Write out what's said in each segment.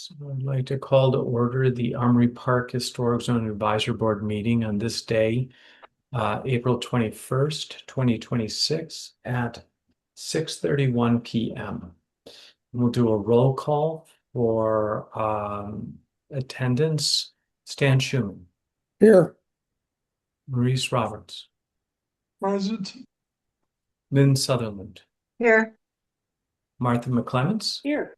So I'd like to call to order the Armory Park Historic Zone Advisory Board meeting on this day, April 21st, 2026 at 6:31 p.m. We'll do a roll call for attendance. Stan Schuman, Here. Maurice Roberts, Present. Lynn Sutherland, Here. Martha McClements. Here.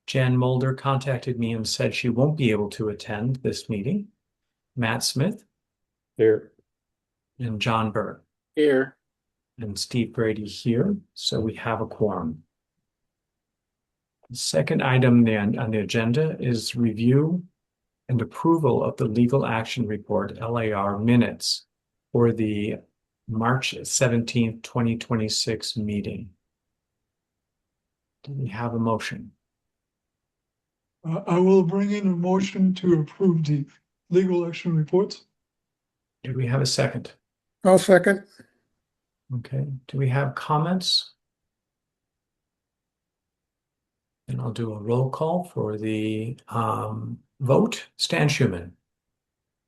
Jan Mulder contacted me and said she won't be able to attend this meeting. Matt Smith. Here. And John Burr. Here. And Steve Brady here, so we have a quorum. The second item on the agenda is review and approval of the legal action report, LAR minutes, for the March 17th, 2026 meeting. Do we have a motion? I will bring in a motion to approve the legal action reports. Do we have a second? I'll second. Okay. Do we have comments? And I'll do a roll call for the vote. Stan Schuman.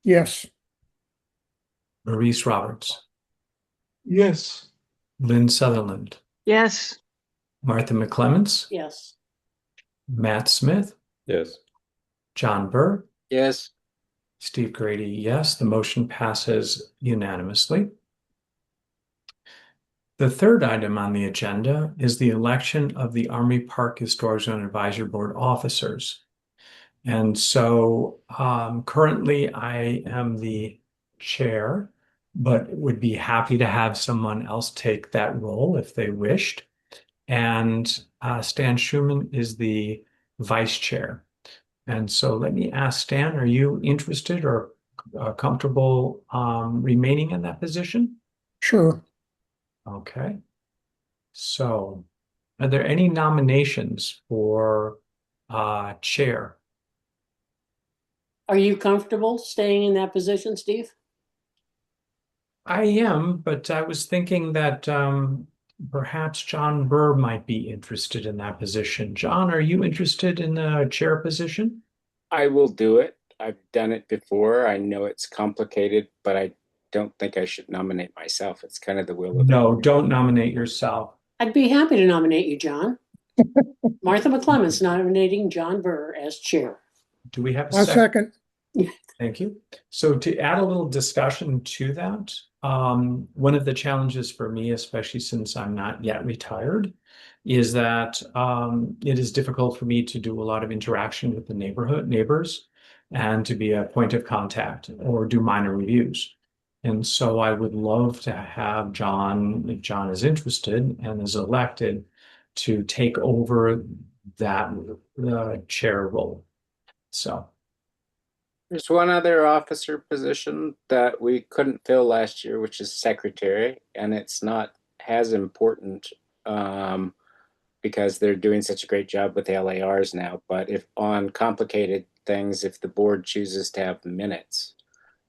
Yes. Maurice Roberts. Yes. Lynn Sutherland. Yes. Martha McClements. Yes. Matt Smith. Yes. John Burr. Yes. Steve Grady, yes. The motion passes unanimously. The third item on the agenda is the election of the Armory Park Historic Zone Advisory Board officers. And so currently I am the chair, but would be happy to have someone else take that role if they wished. And Stan Schuman is the vice chair. And so let me ask Stan, are you interested or comfortable remaining in that position? Sure. Okay. So are there any nominations for chair? Are you comfortable staying in that position, Steve? I am, but I was thinking that perhaps John Burr might be interested in that position. John, are you interested in the chair position? I will do it. I've done it before. I know it's complicated, but I don't think I should nominate myself. It's kind of the will of No, don't nominate yourself. I'd be happy to nominate you, John. Martha McClements nominating John Burr as chair. Do we have a I'll second? second. Thank you. So to add a little discussion to that, one of the challenges for me, especially since I'm not yet retired, is that it is difficult for me to do a lot of interaction with the neighbors, and to be a point of contact or do minor reviews. And so I would love to have John, if John is interested and is elected, to take over that chair role. So. There's one other officer position that we couldn't fill last year, which is secretary, and it's not as important because they're doing such a great job with the LARs now. But if on complicated things, if the board chooses to have minutes,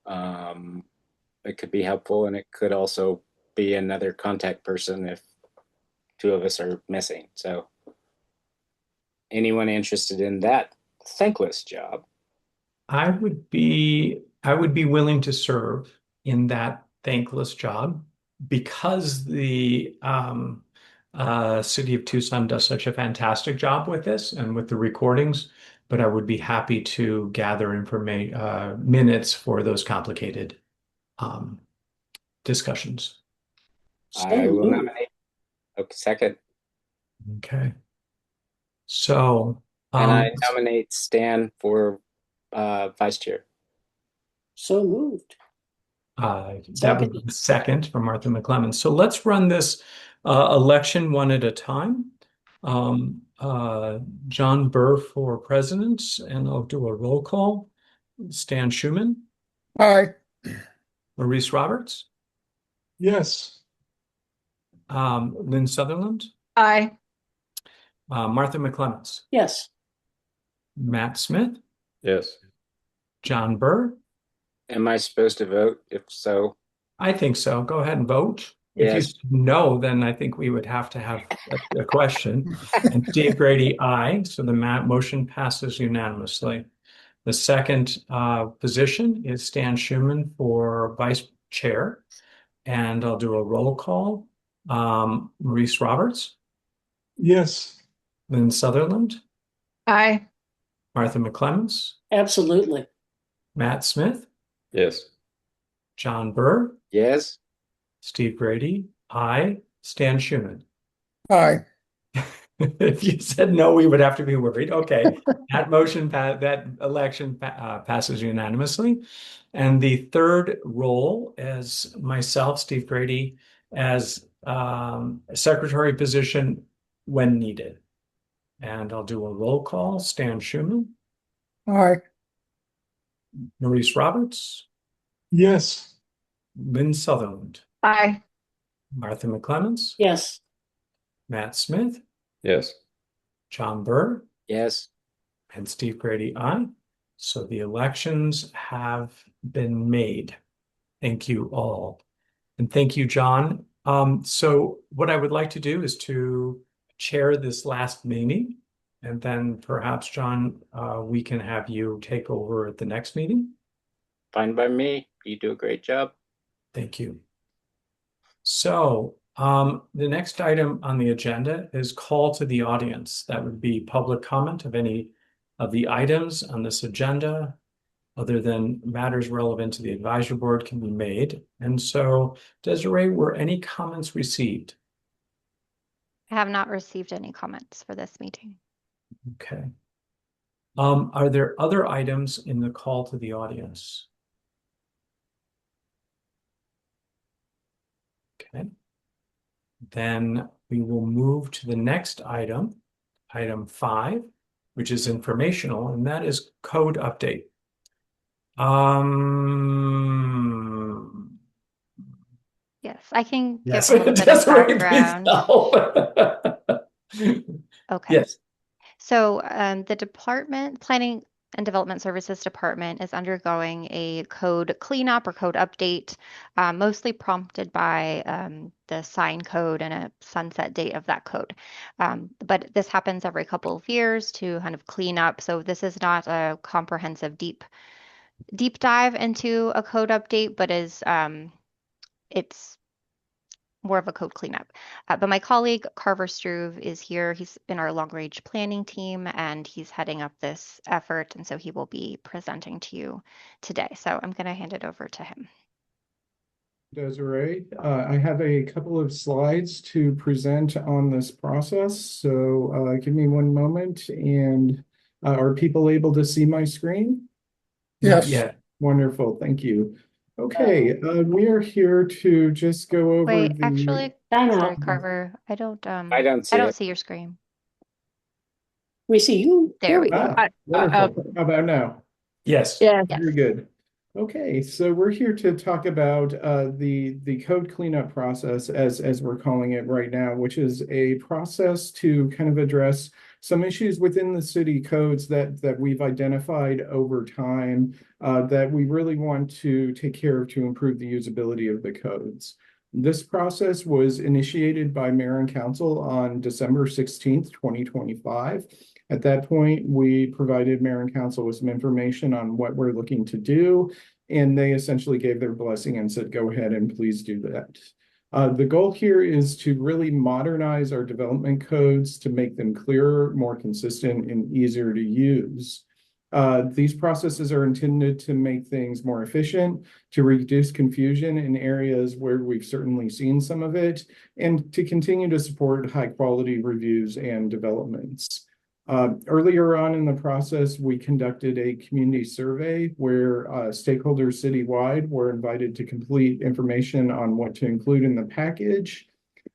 it could be helpful, and it could also be another contact person if two of us are missing. So anyone interested in that thankless job? I would be willing to serve in that thankless job because the city of Tucson does such a fantastic job with this and with the recordings, but I would be happy to gather minutes for those complicated discussions. I will nominate. Okay, second. Okay. So and I nominate Stan for vice chair. So moved. That would be the second from Martha McClemens. So let's run this election one at a time. John Burr for president, and I'll do a roll call. Stan Schuman. Aye. Maurice Roberts. Yes. Lynn Sutherland. Aye. Martha McClemens. Yes. Matt Smith. Yes. John Burr. Am I supposed to vote? If so, I think so. Go ahead and vote. If you Yes. said no, then I think we would have to have a question. And Steve Grady, aye. So the motion passes unanimously. The second position is Stan Schuman for vice chair. And I'll do a roll call. Maurice Roberts, Yes. Lynn Sutherland, Aye. Martha McClemens, Absolutely. Matt Smith, Yes. John Burr, Yes. Steve Grady, aye. Stan Schuman. Aye. If you said no, we would have to be worried. Okay, that election passes unanimously. And the third role as myself, Steve Grady, as secretary position when needed. And I'll do a roll call. Stan Schuman, Aye. Maurice Roberts, Yes. Lynn Sutherland, Aye. Martha McClemens, Yes. Matt Smith, Yes. John Burr, Yes. and Steve Grady, aye. So the elections have been made. Thank you all. And thank you, John. So what I would like to do is to chair this last meeting. And then perhaps, John, we can have you take over at the next meeting. Fine by me. You do a great job. Thank you. So the next item on the agenda is call to the audience. That would be public comment of any of the items on this agenda, other than matters relevant to the advisory board, can be made. And so, Desiree, were any comments received? I have not received any comments for this meeting. Okay. Are there other items in the call to the audience? Okay. Then we will move to the next item, item 5, which is informational, and that is code update. Yes, I can Yes, give a little bit of Desiree, please background. help. Okay. Yes. So the department, Planning and Development Services Department, is undergoing a code cleanup or code update, mostly prompted by the sign code and a sunset date of that code. But this happens every couple of years to kind of clean up. So this is not a comprehensive deep dive into a code update, but it's more of a code cleanup. But my colleague Carver Struve is here. He's in our long range planning team and he's heading up this effort. And so he will be presenting to you today. So I'm going to hand it over to him. Desiree, I have a couple of slides to present on this process. So give me one moment. And are people able to see my screen? Not yet. Wonderful. Thank you. Okay, we are here to just go over Wait, the. actually, Time sorry, out. Carver. I don't see it. see your screen. We see you. There we go. Wonderful. How about now? Yes. Yeah. Yes. Very good. Okay, so we're here to talk about the code cleanup process, as we're calling it right now, which is a process to kind of address some issues within the city codes that we've identified over time that we really want to take care of to improve the usability of the codes. This process was initiated by Mayor and Council on December 16th, 2025. At that point, we provided Mayor and Council with some information on what we're looking to do, and they essentially gave their blessing and said, go ahead and please do that. The goal here is to really modernize our development codes to make them clearer, more consistent, and easier to use. These processes are intended to make things more efficient, to reduce confusion in areas where we've certainly seen some of it, and to continue to support high quality reviews and developments. Earlier on in the process, we conducted a community survey where stakeholders citywide were invited to complete information on what to include in the package.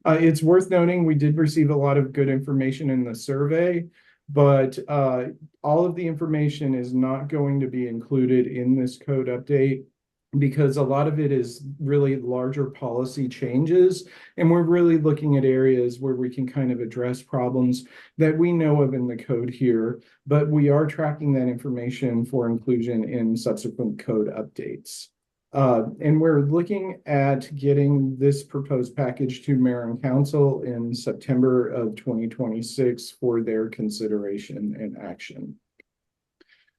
It's worth noting we did receive a lot of good information in the survey, but all of the information is not going to be included in this code update because a lot of it is really larger policy changes. And we're really looking at areas where we can kind of address problems that we know of in the code here, but we are tracking that information for inclusion in subsequent code updates. And we're looking at getting this proposed package to Mayor and Council in September of 2026 for their consideration and action.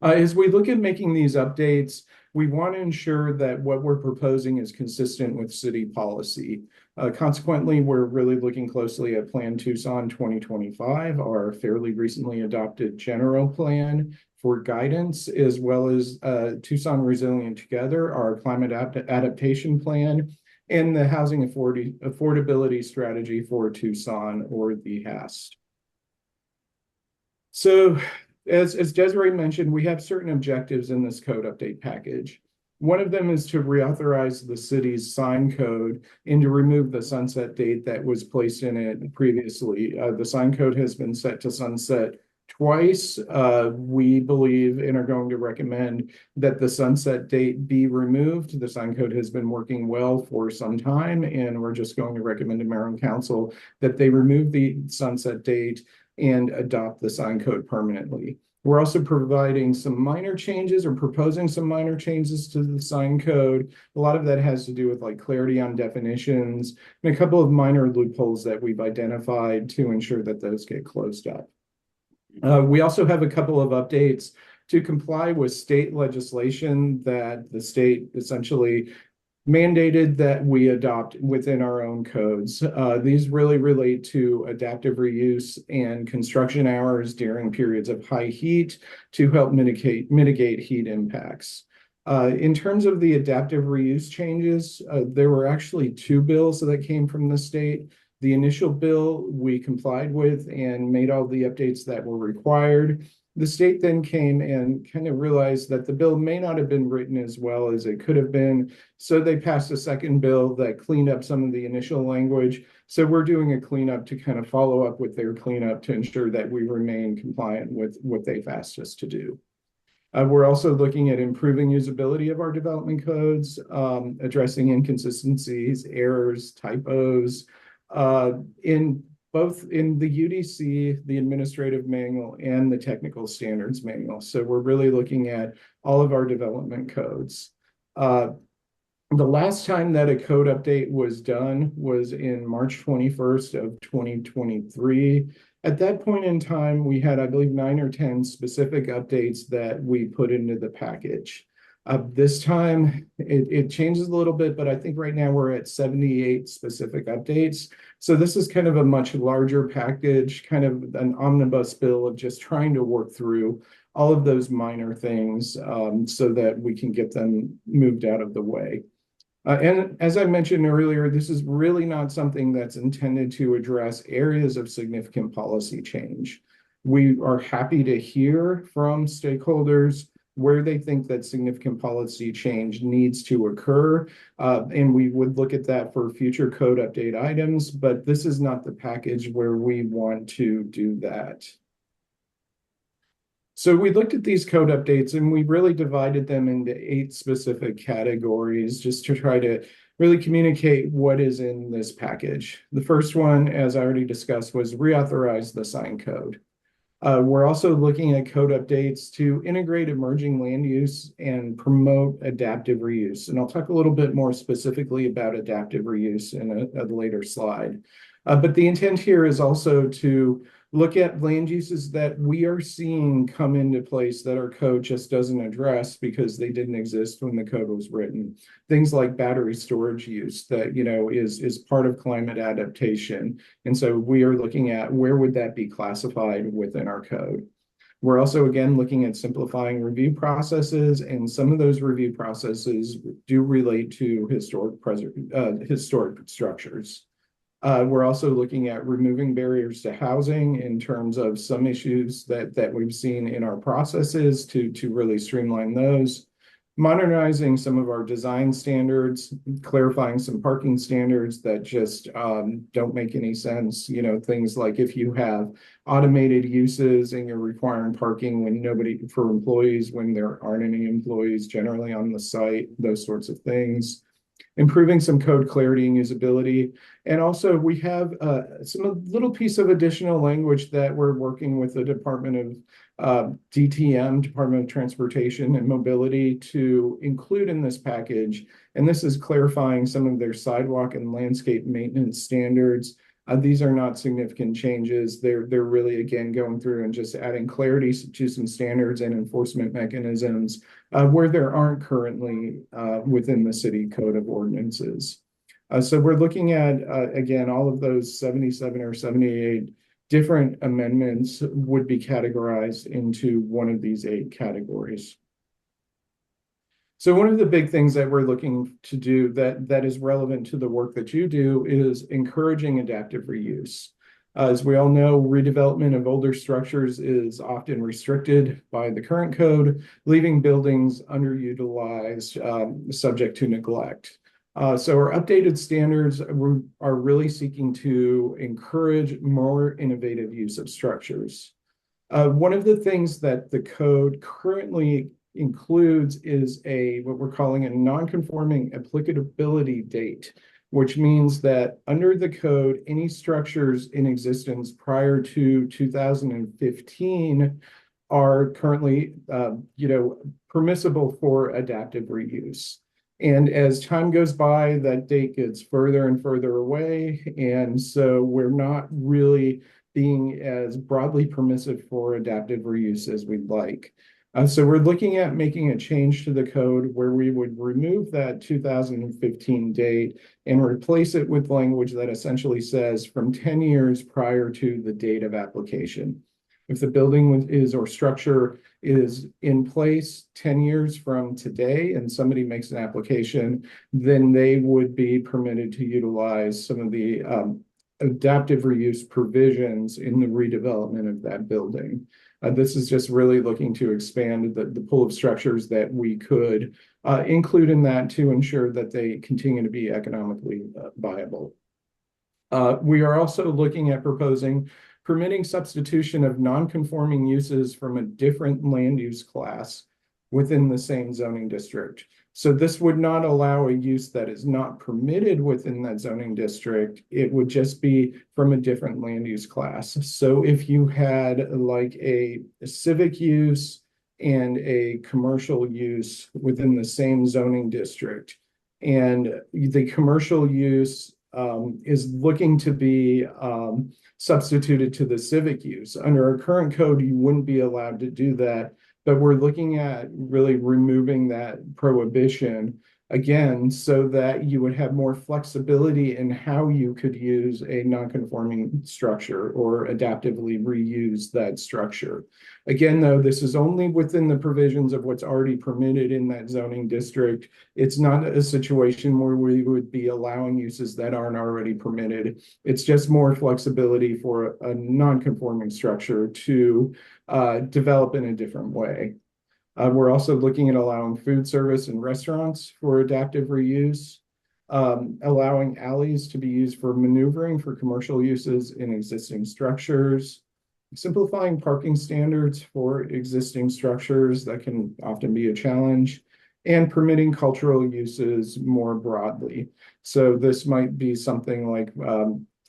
As we look at making these updates, we want to ensure that what we're proposing is consistent with city policy. Consequently, we're really looking closely at Plan Tucson 2025, our fairly recently adopted general plan for guidance, as well as Tucson Resilient Together, our climate adaptation plan, and the housing affordability strategy for Tucson, or the HAST. So, as Desiree mentioned, we have certain objectives in this code update package. One of them is to reauthorize the city's sign code and to remove the sunset date that was placed in it previously. The sign code has been set to sunset twice. We believe and are going to recommend that the sunset date be removed. The sign code has been working well for some time, and we're just going to recommend to Mayor and Council that they remove the sunset date and adopt the sign code permanently. We're also providing some minor changes or proposing some minor changes to the sign code. A lot of that has to do with like clarity on definitions and a couple of minor loopholes that we've identified to ensure that those get closed up. We also have a couple of updates to comply with state legislation that the state essentially mandated that we adopt within our own codes. These really relate to adaptive reuse and construction hours during periods of high heat to help mitigate heat impacts. In terms of the adaptive reuse changes, there were actually 2 bills that came from the state. The initial bill we complied with and made all the updates that were required. The state then came and kind of realized that the bill may not have been written as well as it could have been. So they passed a second bill that cleaned up some of the initial language. So we're doing a cleanup to kind of follow up with their cleanup to ensure that we remain compliant with what they've asked us to do. We're also looking at improving usability of our development codes, addressing inconsistencies, errors, typos, in both in the UDC, the administrative manual, and the technical standards manual. So we're really looking at all of our development codes. The last time that a code update was done was in March 21st of 2023. At that point in time, we had, I believe, 9 or 10 specific updates that we put into the package. This time it changes a little bit, but I think right now we're at 78 specific updates. So this is kind of a much larger package, kind of an omnibus bill of just trying to work through all of those minor things so that we can get them moved out of the way. And as I mentioned earlier, this is really not something that's intended to address areas of significant policy change. We are happy to hear from stakeholders where they think that significant policy change needs to occur. And we would look at that for future code update items, but this is not the package where we want to do that. So we looked at these code updates and we really divided them into 8 specific categories just to try to really communicate what is in this package. The first one, as I already discussed, was reauthorize the sign code. We're also looking at code updates to integrate emerging land use and promote adaptive reuse. And I'll talk a little bit more specifically about adaptive reuse in a later slide. But the intent here is also to look at land uses that we are seeing come into place that our code just doesn't address because they didn't exist when the code was written. Things like battery storage use that, you know, is part of climate adaptation. And so we are looking at where would that be classified within our code. We're also, again, looking at simplifying review processes, and some of those review processes do relate to historic structures. We're also looking at removing barriers to housing in terms of some issues that we've seen in our processes to really streamline those. Modernizing some of our design standards, clarifying some parking standards that just don't make any sense. You know, things like if you have automated uses and you're requiring parking for employees when there aren't any employees generally on the site, those sorts of things. improving some code clarity and usability. And also we have some little piece of additional language that we're working with the Department of DTM, Department of Transportation and Mobility, to include in this package. And this is clarifying some of their sidewalk and landscape maintenance standards. These are not significant changes. They're really, again, going through and just adding clarity to some standards and enforcement mechanisms where there aren't currently within the city code of ordinances. So we're looking at, again, all of those 77 or 78 different amendments would be categorized into one of these 8 categories. So one of the big things that we're looking to do that is relevant to the work that you do is encouraging adaptive reuse. As we all know, redevelopment of older structures is often restricted by the current code, leaving buildings underutilized, subject to neglect. So our updated standards are really seeking to encourage more innovative use of structures. One of the things that the code currently includes is what we're calling a non-conforming applicability date, which means that under the code, any structures in existence prior to 2015 are currently, permissible for adaptive reuse. And as time goes by, that date gets further and further away. And so we're not really being as broadly permissive for adaptive reuse as we'd like. So we're looking at making a change to the code where we would remove that 2015 date and replace it with language that essentially says from 10 years prior to the date of application. If the building is or structure is in place 10 years from today and somebody makes an application, then they would be permitted to utilize some of the adaptive reuse provisions in the redevelopment of that building. This is just really looking to expand the pool of structures that we could include in that to ensure that they continue to be economically viable. We are also looking at proposing permitting substitution of non-conforming uses from a different land use class within the same zoning district. So this would not allow a use that is not permitted within that zoning district. It would just be from a different land use class. So if you had like a civic use and a commercial use within the same zoning district, and the commercial use is looking to be substituted to the civic use. Under our current code, you wouldn't be allowed to do that. But we're looking at really removing that prohibition again, so that you would have more flexibility in how you could use a non-conforming structure or adaptively reuse that structure. Again, though, this is only within the provisions of what's already permitted in that zoning district. It's not a situation where we would be allowing uses that aren't already permitted. It's just more flexibility for a non-conforming structure to develop in a different way. We're also looking at allowing food service and restaurants for adaptive reuse, allowing alleys to be used for maneuvering for commercial uses in existing structures, simplifying parking standards for existing structures that can often be a challenge, and permitting cultural uses more broadly. So this might be something like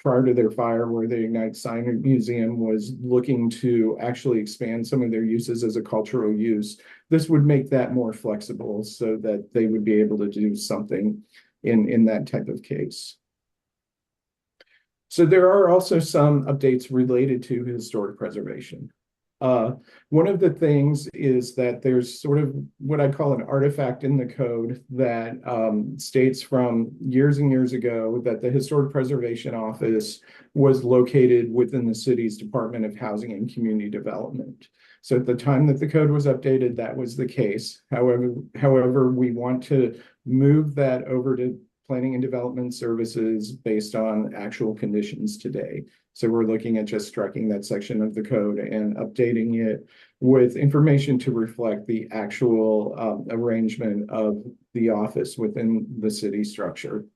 prior to their fire, where the Ignite Sign Museum was looking to actually expand some of their uses as a cultural use. This would make that more flexible so that they would be able to do something in that type of case. So there are also some updates related to historic preservation. One of the things is that there's sort of what I call an artifact in the code that states from years and years ago that the Historic Preservation Office was located within the city's Department of Housing and Community Development. So at the time that the code was updated, that was the case. However, we want to move that over to Planning and Development Services based on actual conditions today. So we're looking at just striking that section of the code and updating it with information to reflect the actual arrangement of the office within the city structure.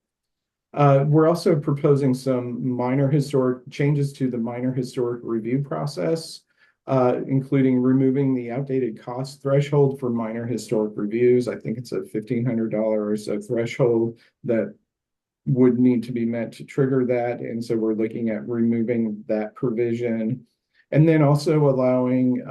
We're also proposing some minor historic changes to the minor historic review process. including removing the outdated cost threshold for minor historic reviews. I think it's a $1,500 or so threshold that would need to be met to trigger that. And so we're looking at removing that provision. And then also allowing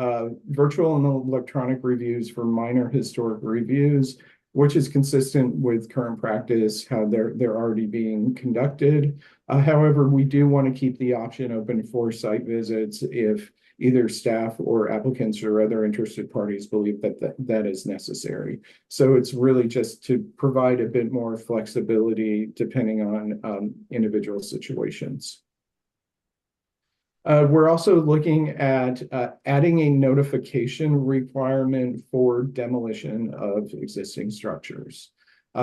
virtual and electronic reviews for minor historic reviews, which is consistent with current practice, how they're already being conducted. However, we do want to keep the option open for site visits if either staff or applicants or other interested parties believe that is necessary. So it's really just to provide a bit more flexibility depending on individual situations. We're also looking at adding a notification requirement for demolition of existing structures.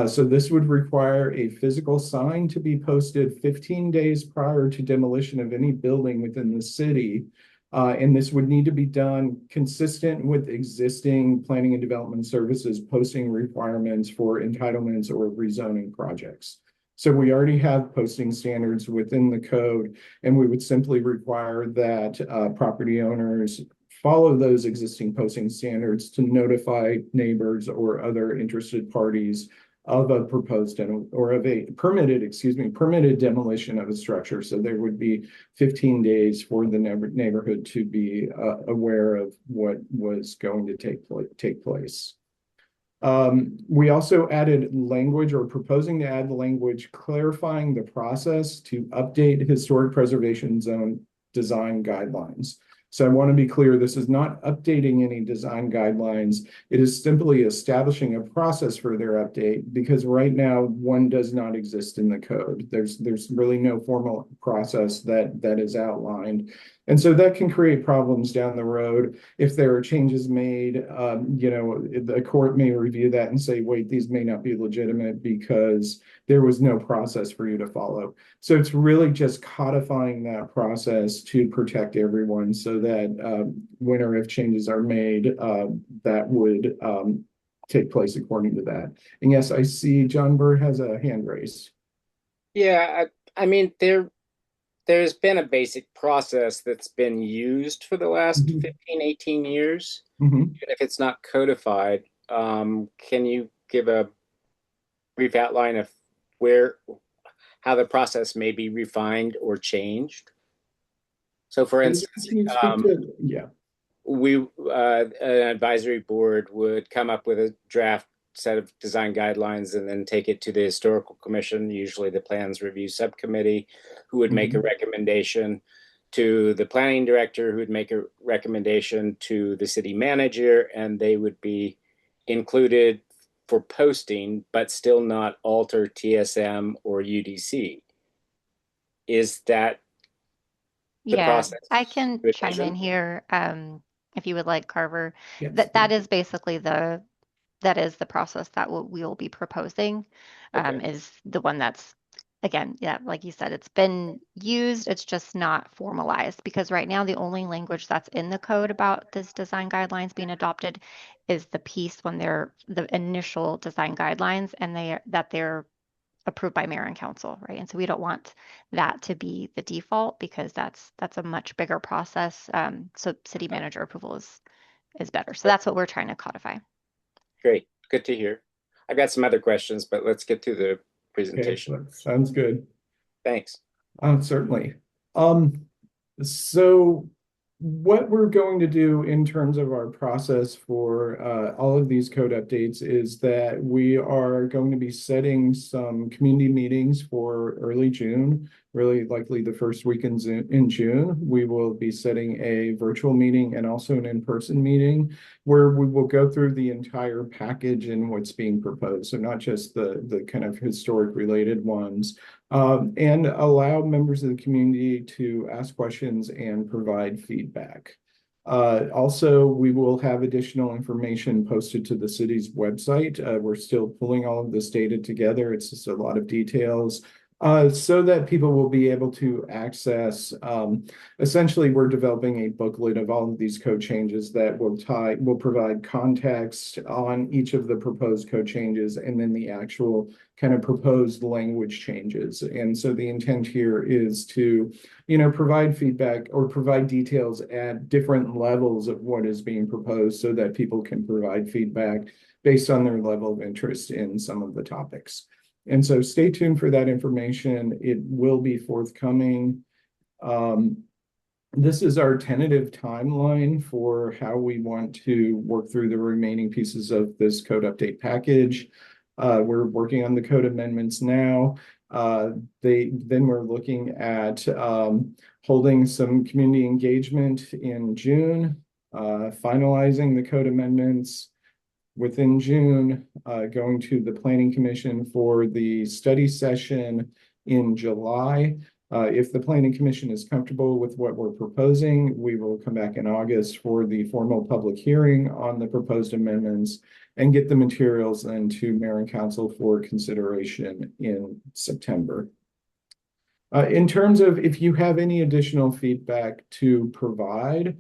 So this would require a physical sign to be posted 15 days prior to demolition of any building within the city. And this would need to be done consistent with existing planning and development services posting requirements for entitlements or rezoning projects. So we already have posting standards within the code, and we would simply require that property owners follow those existing posting standards to notify neighbors or other interested parties of a proposed or of a permitted demolition of a structure. So there would be 15 days for the neighborhood to be aware of what was going to take place. We also added language, or proposing to add language clarifying the process to update historic preservation zone design guidelines. So I want to be clear, this is not updating any design guidelines. It is simply establishing a process for their update, because right now one does not exist in the code. There's really no formal process that is outlined. And so that can create problems down the road. If there are changes made, the court may review that and say, wait, these may not be legitimate because there was no process for you to follow. So it's really just codifying that process to protect everyone, so that when or if changes are made, that would take place according to that. And yes, I see John Burr has a hand raised. Yeah, I mean, there's been a basic process that's been used for the last 15, 18 years. Even if it's not codified, can you give a brief outline of how the process may be refined or changed? So for instance, an advisory board would come up with a draft set of design guidelines and then take it to the historical commission, usually the plans review subcommittee, who would make a recommendation to the planning director, who would make a recommendation to the city manager, and they would be included for posting, but still not alter TSM or UDC. Is that the process? I can chime in here if you would like, Carver. Yes. That is basically the process that we will be proposing. Is the one that's, again, yeah, like you said, it's been used, it's just not formalized, because right now the only language that's in the code about this design guidelines being adopted is the piece when they're the initial design guidelines, and they're approved by mayor and council, right? And so we don't want that to be the default, because that's a much bigger process. So city manager approval is better. So that's what we're trying to codify. Great, good to hear. I've got some other questions, but let's get to the presentation. Okay, sounds good. Thanks. Certainly. So what we're going to do in terms of our process for all of these code updates is that we are going to be setting some community meetings for early June, really likely the first weekends in June. We will be setting a virtual meeting and also an in-person meeting where we will go through the entire package and what's being proposed. So not just the kind of historic related ones, and allow members of the community to ask questions and provide feedback. Also, we will have additional information posted to the city's website. We're still pulling all of this data together. It's just a lot of details. So that people will be able to access, essentially, we're developing a booklet of all of these code changes that will provide context on each of the proposed code changes and then the actual kind of proposed language changes. And so the intent here is to, provide feedback or provide details at different levels of what is being proposed so that people can provide feedback based on their level of interest in some of the topics. And so stay tuned for that information. It will be forthcoming. This is our tentative timeline for how we want to work through the remaining pieces of this code update package. We're working on the code amendments now. Then we're looking at holding some community engagement in June, finalizing the code amendments within June, going to the Planning Commission for the study session in July. If the Planning Commission is comfortable with what we're proposing, we will come back in August for the formal public hearing on the proposed amendments and get the materials then to Mayor and Council for consideration in September. In terms of if you have any additional feedback to provide,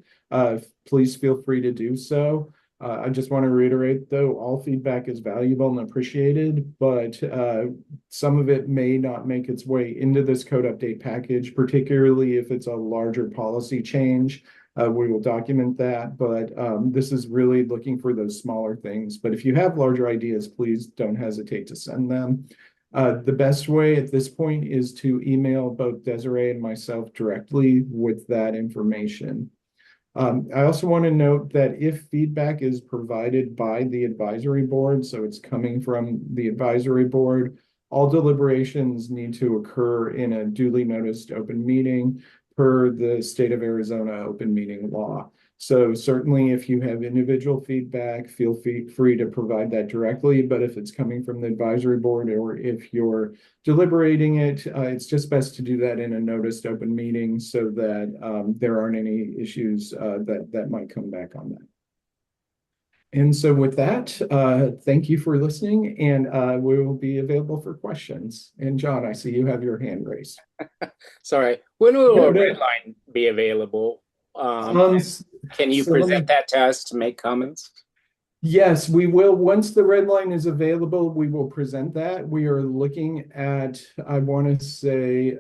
please feel free to do so. I just want to reiterate, though, all feedback is valuable and appreciated, but some of it may not make its way into this code update package, particularly if it's a larger policy change. We will document that, but this is really looking for those smaller things. But if you have larger ideas, please don't hesitate to send them. The best way at this point is to email both Desiree and myself directly with that information. I also want to note that if feedback is provided by the advisory board, so it's coming from the advisory board, all deliberations need to occur in a duly noticed open meeting per the state of Arizona open meeting law. So certainly if you have individual feedback, feel free to provide that directly. But if it's coming from the advisory board or if you're deliberating it, it's just best to do that in a noticed open meeting so that there aren't any issues that might come back on that. And so with that, thank you for listening, and we will be available for questions. And John, I see you have your hand raised. Sorry, when will a red line be available? Can you present that to us to make comments? Yes, we will. Once the red line is available, we will present that. We are looking at, I want to say,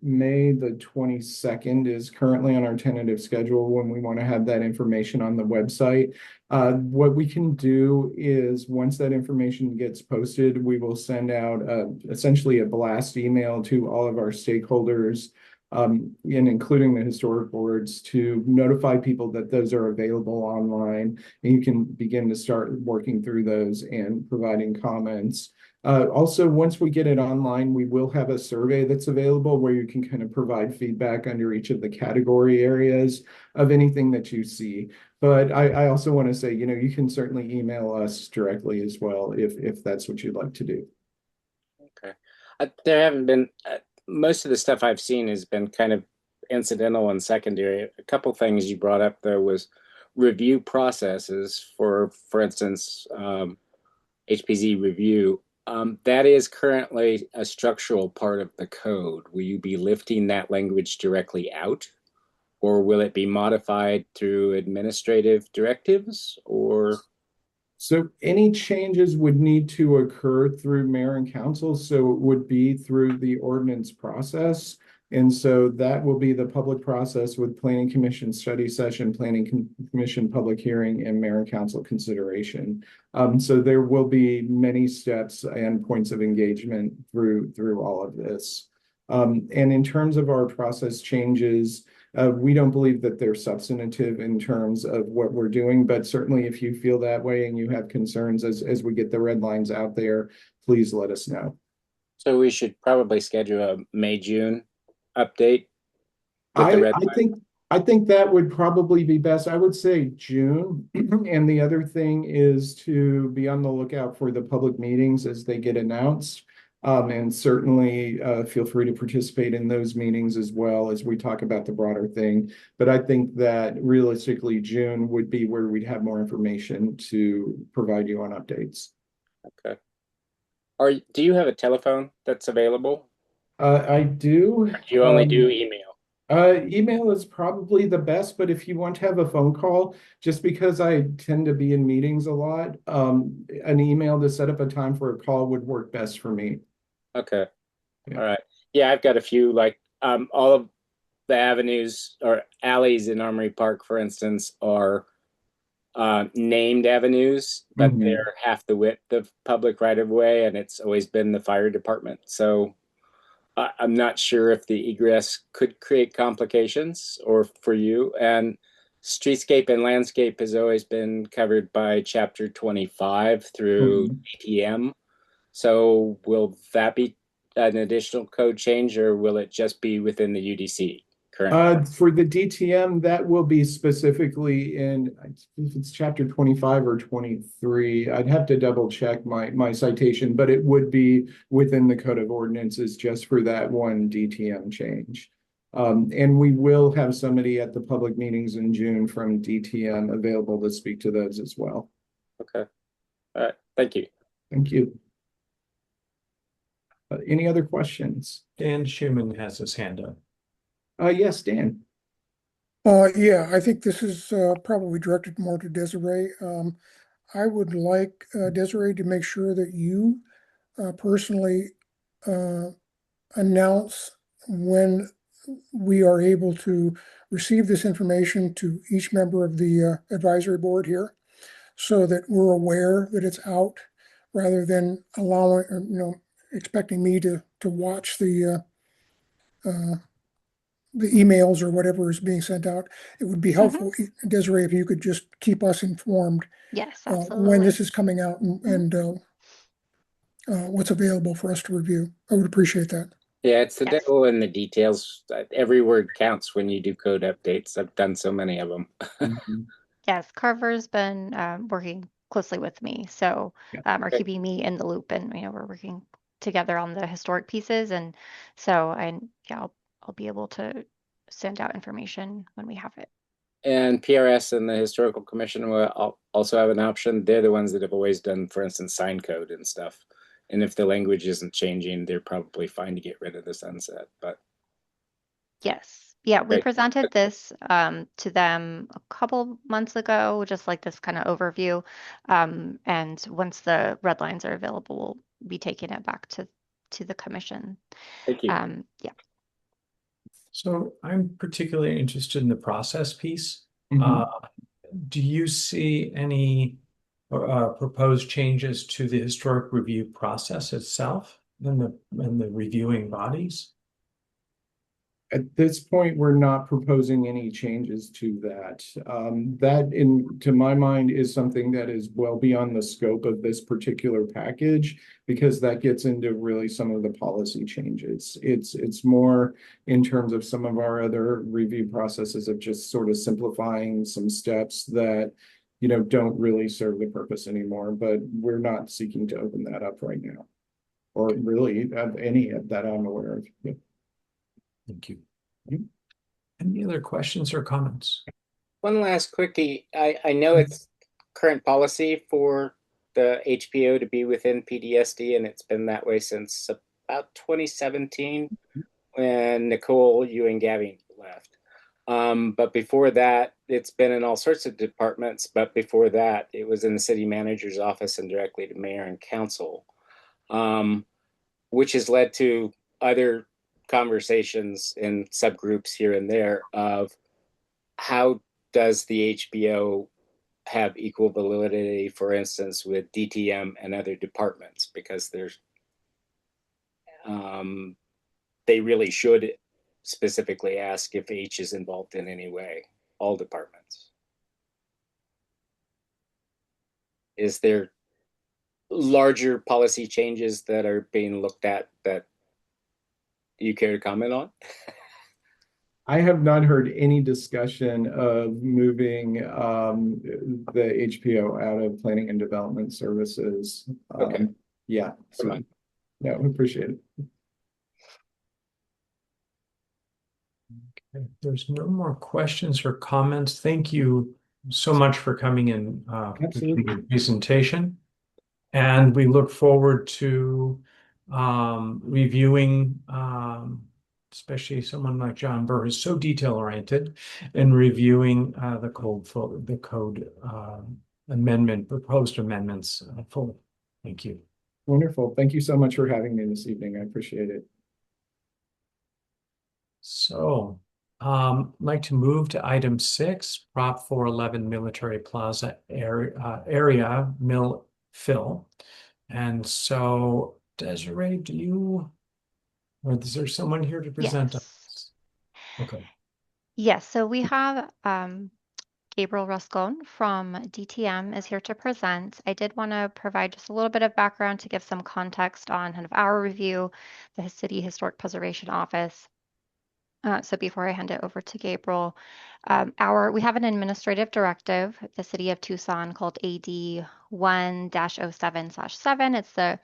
May the 22nd is currently on our tentative schedule when we want to have that information on the website. What we can do is once that information gets posted, we will send out essentially a blast email to all of our stakeholders, and including the historic boards, to notify people that those are available online, and you can begin to start working through those and providing comments. Also, once we get it online, we will have a survey that's available where you can kind of provide feedback under each of the category areas of anything that you see. But I also want to say, you can certainly email us directly as well if that's what you'd like to do. Okay. There haven't been... most of the stuff I've seen has been kind of incidental and secondary. A couple things you brought up there was review processes for instance, HPZ review. That is currently a structural part of the code. Will you be lifting that language directly out, or will it be modified through administrative directives, or? So any changes would need to occur through mayor and council. So it would be through the ordinance process. And so that will be the public process with planning commission study session, planning commission public hearing, and mayor and council consideration. So there will be many steps and points of engagement through all of this. And in terms of our process changes, we don't believe that they're substantive in terms of what we're doing, but certainly if you feel that way and you have concerns as we get the red lines out there, please let us know. So we should probably schedule a May-June update. I think that would probably be best. I would say June. And the other thing is to be on the lookout for the public meetings as they get announced. And certainly feel free to participate in those meetings as well as we talk about the broader thing. But I think that realistically, June would be where we'd have more information to provide you on updates. Okay. Do you have a telephone that's available? I do. You only do email. Email is probably the best, but if you want to have a phone call, just because I tend to be in meetings a lot, an email to set up a time for a call would work best for me. Okay. Yeah. All right. Yeah, I've got a few like all of the avenues or alleys in Armory Park, for instance, are named avenues, but Mhm. they're half the width of public right of way, and it's always been the fire department. So I'm not sure if the egress could create complications or for you. And streetscape and landscape has always been covered by Chapter 25 through Mhm. ATM. So will that be an additional code change, or will it just be within the UDC currently? For the DTM, that will be specifically in, I think it's chapter 25 or 23. I'd have to double check my citation, but it would be within the Code of Ordinances just for that one DTM change. And we will have somebody at the public meetings in June from DTM available to speak to those as well. Okay. All right. Thank you. Thank you. Any other questions? Dan Schumann has his hand up. Yes, Dan. Yeah, I think this is probably directed more to Desiree. I would like Desiree to make sure that you personally announce when we are able to receive this information to each member of the advisory board here, so that we're aware that it's out, rather than allowing, expecting me to watch the emails or whatever is being sent out. It would be helpful, Desiree, if you could just keep us informed Yes, when absolutely. this is coming out and what's available for us to review. I would appreciate that. Yeah, it's the Yes. devil in the details. Every word counts when you do code updates. I've done so many of them. Mhm. Yes, Carver's been working closely with me, so Yeah. are Okay. keeping me in the loop, and we're working together on the historic pieces, and so I'll be able to send out information when we have it. And PRS and the Historical Commission will also have an option. They're the ones that have always done, for instance, sign code and stuff. And if the language isn't changing, they're probably fine to get rid of the sunset. But Yes. Yeah, we great. presented this to them a couple months ago, just like this kind of overview. And once the red lines are available, we'll be taking it back to the commission. Thank you. Yeah. So I'm particularly interested in the process piece. Mhm. Do you see any proposed changes to the historic review process itself and the reviewing bodies? At this point, we're not proposing any changes to that. To my mind, is something that is well beyond the scope of this particular package, because that gets into really some of the policy changes. It's more in terms of some of our other review processes of just sort of simplifying some steps that, don't really serve the purpose anymore. But we're not seeking to open that up right now, or really have any of that I'm aware of. Yeah. Thank you. Mhm. Any other questions or comments? One last quickie. I know it's current policy for the HPO to be within PDSD, and it's been that way since about 2017 when Nicole, you and Gabby left. But before that, it's been in all sorts of departments. But before that, it was in the city manager's office and directly to mayor and council, which has led to other conversations in subgroups here and there of how does the HBO have equal validity, for instance, with DTM and other departments, because they really should specifically ask if H is involved in any way, all departments. Is there larger policy changes that are being looked at that you care to comment on? I have not heard any discussion of moving the HPO out of planning and development services. Okay. Yeah, so yeah, we appreciate it. If there's no more questions or comments, thank you so much for coming in, Absolutely. your presentation. And we look forward to reviewing, especially someone like John Burr is so detail oriented, and reviewing the code amendment, proposed amendments fully. Thank you. Wonderful. Thank you so much for having me this evening. I appreciate it. So, I'd like to move to item 6, Prop 411 Military Plaza area mill fill. And so, Desiree, or is there someone here to present on Yes. this? Okay. Yes, so we have Gabriel Ruscone from DTM is here to present. I did want to provide just a little bit of background to give some context on kind of our review, the City Historic Preservation Office. So before I hand it over to Gabriel, we have an administrative directive, the City of Tucson, called AD 1-07/7. It's the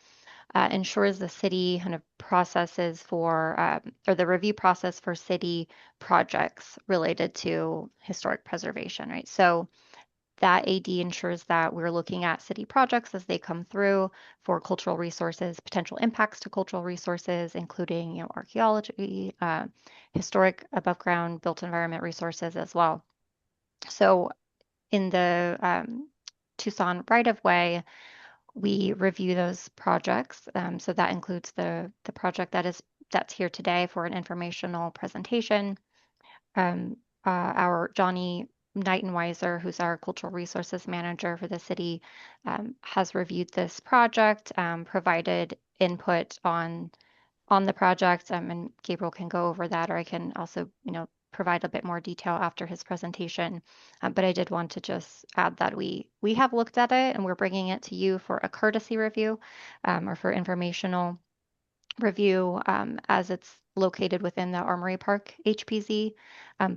ensures the city kind of processes for or the review process for city projects related to historic preservation, right? So that AD ensures that we're looking at city projects as they come through for cultural resources, potential impacts to cultural resources, including archaeology, historic above ground built environment resources as well. So in the Tucson right of way, we review those projects. So that includes the project that's here today for an informational presentation. Our Johnny Nightenweiser, who's our cultural resources manager for the city, has reviewed this project, provided input on the project, and Gabriel can go over that, or I can also, provide a bit more detail after his presentation. But I did want to just add that we have looked at it and we're bringing it to you for a courtesy review, or for informational review, as it's located within the Armory Park HPZ,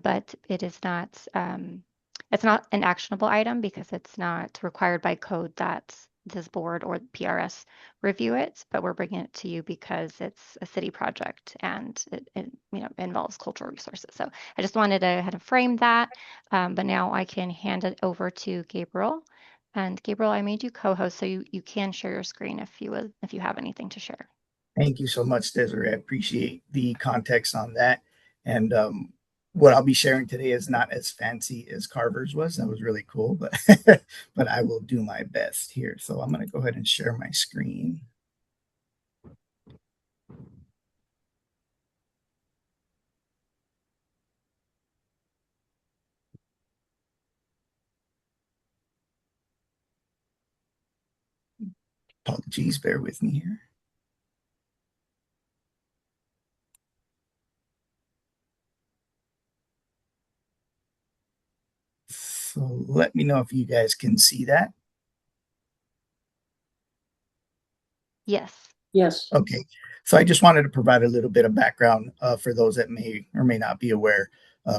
but it's not an actionable item because it's not required by code that this board or PRS review it, but we're bringing it to you because it's a city project and it involves cultural resources. So I just wanted to kind of frame that, but now I can hand it over to Gabriel. And Gabriel, I made you co-host, so you can share your screen if you have anything to share. Thank you so much, Desiree. I appreciate the context on that. And what I'll be sharing today is not as fancy as Carver's was. That was really cool, but but I will do my best here. So I'm going to go ahead and share my screen. Apologies, bear with me here. So let me know if you guys can see that. Yes. Yes. Okay, so I just wanted to provide a little bit of background for those that may or may not be aware.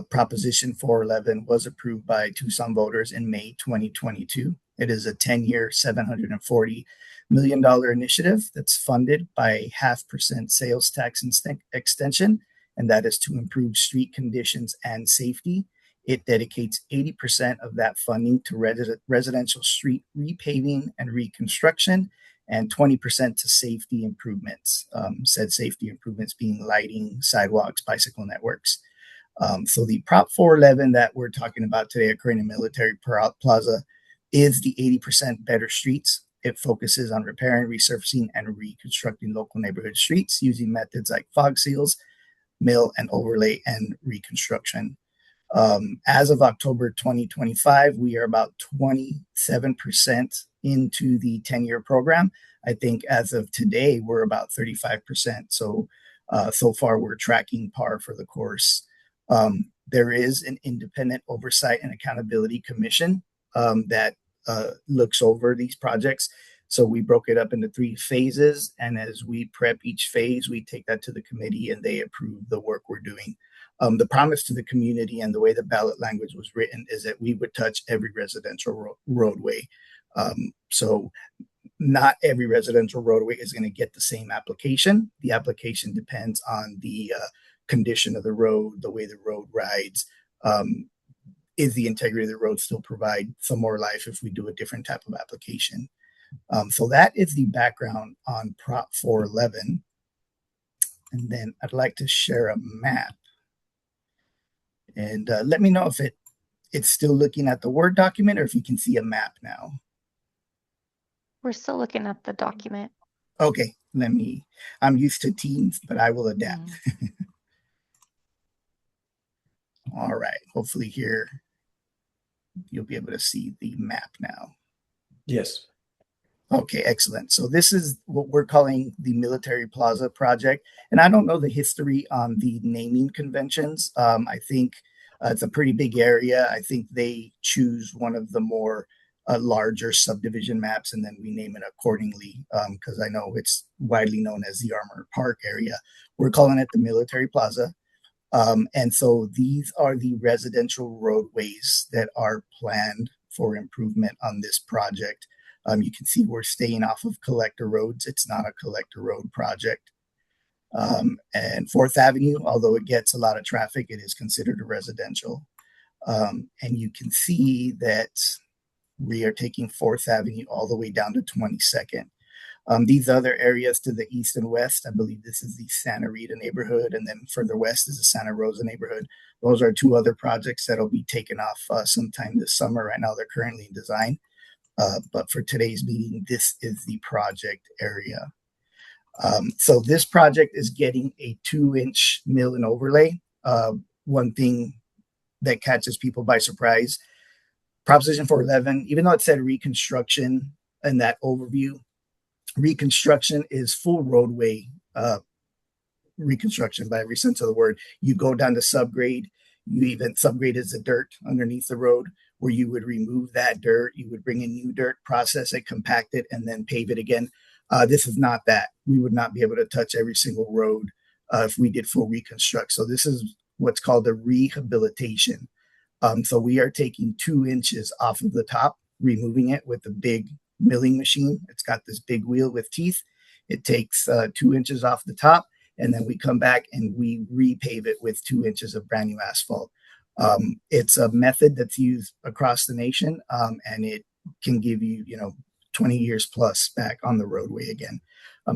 Proposition 411 was approved by Tucson voters in May 2022. It is a 10-year, $740 million initiative that's funded by a 0.5% sales tax extension, and that is to improve street conditions and safety. It dedicates 80% of that funding to residential street repaving and reconstruction, and 20% to safety improvements, said safety improvements being lighting, sidewalks, bicycle networks. So the Prop 411 that we're talking about today occurring in Military Plaza is the 80% better streets. It focuses on repairing, resurfacing, and reconstructing local neighborhood streets using methods like fog seals, mill and overlay, and reconstruction. As of October 2025, we are about 27% into the 10-year program. I think as of today, we're about 35%. So far, we're tracking par for the course. There is an independent oversight and accountability commission that looks over these projects. So we broke it up into 3 phases. And as we prep each phase, we take that to the committee and they approve the work we're doing. The promise to the community and the way the ballot language was written is that we would touch every residential roadway. So not every residential roadway is going to get the same application. The application depends on the condition of the road, the way the road rides. Is the integrity of the road still provide some more life if we do a different type of application? So that is the background on Prop 411. And then I'd like to share a map. And let me know if it's still looking at the Word document or if you can see a map now. We're still looking at the document. Okay, I'm used to Teams, but I will adapt. All right, hopefully here you'll be able to see the map now. Yes. Okay, excellent. So this is what we're calling the Military Plaza project. And I don't know the history on the naming conventions. I think it's a pretty big area. I think they choose one of the more larger subdivision maps and then we name it accordingly because I know it's widely known as the Armory Park area. We're calling it the Military Plaza. And so these are the residential roadways that are planned for improvement on this project. You can see we're staying off of collector roads. It's not a collector road project. And 4th Avenue, although it gets a lot of traffic, it is considered a residential. And you can see that we are taking 4th Avenue all the way down to 22nd. These other areas to the east and west, I believe this is the Santa Rita neighborhood, and then further west is the Santa Rosa neighborhood. Those are 2 other projects that'll be taken off sometime this summer. Right now, they're currently in design. But for today's meeting, this is the project area. So this project is getting a 2-inch mill and overlay. One thing that catches people by surprise, Proposition 411, even though it said reconstruction in that overview, reconstruction is full roadway reconstruction by every sense of the word. You go down to subgrade. You even subgrade is the dirt underneath the road where you would remove that dirt. You would bring in new dirt, process it, compact it, and then pave it again. This is not that. We would not be able to touch every single road if we did full reconstruct. So this is what's called a rehabilitation. So we are taking 2 inches off of the top, removing it with a big milling machine. It's got this big wheel with teeth. It takes 2 inches off the top, and then we come back and we repave it with 2 inches of brand new asphalt. It's a method that's used across the nation, and it can give you, 20 years plus back on the roadway again.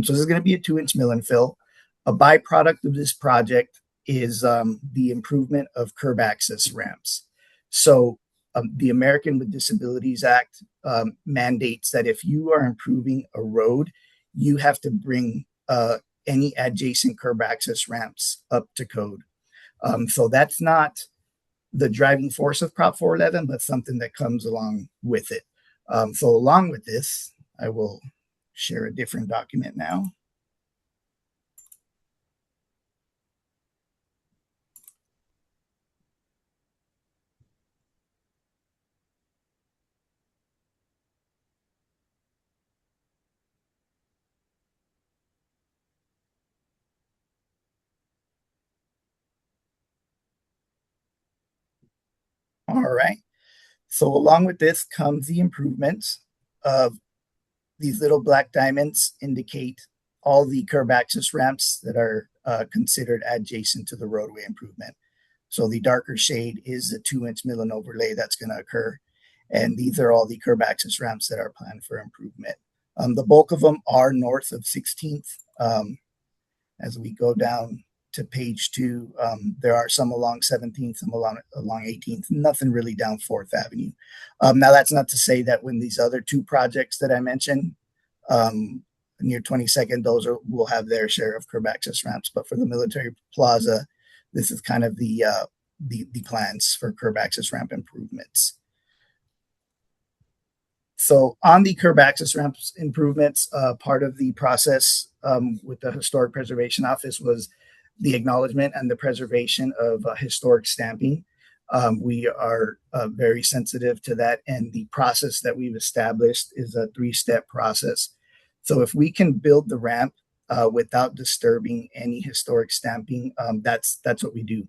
So this is going to be a 2-inch mill and fill. A byproduct of this project is the improvement of curb access ramps. So the American with Disabilities Act mandates that if you are improving a road, you have to bring any adjacent curb access ramps up to code. So that's not the driving force of Prop 411, but something that comes along with it. So along with this, I will share a different document now. All right. So along with this comes the improvements of these little black diamonds indicate all the curb access ramps that are considered adjacent to the roadway improvement. So the darker shade is the 2-inch mill and overlay that's going to occur. And these are all the curb access ramps that are planned for improvement. The bulk of them are north of 16th. As we go down to page 2, there are some along 17th, some along 18th, nothing really down 4th Avenue. Now, that's not to say that when these other 2 projects that I mentioned near 22nd, those will have their share of curb access ramps. But for the Military Plaza, this is kind of the plans for curb access ramp improvements. So on the curb access ramps improvements, part of the process with the Historic Preservation Office was the acknowledgement and the preservation of historic stamping. We are very sensitive to that, and the process that we've established is a 3-step process. So if we can build the ramp without disturbing any historic stamping, that's what we do.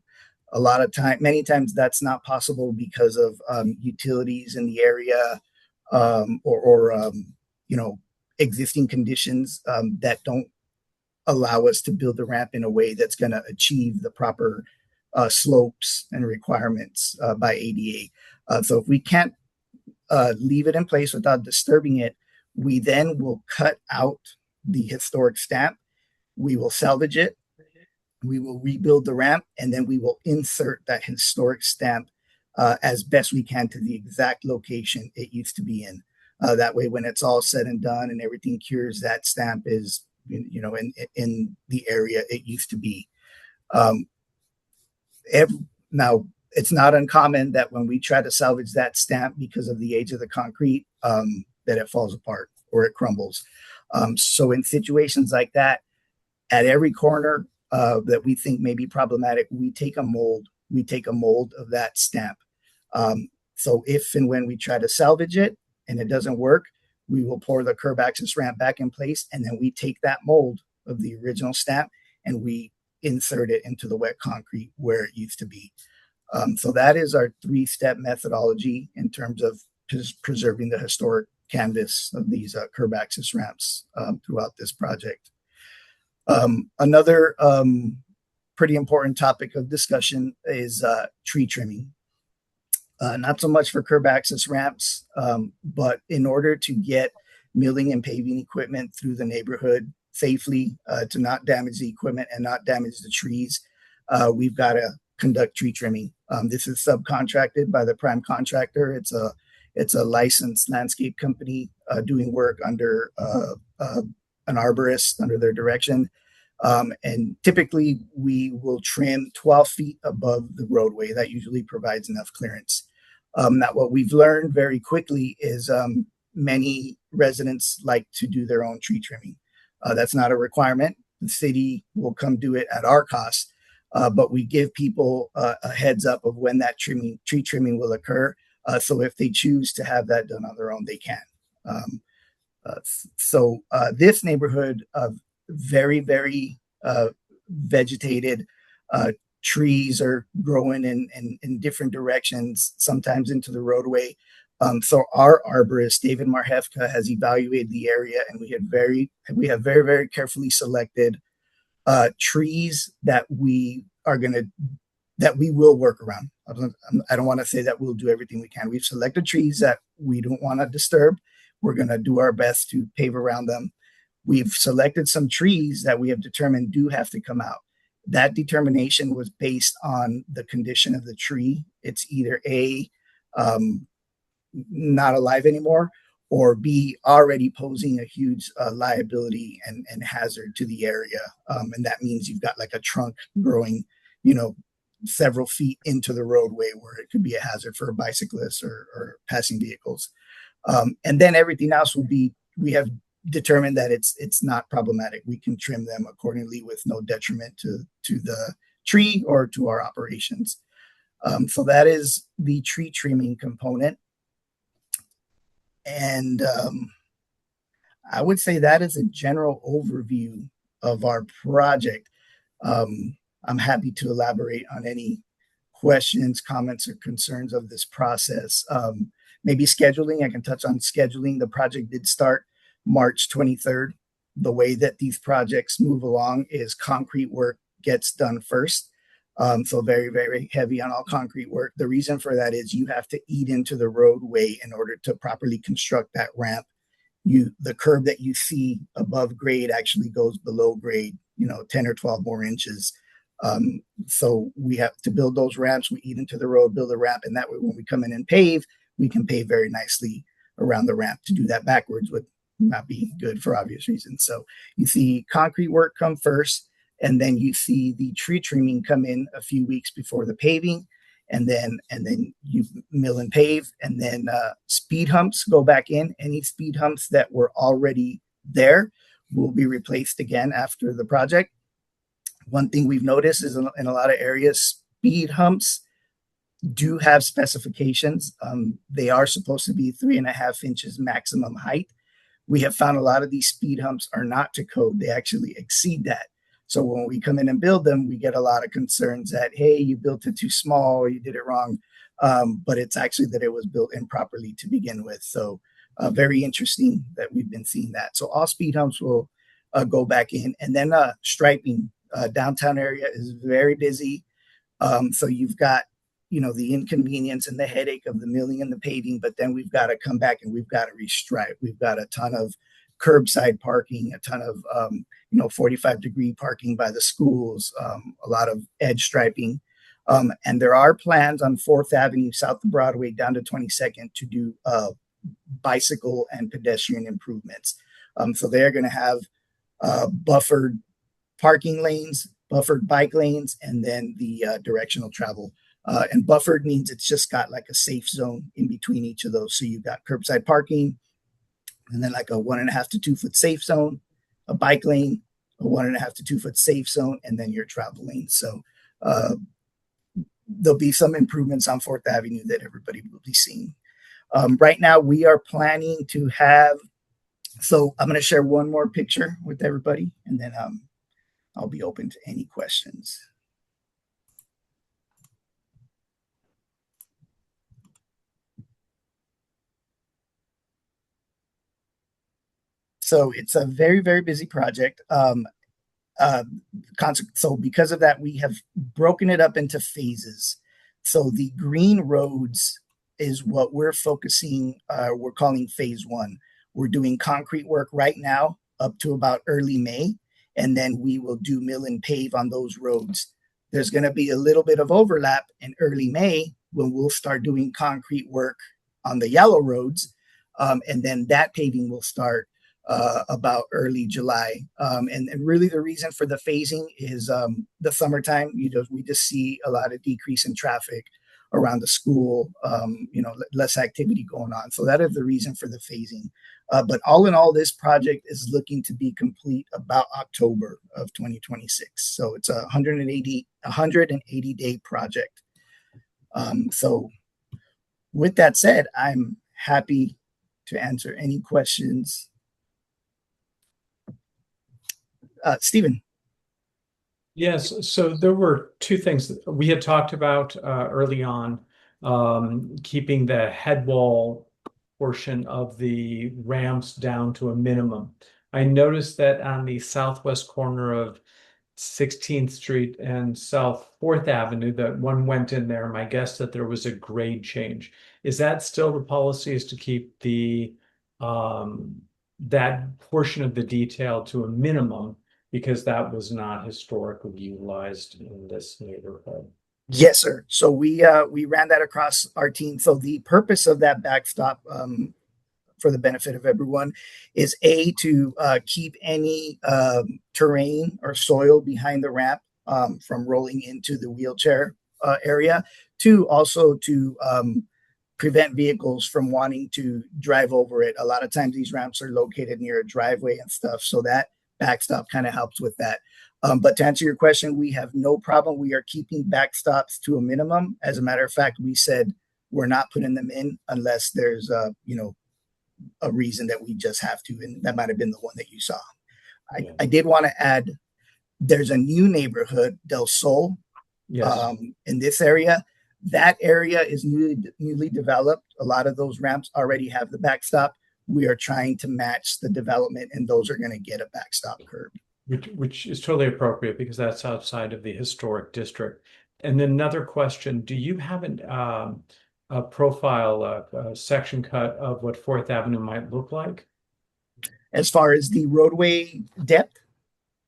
Many times that's not possible because of utilities in the area or existing conditions that don't allow us to build the ramp in a way that's going to achieve the proper slopes and requirements by ADA. So if we can't leave it in place without disturbing it, We then will cut out the historic stamp. We will salvage it. We will rebuild the ramp, and then we will insert that historic stamp as best we can to the exact location it used to be in. That way, when it's all said and done and everything cures, that stamp is, in the area it used to be. Um, Now, it's not uncommon that when we try to salvage that stamp because of the age of the concrete, that it falls apart or it crumbles. So in situations like that, at every corner that we think may be problematic, we take a mold. We take a mold of that stamp. So if and when we try to salvage it and it doesn't work, we will pour the curb access ramp back in place, and then we take that mold of the original stamp and we insert it into the wet concrete where it used to be. So that is our 3-step methodology in terms of preserving the historic canvas of these curb access ramps throughout this project. Another pretty important topic of discussion is tree trimming. Not so much for curb access ramps, but in order to get milling and paving equipment through the neighborhood safely, to not damage the equipment and not damage the trees, we've got to conduct tree trimming. This is subcontracted by the prime contractor. It's a licensed landscape company doing work under an arborist under their direction. And typically we will trim 12 feet above the roadway. That usually provides enough clearance. Now, what we've learned very quickly is many residents like to do their own tree trimming. That's not a requirement. The city will come do it at our cost, but we give people a heads up of when that tree trimming will occur. So if they choose to have that done on their own, they can. So this neighborhood of very, very vegetated, trees are growing in different directions, sometimes into the roadway. So our arborist, David Marhefka, has evaluated the area, and we have very, very carefully selected trees that we will work around. I don't want to say that we'll do everything we can. We've selected trees that we don't want to disturb. We're going to do our best to pave around them. We've selected some trees that we have determined do have to come out. That determination was based on the condition of the tree. It's either A, not alive anymore, or B, already posing a huge liability and hazard to the area. And that means you've got like a trunk growing, several feet into the roadway where it could be a hazard for bicyclists or passing vehicles. And then everything else will be, we have determined that it's not problematic. We can trim them accordingly with no detriment to the tree or to our operations. So that is the tree trimming component. And I would say that is a general overview of our project. I'm happy to elaborate on any questions, comments, or concerns of this process. Maybe scheduling, I can touch on scheduling. The project did start March 23rd. The way that these projects move along is concrete work gets done first. So very, very heavy on all concrete work. The reason for that is you have to eat into the roadway in order to properly construct that ramp. The curb that you see above grade actually goes below grade, 10 or 12 more inches. So we have to build those ramps. We eat into the road, build a ramp, and that way when we come in and pave, we can pave very nicely around the ramp. To do that backwards would not be good for obvious reasons. So you see concrete work come first, and then you see the tree trimming come in a few weeks before the paving, and then you mill and pave, and then speed humps go back in. Any speed humps that were already there will be replaced again after the project. One thing we've noticed is in a lot of areas, speed humps do have specifications. They are supposed to be 3.5 inches maximum height. We have found a lot of these speed humps are not to code. They actually exceed that. So when we come in and build them, we get a lot of concerns that, hey, you built it too small, you did it wrong. But it's actually that it was built improperly to begin with. So very interesting that we've been seeing that. So all speed humps will go back in. And then striping. Downtown area is very busy. So you've got the inconvenience and the headache of the milling and the paving, but then we've got to come back and we've got to restripe. We've got a ton of curbside parking, a ton of 45-degree parking by the schools, a lot of edge striping. And there are plans on 4th Avenue, south of Broadway, down to 22nd to do bicycle and pedestrian improvements. So they're going to have buffered parking lanes, buffered bike lanes, and then the directional travel. And buffered means it's just got like a safe zone in between each of those. So you've got curbside parking, and then like a 1.5 to 2 foot safe zone, a bike lane, a 1.5 to 2 foot safe zone, and then your travel lane. So there'll be some improvements on 4th Avenue that everybody will be seeing. Right now, we are planning to have, so I'm going to share one more picture with everybody, and then I'll be open to any questions. So it's a very, very busy project. So because of that, we have broken it up into phases. So the green roads is what we're focusing, we're calling phase 1. We're doing concrete work right now up to about early May, and then we will do mill and pave on those roads. There's going to be a little bit of overlap in early May when we'll start doing concrete work on the yellow roads, and then that paving will start about early July. And really the reason for the phasing is the summertime. We just see a lot of decrease in traffic around the school, less activity going on. So that is the reason for the phasing. But all in all, this project is looking to be complete about October of 2026. So it's a 180 day project. So with that said, I'm happy to answer any questions. Stephen. Yes, so there were two things that we had talked about early on, keeping the head wall portion of the ramps down to a minimum. I noticed that on the southwest corner of 16th Street and South 4th Avenue, that one went in there. My guess that there was a grade change. Is that still the policy, is to keep the that portion of the detail to a minimum, because that was not historically utilized in this neighborhood? Yes, sir. So we ran that across our team. So the purpose of that backstop, for the benefit of everyone, is to keep any terrain or soil behind the ramp from rolling into the wheelchair area. Also to prevent vehicles from wanting to drive over it. A lot of times these ramps are located near a driveway and stuff, so that backstop kind of helps with that. But to answer your question, we have no problem. We are keeping backstops to a minimum. As a matter of fact, we said we're not putting them in unless there's a reason that we just have to, and that might have been the one that you saw. I did want to add, there's a new neighborhood, Del Sol, in this area. That area is newly developed. A lot of those ramps already have the backstop. We are trying to match the development, and those are going to get a backstop curb. Which is totally appropriate because that's outside of the historic district. And then another question, do you have a profile, a section cut of what 4th Avenue might look like? As far as the roadway depth?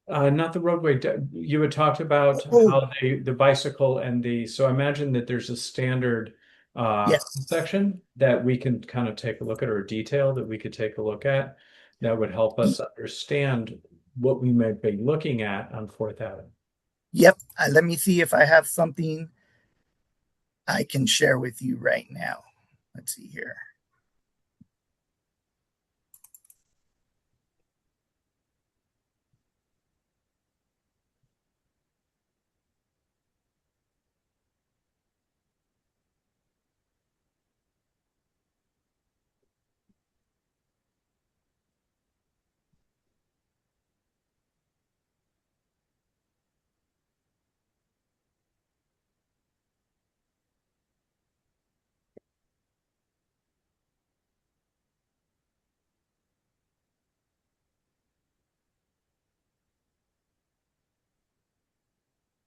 Not the roadway. You had talked about how the bicycle and so I imagine that there's a standard section that we can kind of take a look at, or a detail that we could take a look at that would help us understand what we might be looking at on 4th Avenue. Yep. Let me see if I have something I can share with you right now. Let's see here.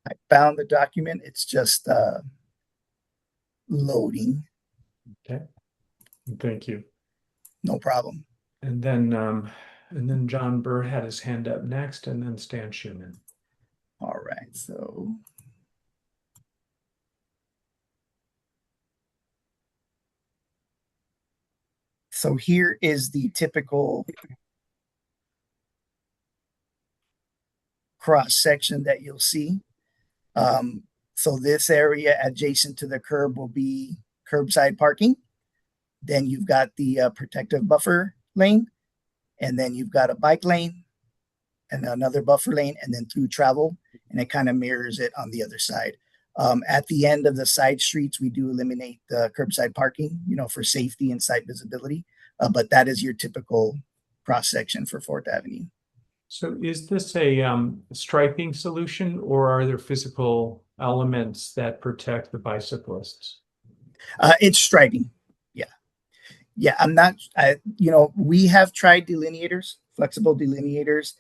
I found the document. It's just Loading, Okay, thank you. no problem. And then John Burr had his hand up next, and then Stan Schumann. All right, so here is the typical cross section that you'll see. So this area adjacent to the curb will be curbside parking. Then you've got the protective buffer lane, and then you've got a bike lane and another buffer lane, and then through travel, and it kind of mirrors it on the other side. At the end of the side streets, we do eliminate the curbside parking, for safety and site visibility. But that is your typical cross section for 4th Avenue. So is this a striping solution, or are there physical elements that protect the bicyclists? It's striping. Yeah. We have tried delineators, flexible delineators.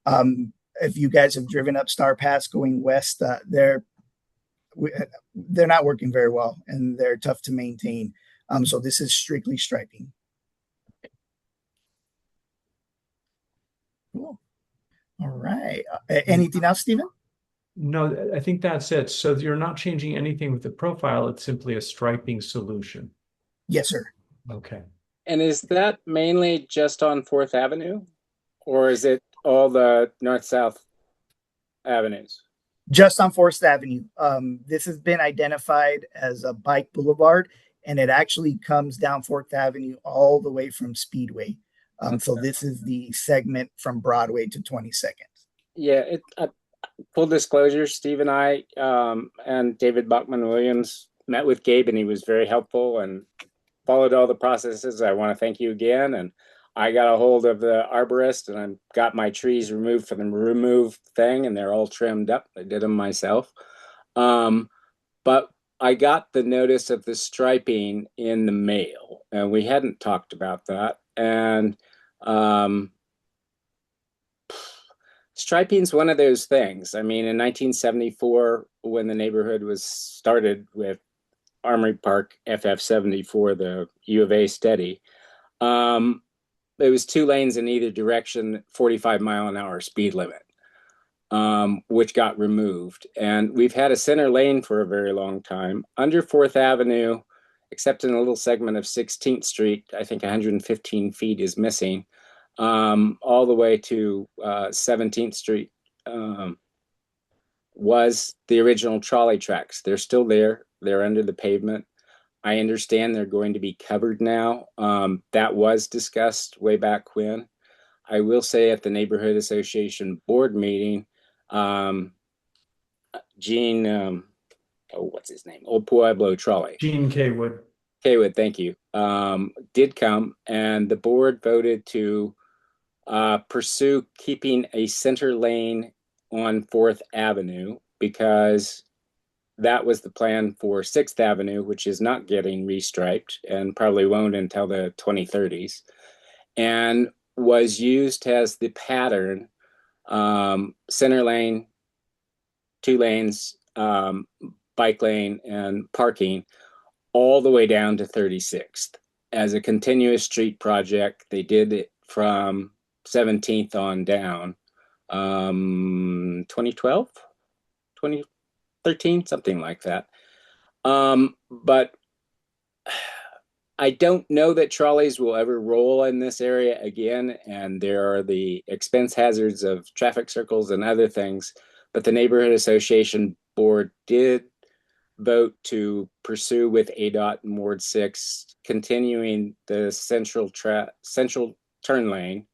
If you guys have driven up Star Pass going west, they're not working very well, and they're tough to maintain. So this is strictly striping. Cool. All right. Anything else, Stephen? No, I think that's it. So you're not changing anything with the profile. It's simply a striping solution. Yes, sir. Okay. And is that mainly just on 4th Avenue, or is it all the north-south avenues? Just on 4th Avenue. This has been identified as a bike boulevard, and it actually comes down 4th Avenue all the way from Speedway. So this is the segment from Broadway to 22nd. Yeah, full disclosure, Steve and I and David Bachman Williams met with Gabe, and he was very helpful and followed all the processes. I want to thank you again. And I got a hold of the arborist, and I got my trees removed from the remove thing, and they're all trimmed up. I did them myself. But I got the notice of the striping in the mail, and we hadn't talked about that. And striping's one of those things. I mean, in 1974, when the neighborhood was started with Armory Park FF74, the U of A study, there was 2 lanes in either direction, 45-mile-an-hour speed limit, which got removed. And we've had a center lane for a very long time. Under 4th Avenue, except in a little segment of 16th Street, I think 115 feet is missing. All the way to 17th Street was the original trolley tracks. They're still there. They're under the pavement. I understand they're going to be covered now. That was discussed way back when. I will say at the Neighborhood Association board meeting, Gene, what's his name? Old Pueblo Trolley. Gene Kaywood. Kaywood, thank you. Did come, and the board voted to pursue keeping a center lane on 4th Avenue, because that was the plan for 6th Avenue, which is not getting restriped and probably won't until the 2030s, and was used as the pattern, center lane, 2 lanes, bike lane, and parking all the way down to 36th as a continuous street project. They did it from 17th on down, 2012, 2013, something like that. But I don't know that trolleys will ever roll in this area again, and there are the expense hazards of traffic circles and other things. But the Neighborhood Association board did vote to pursue with ADOT and Ward 6, continuing the central turn lane,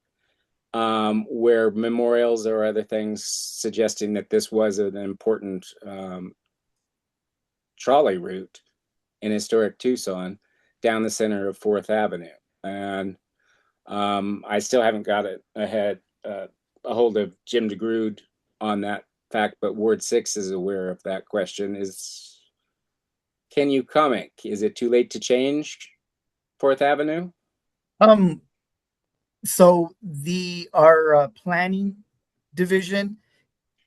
where memorials or other things suggesting that this was an important trolley route in historic Tucson down the center of 4th Avenue. And I still haven't got a hold of Jim DeGrood on that fact, but Ward 6 is aware of that question. Can you comment? Is it too late to change 4th Avenue? So our planning division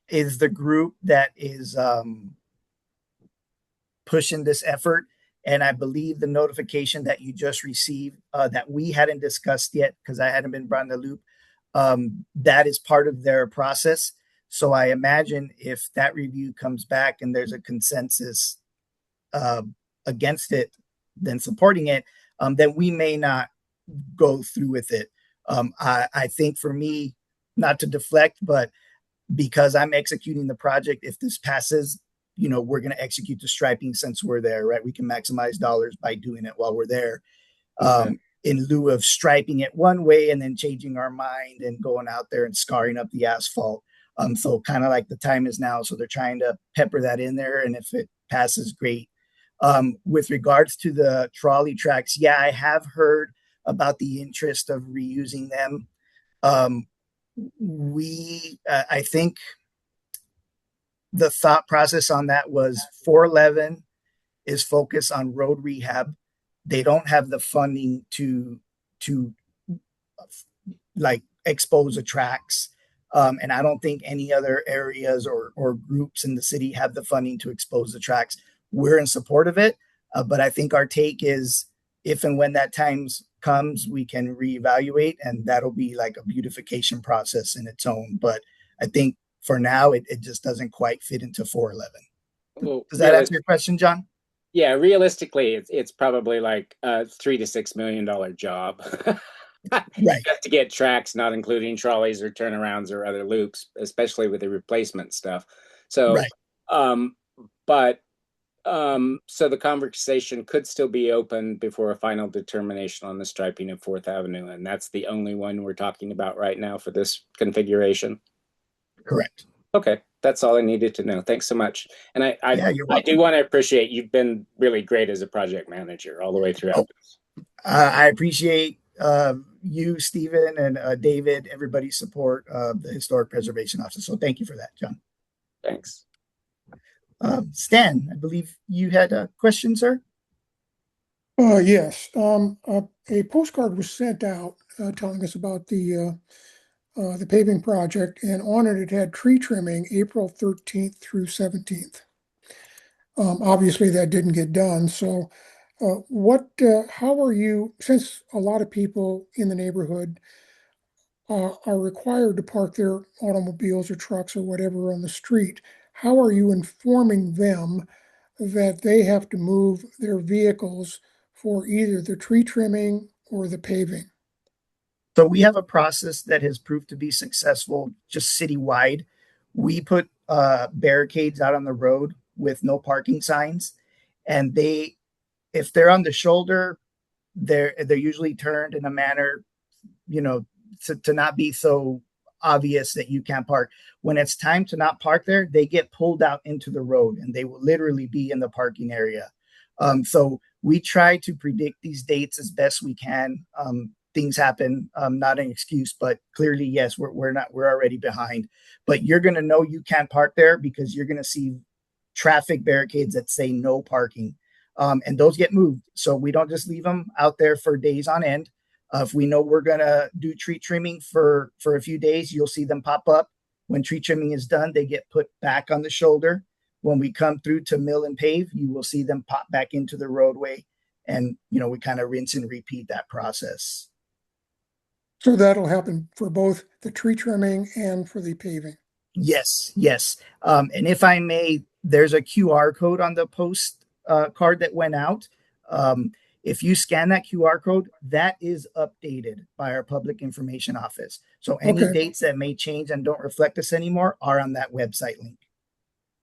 is the group that is pushing this effort. And I believe the notification that you just received that we hadn't discussed yet because I hadn't been brought in the loop, that is part of their process. So I imagine if that review comes back and there's a consensus uh, against it, then supporting it, then we may not go through with it. I think for me, not to deflect, but because I'm executing the project, if this passes, we're going to execute the striping since we're there, right? We can maximize dollars by doing it while we're there. Okay. In lieu of striping it one way and then changing our mind and going out there and scarring up the asphalt. So kind of like the time is now. So they're trying to pepper that in there. And if it passes, great. With regards to the trolley tracks, yeah, I have heard about the interest of reusing them. I think the thought process on that was 411 is focused on road rehab. They don't have the funding to like expose the tracks. And I don't think any other areas or groups in the city have the funding to expose the tracks. We're in support of it, but I think our take is if and when that time comes, we can reevaluate, and that'll be like a beautification process in its own. But I think for now, it just doesn't quite fit into 411. Well, Does that answer your question, John? yeah, realistically, it's probably like a $3 to $6 million job. Right. Just to get tracks, not including trolleys or turnarounds or other loops, especially with the replacement stuff. So, Right. um, but so the conversation could still be open before a final determination on the striping of 4th Avenue, and that's the only one we're talking about right now for this configuration. Correct. Okay, that's all I needed to know. Thanks so much. And Yeah, you're I do welcome. want to appreciate you've been really great as a project manager all the way throughout Oh, this. I appreciate you, Stephen, and David, everybody's support of the Historic Preservation Office. So thank you for that, John. Thanks. Stan, I believe you had a question, sir? Yes, a postcard was sent out telling us about the paving project, and on it, it had tree trimming April 13th through 17th. Obviously, that didn't get done. So, how are you, since a lot of people in the neighborhood are required to park their automobiles or trucks or whatever on the street, how are you informing them that they have to move their vehicles for either the tree trimming or the paving? So we have a process that has proved to be successful just citywide. We put barricades out on the road with no parking signs, and if they're on the shoulder, they're usually turned in a manner, you know, to not be so obvious that you can't park. When it's time to not park there, they get pulled out into the road, and they will literally be in the parking area. So we try to predict these dates as best we can. Things happen, not an excuse, but clearly, yes, we're already behind. But you're going to know you can't park there because you're going to see traffic barricades that say no parking. And those get moved. So we don't just leave them out there for days on end. If we know we're going to do tree trimming for a few days, you'll see them pop up. When tree trimming is done, they get put back on the shoulder. When we come through to mill and pave, you will see them pop back into the roadway. And, we kind of rinse and repeat that process. So that'll happen for both the tree trimming and for the paving. Yes, yes. And if I may, there's a QR code on the post card that went out. If you scan that QR code, that is updated by our public information office. So any dates that may change and don't reflect us anymore are on that website link.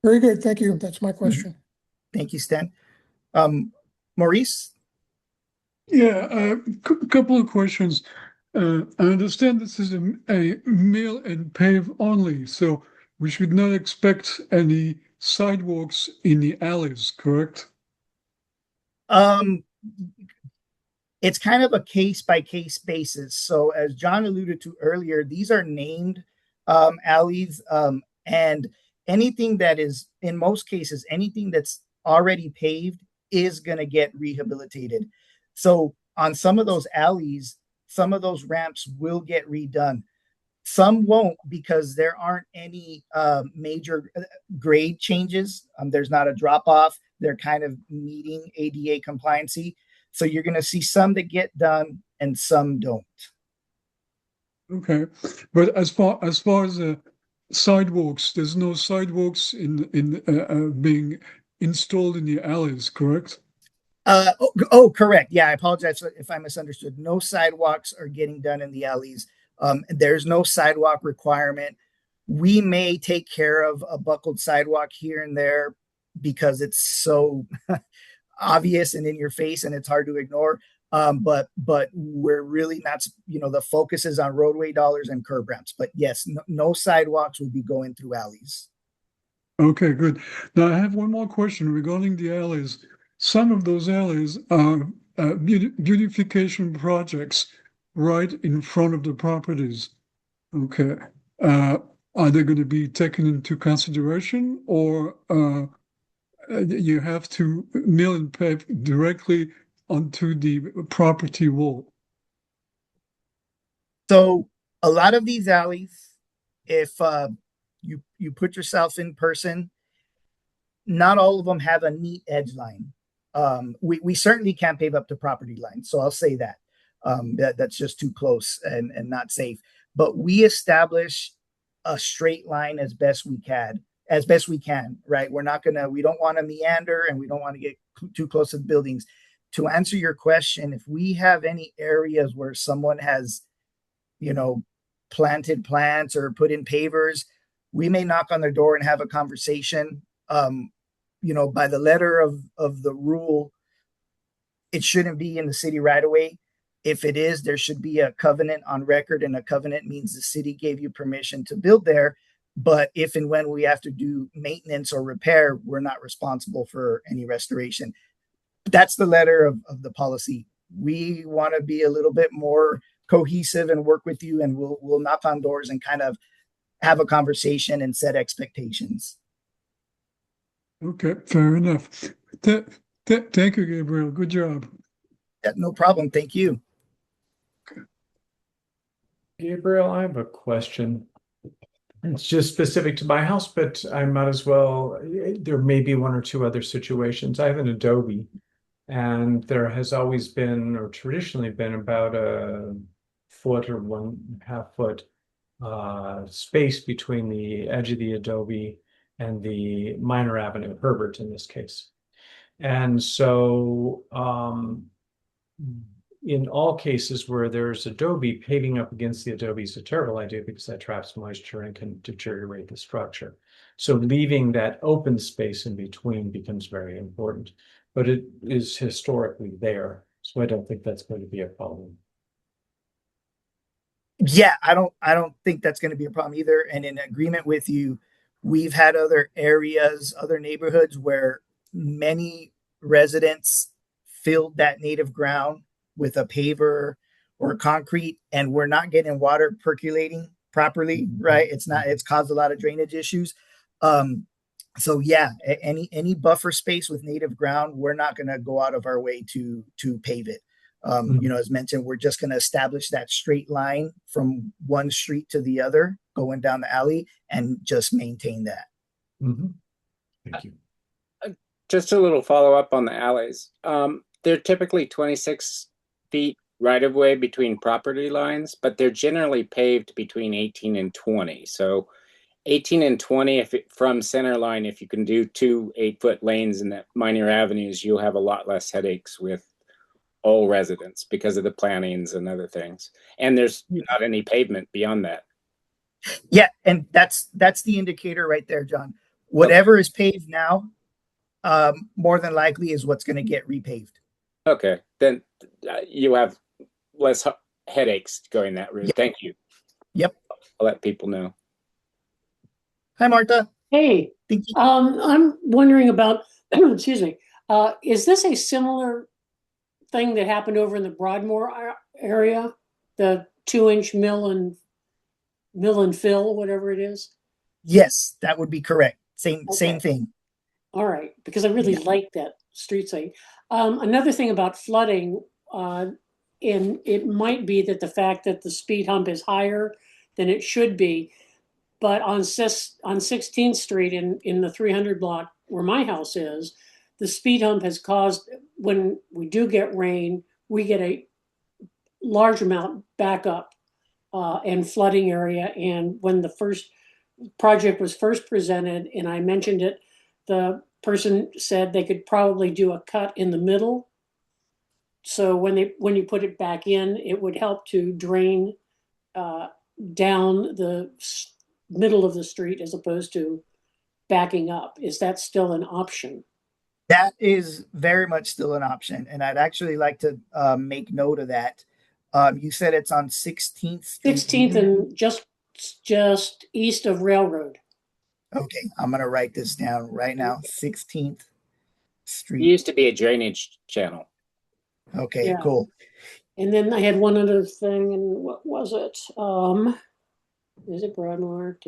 Very good. Thank you. That's my question. Thank you, Stan. Maurice? Yeah, a couple of questions. I understand this is a mill and pave only, so we should not expect any sidewalks in the alleys, correct? It's kind of a case by case basis. So as John alluded to earlier, these are named alleys, and anything that is, in most cases, anything that's already paved is going to get rehabilitated. So on some of those alleys, some of those ramps will get redone. Some won't because there aren't any major grade changes. There's not a drop off. They're kind of meeting ADA compliancy. So you're going to see some that get done and some don't. Okay, but as far as sidewalks, there's no sidewalks in being installed in the alleys, correct? Correct. Yeah, I apologize if I misunderstood. No sidewalks are getting done in the alleys. There's no sidewalk requirement. We may take care of a buckled sidewalk here and there because it's so obvious and in your face and it's hard to ignore. But we're really not, the focus is on roadway dollars and curb ramps. But yes, no sidewalks will be going through alleys. Okay, good. Now I have one more question regarding the alleys. Some of those alleys are beautification projects right in front of the properties. Okay. Are they going to be taken into consideration, or you have to mill and pave directly onto the property wall? So a lot of these alleys, if you put yourself in person, not all of them have a neat edge line. We certainly can't pave up to property lines, so I'll say that. That's just too close and not safe. But we establish a straight line as best we can, right? We don't want to meander and we don't want to get too close to the buildings. To answer your question, if we have any areas where someone has, planted plants or put in pavers, we may knock on their door and have a conversation. By the letter of the rule, it shouldn't be in the city right away. If it is, there should be a covenant on record, and a covenant means the city gave you permission to build there. But if and when we have to do maintenance or repair, we're not responsible for any restoration. That's the letter of the policy. We want to be a little bit more cohesive and work with you, and we'll knock on doors and kind of have a conversation and set expectations. Okay, fair enough. Thank you, Gabriel. Good job. Yeah, no problem. Thank you. Gabriel, I have a question. It's just specific to my house, but I might as well. There may be one or two other situations. I have an Adobe, and there has always been, or traditionally been, about a foot or 1.5 foot space between the edge of the Adobe and the minor avenue, Herbert in this case. And so in all cases where there's Adobe, paving up against the Adobe is a terrible idea because that traps moisture and can deteriorate the structure. So leaving that open space in between becomes very important, but it is historically there. So I don't think that's going to be a problem. Yeah, I don't think that's going to be a problem either. And in agreement with you, we've had other areas, other neighborhoods where many residents filled that native ground with a paver or concrete, and we're not getting water percolating properly, right? It's caused a lot of drainage issues. So yeah, any buffer space with native ground, we're not going to go out of our way to pave it. As mentioned, we're just going to establish that straight line from one street to the other, going down the alley, and just maintain that. Mm-hmm. Thank you. Just a little follow up on the alleys. They're typically 26 feet right of way between property lines, but they're generally paved between 18 and 20. So 18 and 20, from center line, if you can do 2 8-foot lanes in that minor avenues, you'll have a lot less headaches with all residents because of the plantings and other things. And there's not any pavement beyond that. Yeah, and that's the indicator right there, John. Whatever is paved now, more than likely is what's going to get repaved. Okay, then you have less headaches going that route. Yep. Thank you. Yep. I'll let people know. Hi, Martha. Hey, I'm wondering about, excuse me, is this a similar thing that happened over in the Broadmoor area? The 2-inch mill and fill, whatever it is? Yes, that would be correct. Same thing. All right, because I really like that street site. Another thing about flooding, it might be that the fact that the speed hump is higher than it should be. But on 16th Street in the 300 block where my house is, the speed hump has caused, when we do get rain, we get a large amount back up and flooding area. And when the first project was first presented, and I mentioned it, the person said they could probably do a cut in the middle. So when you put it back in, it would help to drain down the middle of the street as opposed to backing up. Is that still an option? That is very much still an option, and I'd actually like to make note of that. You said it's on 16th Street. 16th and just east of Railroad. Okay, I'm gonna write this down right now. 16th It Street. used to be a drainage channel. Okay, Yeah. cool. And then I had one other thing, and what was it? Is it Broadmoor?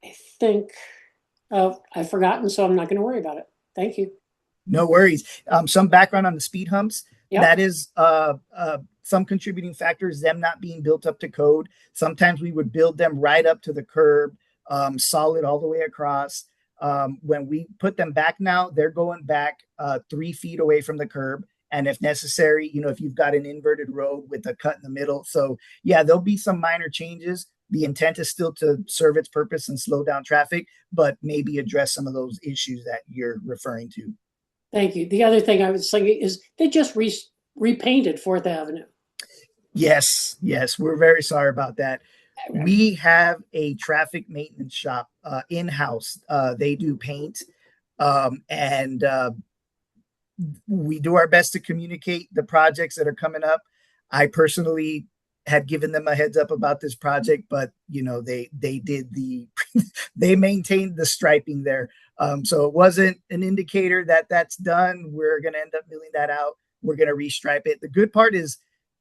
I think I've forgotten, so I'm not going to worry about it. Thank you. No worries. Some background on the speed humps. Yep. That is some contributing factors, them not being built up to code. Sometimes we would build them right up to the curb, solid all the way across. When we put them back now, they're going back 3 feet away from the curb. And if necessary, if you've got an inverted road with a cut in the middle. So yeah, there'll be some minor changes. The intent is still to serve its purpose and slow down traffic, but maybe address some of those issues that you're referring to. Thank you. The other thing I was thinking is they just repainted 4th Avenue. Yes, we're very sorry about that. We have a traffic maintenance shop in-house. They do paint, and we do our best to communicate the projects that are coming up. I personally had given them a heads up about this project, but they did they maintained the striping there. So it wasn't an indicator that that's done. We're going to end up milling that out. We're going to restripe it. The good part is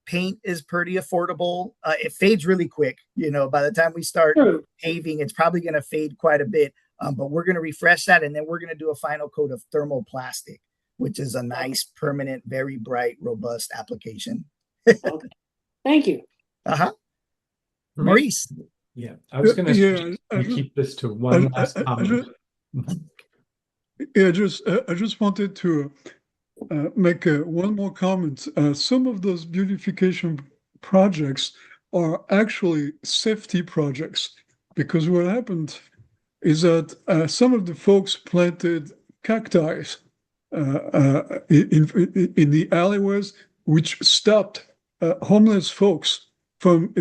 paint is pretty affordable. It fades really quick. By the time we start paving, it's probably going to fade quite a bit. But we're going to refresh that, and then we're going to do a final coat of thermoplastic, which is a nice, permanent, very bright, robust application. Okay. Thank you. Maurice. Yeah, I was going to keep this to one last comment. I just wanted to make one more comment. Some of those beautification projects are actually safety projects, because what happened is that some of the folks planted cacti in the alleyways, which stopped homeless folks from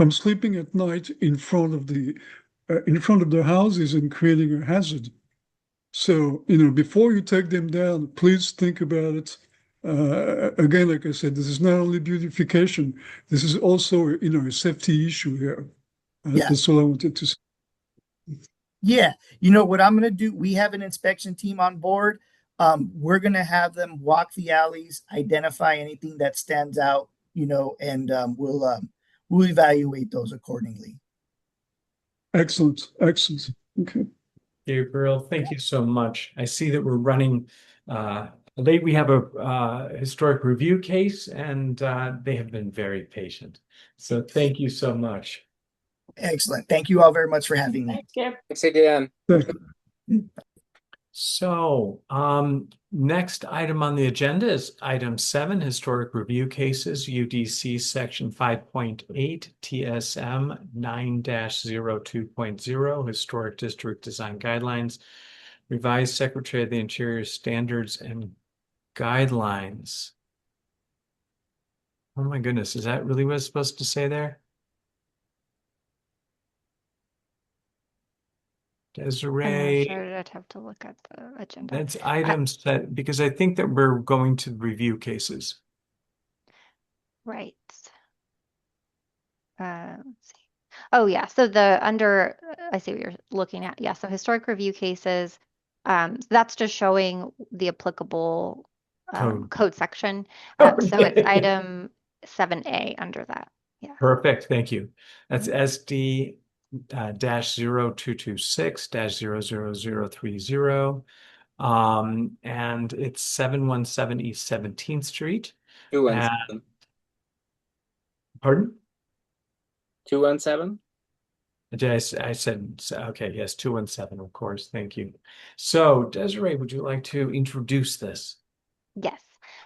sleeping at night in front of their houses and creating a hazard. So, before you take them down, please think about it. Again, like I said, this is not only beautification, this is also, a safety issue here. That's all I wanted to say. Yeah. What I'm going to do, we have an inspection team on board. We're going to have them walk the alleys, identify anything that stands out, and we'll evaluate those accordingly. Excellent. Okay. Gabriel, thank you so much. I see that we're running late. We have a historic review case, and they have been very patient. So thank you so much. Excellent. Thank you all very much for having me. Thanks again. So, next item on the agenda is item 7, historic review cases, UDC section 5.8, TSM 9-02.0, historic district design guidelines, revised Secretary of the Interior standards and guidelines. Oh my goodness, is that really what it's supposed to say there? Desiree. I'm not sure. I'd have to look at the agenda. That's items that, because I think that we're going to review cases. Right. Let's see. Oh yeah. So I see what you're looking at. Yeah. So historic review cases. That's just showing the applicable code section. So it's item 7A under that. Yeah. Perfect. Thank you. That's SD -0226-00030. And it's 717 East 17th Street. Who wins? Pardon? 217? I said, okay, yes, 217, of course. Thank you. So, Desiree, would you like to introduce this? Yes.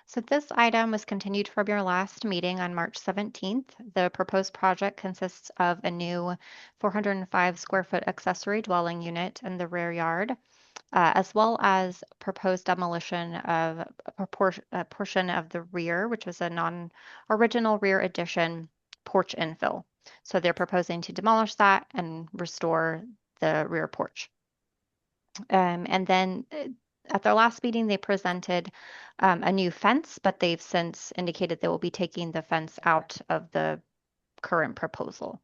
So this item was continued from your last meeting on March 17th. The proposed project consists of a new 405 square foot accessory dwelling unit in the rear yard, as well as proposed demolition of a portion of the rear, which was a non-original rear addition porch infill. So they're proposing to demolish that and restore the rear porch. And then at their last meeting, they presented a new fence, but they've since indicated they will be taking the fence out of the current proposal.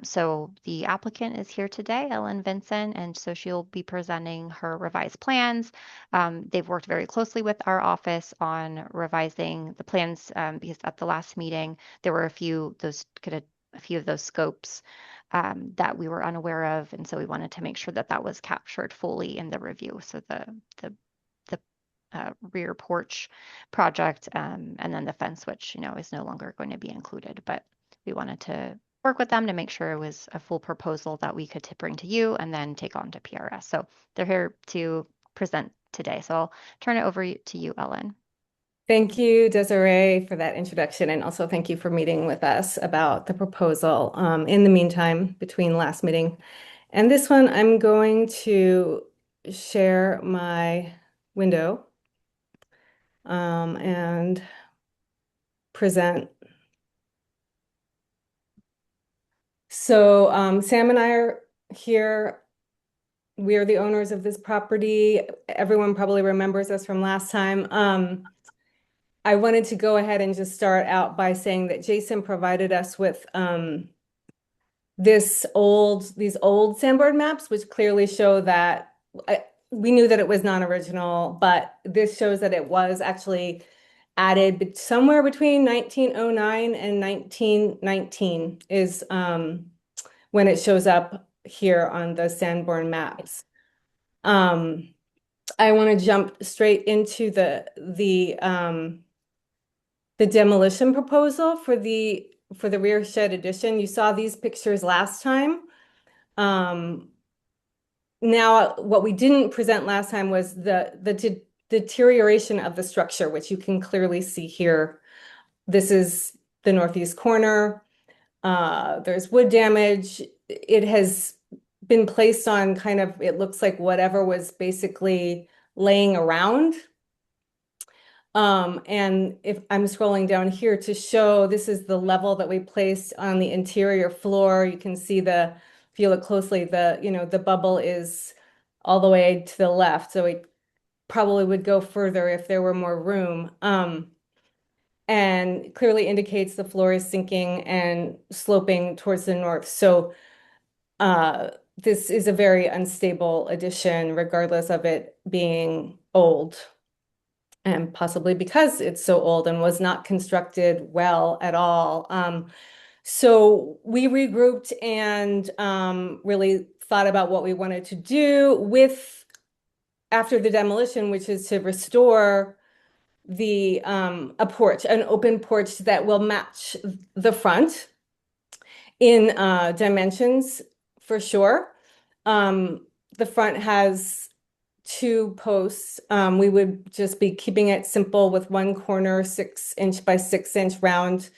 So the applicant is here today, Ellen Vinson, and so she'll be presenting her revised plans. They've worked very closely with our office on revising the plans because at the last meeting there were a few of those scopes that we were unaware of, and so we wanted to make sure that that was captured fully in the review. So the rear porch project and then the fence, which is no longer going to be included, but we wanted to work with them to make sure it was a full proposal that we could bring to you and then take on to PRS. So they're here to present today. So I'll turn it over to you, Ellen. Thank you, Desiree, for that introduction, and also thank you for meeting with us about the proposal. In the meantime, between last meeting and this one, I'm going to share my window and present. So Sam and I are here. We are the owners of this property. Everyone probably remembers us from last time. I wanted to go ahead and just start out by saying that Jason provided us with these old sandboard maps, which clearly show that we knew that it was non-original, but this shows that it was actually added somewhere between 1909 and 1919 is when it shows up here on the Sanborn maps. I want to jump straight into the demolition proposal for the rear shed addition. You saw these pictures last time. Now, what we didn't present last time was the deterioration of the structure, which you can clearly see here. This is the northeast corner. There's wood damage. It has been placed on kind of, it looks like whatever was basically laying around. And if I'm scrolling down here to show, this is the level that we placed on the interior floor. You can see if you look closely, the bubble is all the way to the left. So it probably would go further if there were more room. And clearly indicates the floor is sinking and sloping towards the north. So this is a very unstable addition, regardless of it being old. And possibly because it's so old and was not constructed well at all. So we regrouped and really thought about what we wanted to do after the demolition, which is to restore a porch, an open porch that will match the front in dimensions for sure. The front has 2 posts. We would just be keeping it simple with one corner 6-inch by 6-inch round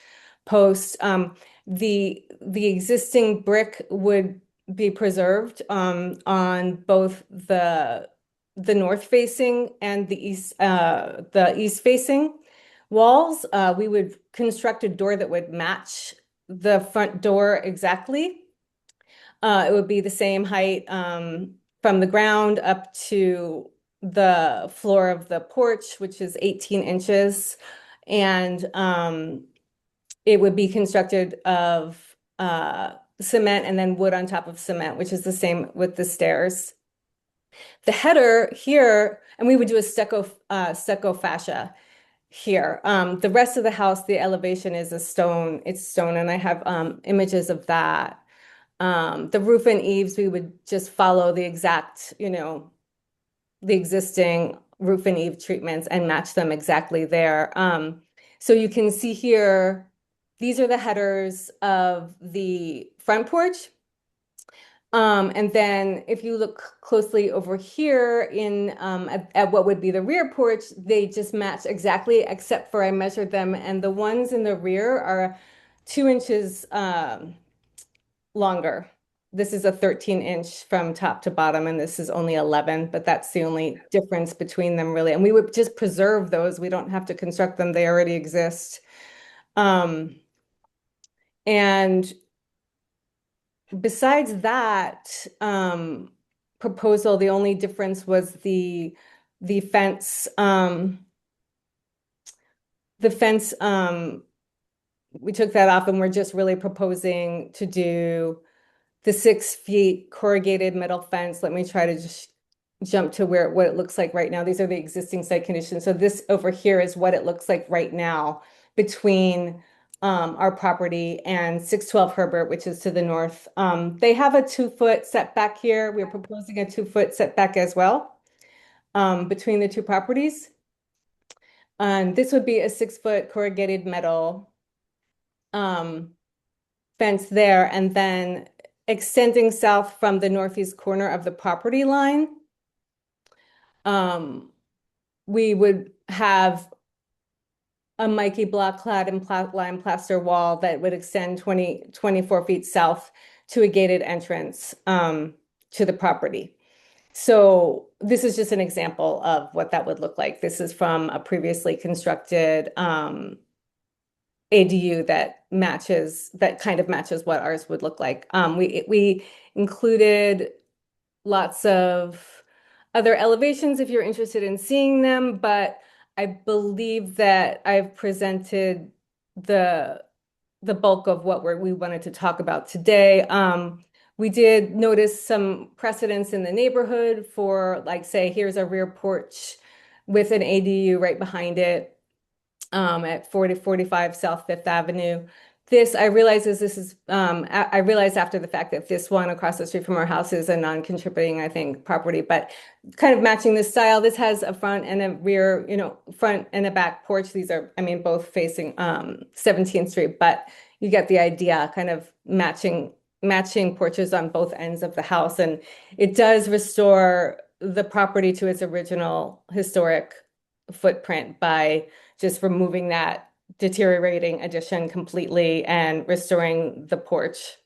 post. The existing brick would be preserved on both the north facing and the east facing walls. We would construct a door that would match the front door exactly. It would be the same height from the ground up to the floor of the porch, which is 18 inches. And it would be constructed of cement and then wood on top of cement, which is the same with the stairs. The header here, and we would do a stucco fascia here. The rest of the house, the elevation is it's stone, and I have images of that. The roof and eaves, we would just follow the exact, the existing roof and eave treatments and match them exactly there. So you can see here these are the headers of the front porch. And then if you look closely over here at what would be the rear porch, they just match exactly, except for I measured them, and the ones in the rear are 2 inches longer. This is a 13-inch from top to bottom, and this is only 11, but that's the only difference between them really. And we would just preserve those. We don't have to construct them. They already exist. And besides that proposal, the only difference was the fence. The fence, we took that off, and we're just really proposing to do the 6 feet corrugated metal fence. Let me try to just jump to what it looks like right now. These are the existing site conditions. So this over here is what it looks like right now between our property and 612 Herbert, which is to the north. They have a 2-foot setback here. We're proposing a 2-foot setback as well between the two properties. This would be a 6-foot corrugated metal fence there, and then extending south from the northeast corner of the property line, we would have a Mikey block clad and lime plaster wall that would extend 24 feet south to a gated entrance to the property. So this is just an example of what that would look like. This is from a previously constructed ADU that kind of matches what ours would look like. We included lots of other elevations if you're interested in seeing them, but I believe that I've presented the bulk of what we wanted to talk about today. We did notice some precedents in the neighborhood for, like, say, here's a rear porch with an ADU right behind it at 4045 South Fifth Avenue. I realize I realized after the fact that this one across the street from our house is a non-contributing, I think, property, but kind of matching the style. This has a front and a rear, front and a back porch. These are, I mean, both facing 17th Street, but you get the idea, kind of matching porches on both ends of the house. And it does restore the property to its original historic footprint by just removing that deteriorating addition completely and restoring the porch.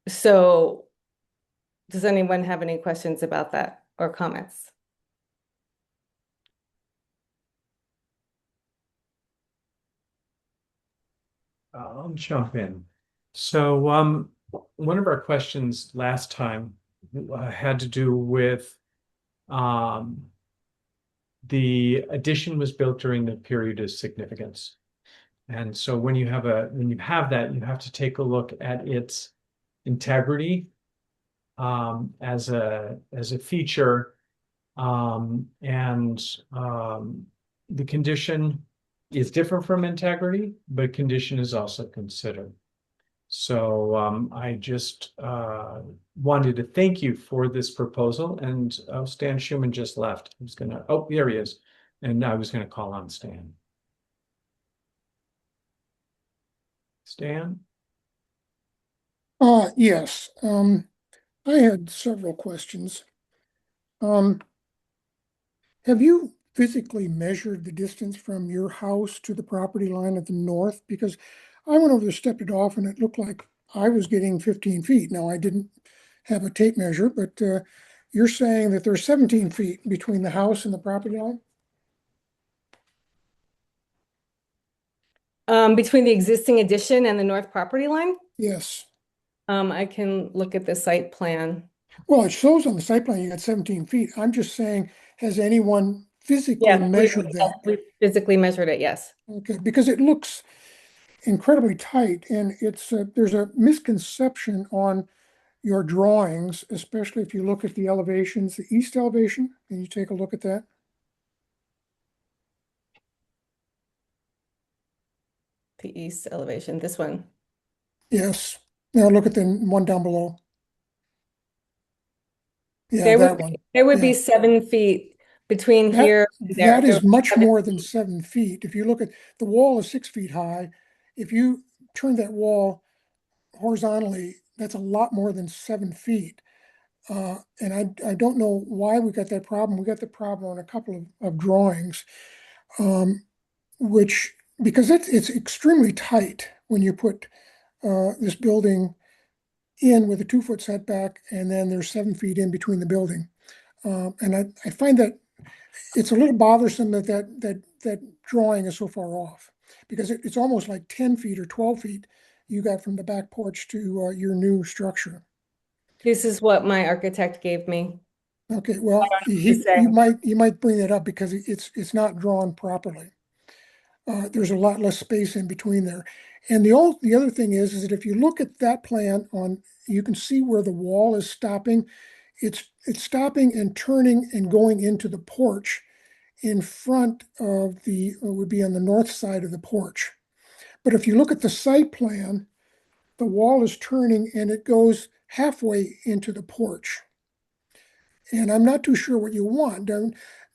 So does anyone have any questions about that or comments? I'll jump in. So one of our questions last time had to do with the addition was built during the period of significance. And so when you have that, you have to take a look at its integrity as a feature, and the condition is different from integrity, but condition is also considered. So I just wanted to thank you for this proposal. And Stan Schuman just left. There he is. And I was gonna call on Stan. Stan? Yes. I had several questions. Have you physically measured the distance from your house to the property line at the north? Because I went over there, stepped it off, and it looked like I was getting 15 feet. Now, I didn't have a tape measure, but you're saying that there's 17 feet between the house and the property line? Between the existing addition and the north property line? Yes. I can look at the site plan. Well, it shows on the site plan you got 17 feet. I'm just saying, has anyone physically Yeah, measured that? we physically measured it, yes. Okay, because it looks incredibly tight, and there's a misconception on your drawings, especially if you look at the elevations, the east elevation. Can you take a look at that? The east elevation, this one. Yes. Now look at the one down below. Yeah, that one. There would Yeah. be 7 feet between That here and there. that There is was much 7 more than feet. 7 feet. If you look at the wall is 6 feet high. If you turn that wall horizontally, that's a lot more than 7 feet. And I don't know why we got that problem. We got the problem on a couple of drawings, um, which because it's extremely tight when you put this building in with a 2 foot setback, and then there's 7 feet in between the building. And I find that it's a little bothersome that drawing is so far off because it's almost like 10 feet or 12 feet you got from the back porch to your new structure. This is what my architect gave me Okay, well, to he say. you might bring that up because it's not drawn properly. There's a lot less space in between there. And the other thing is that if you look at that plan on, you can see where the wall is stopping. It's stopping and turning and going into the porch in front of would be on the north side of the porch. But if you look at the site plan, the wall is turning and it goes halfway into the porch. And I'm not too sure what you want. Do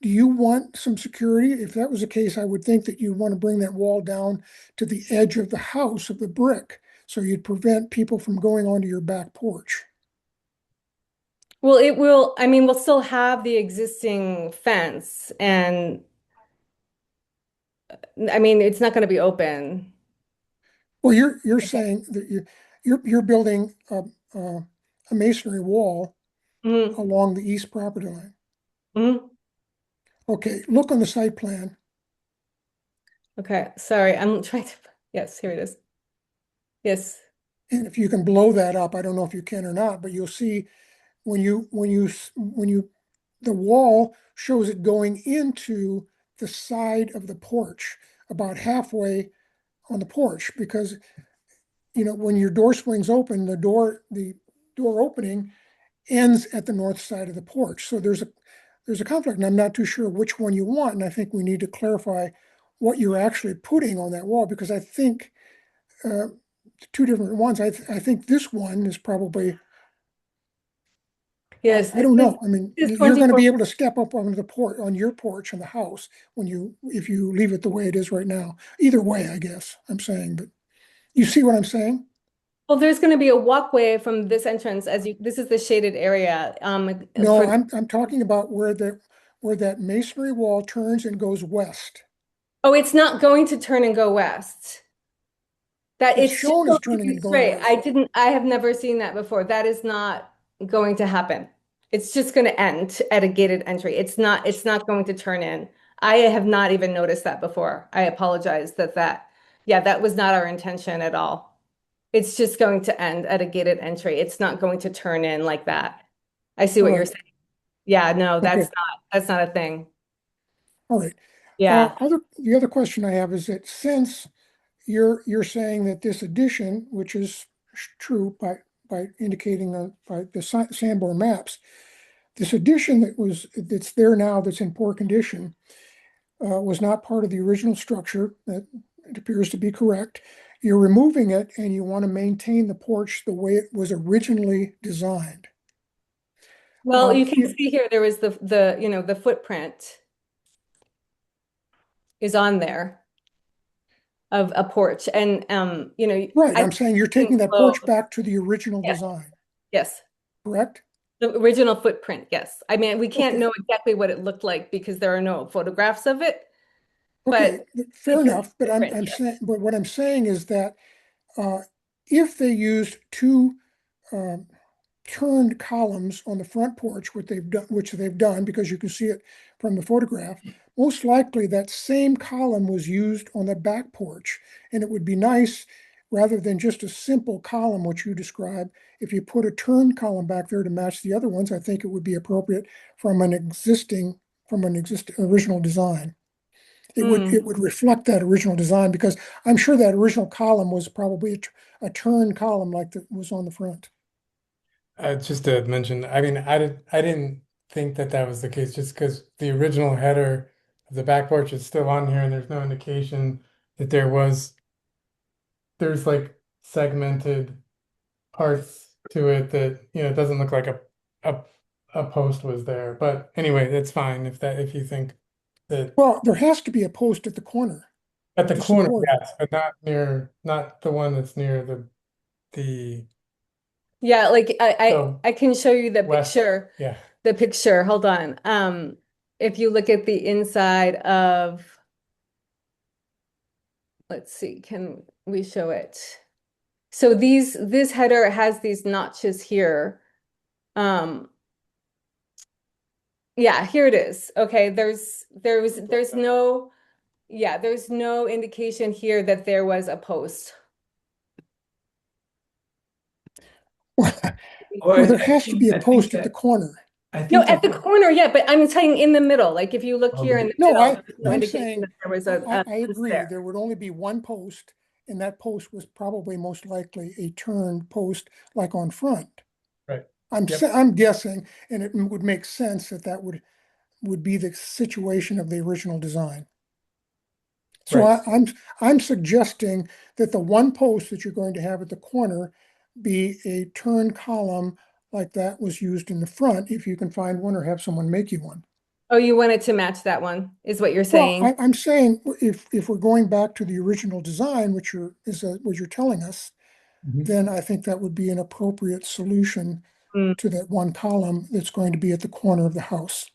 you want some security? If that was the case, I would think that you'd want to bring that wall down to the edge of the house of the brick. So you'd prevent people from going onto your back porch. Well, it will, I mean, we'll still have the existing fence and I mean, it's not going to be open. Well, you're saying that you're building a masonry wall Hmm. along the east property line. Hmm. Okay, look on the site plan, Okay, sorry, I'm trying to, yes, here it is. Yes. and if you can blow that up, I don't know if you can or not, but you'll see the wall shows it going into the side of the porch, about halfway on the porch, because when your door swings open, the door opening ends at the north side of the porch. So there's a conflict, and I'm not too sure which one you want. And I think we need to clarify what you're actually putting on that wall, because I think uh, two different ones. I think this one is probably, Yes, I don't this know. I mean, is you're going to 24. be able to step up on the porch, on your porch in the house if you leave it the way it is right now. Either way, I guess I'm saying, but you see what I'm saying? Well, there's going to be a walkway from this entrance this is the shaded area. No, I'm talking about where that masonry wall turns and goes west. Oh, it's not going to turn and go west. That It's it's just shown going as to turning be and going straight. west. I have never seen that before. That is not going to happen. It's just going to end at a gated entry. It's not going to turn in. I have not even noticed that before. I apologize yeah, that was not our intention at all. It's just going to end at a gated entry. It's not going to turn in like that. I see All what you're right. saying. Yeah, no, Okay. that's not a thing. All right. Yeah. The other question I have is that since you're saying that this addition, which is true by indicating by the Sanborn maps, this addition that's there now that's in poor condition was not part of the original structure. That it appears to be correct. You're removing it and you want to maintain the porch the way it was originally designed. Well, you can If see here there was the footprint is on there of a porch. And Right, I I'm saying you're think taking that porch close. back to the original Yes, design, yes. correct? The original footprint, yes. I mean, we can't Okay, know exactly what it looked like because there are no photographs of it, okay, but fair this is the enough. But footprint, I'm yes. saying, but what I'm saying is that uh, if they used two um, turned columns on the front porch, which they've done, because you can see it from the photograph, most likely that same column was used on the back porch. And it would be nice, rather than just a simple column, which you described, if you put a turned column back there to match the other ones, I think it would be appropriate from an existing original design. Hmm. It would reflect that original design, because I'm sure that original column was probably a turned column like that was on the front. Just to mention, I mean, I didn't think that that was the case just because the original header of the back porch is still on here and there's no indication that there's like segmented parts to it that, it doesn't look like a a post was there. But anyway, it's fine if you think that Well, there has to be a post at the corner at the to corner, support it. yes, but not the one that's near the Yeah, like So I can show you the west, picture. yeah. The picture, hold on. If you look at the inside of, let's see, can we show it? So this header has these notches here. Yeah, here it is. Okay, there's no, yeah, there's no indication here that there was a post. Well, there I has to be a think post at the that corner. I No, think at that the corner, yeah, but I'm saying in the middle. Like if you look here in the No, middle, there's no I'm indication saying, that there was I post agree, there. there would only be one post, and that post was probably most likely a turned post like on front. Right. I'm guessing, and it would make sense that that would be the situation of the original design. So Right. I'm suggesting that the one post that you're going to have at the corner be a turned column like that was used in the front, if you can find one or have someone make you one. Oh, you wanted to match that one, is what you're Well, saying? I'm saying if we're going back to the original design, which what you're telling us, Mhm. then I think that would be an appropriate solution Mm. to that one column that's going to be at the corner of the house.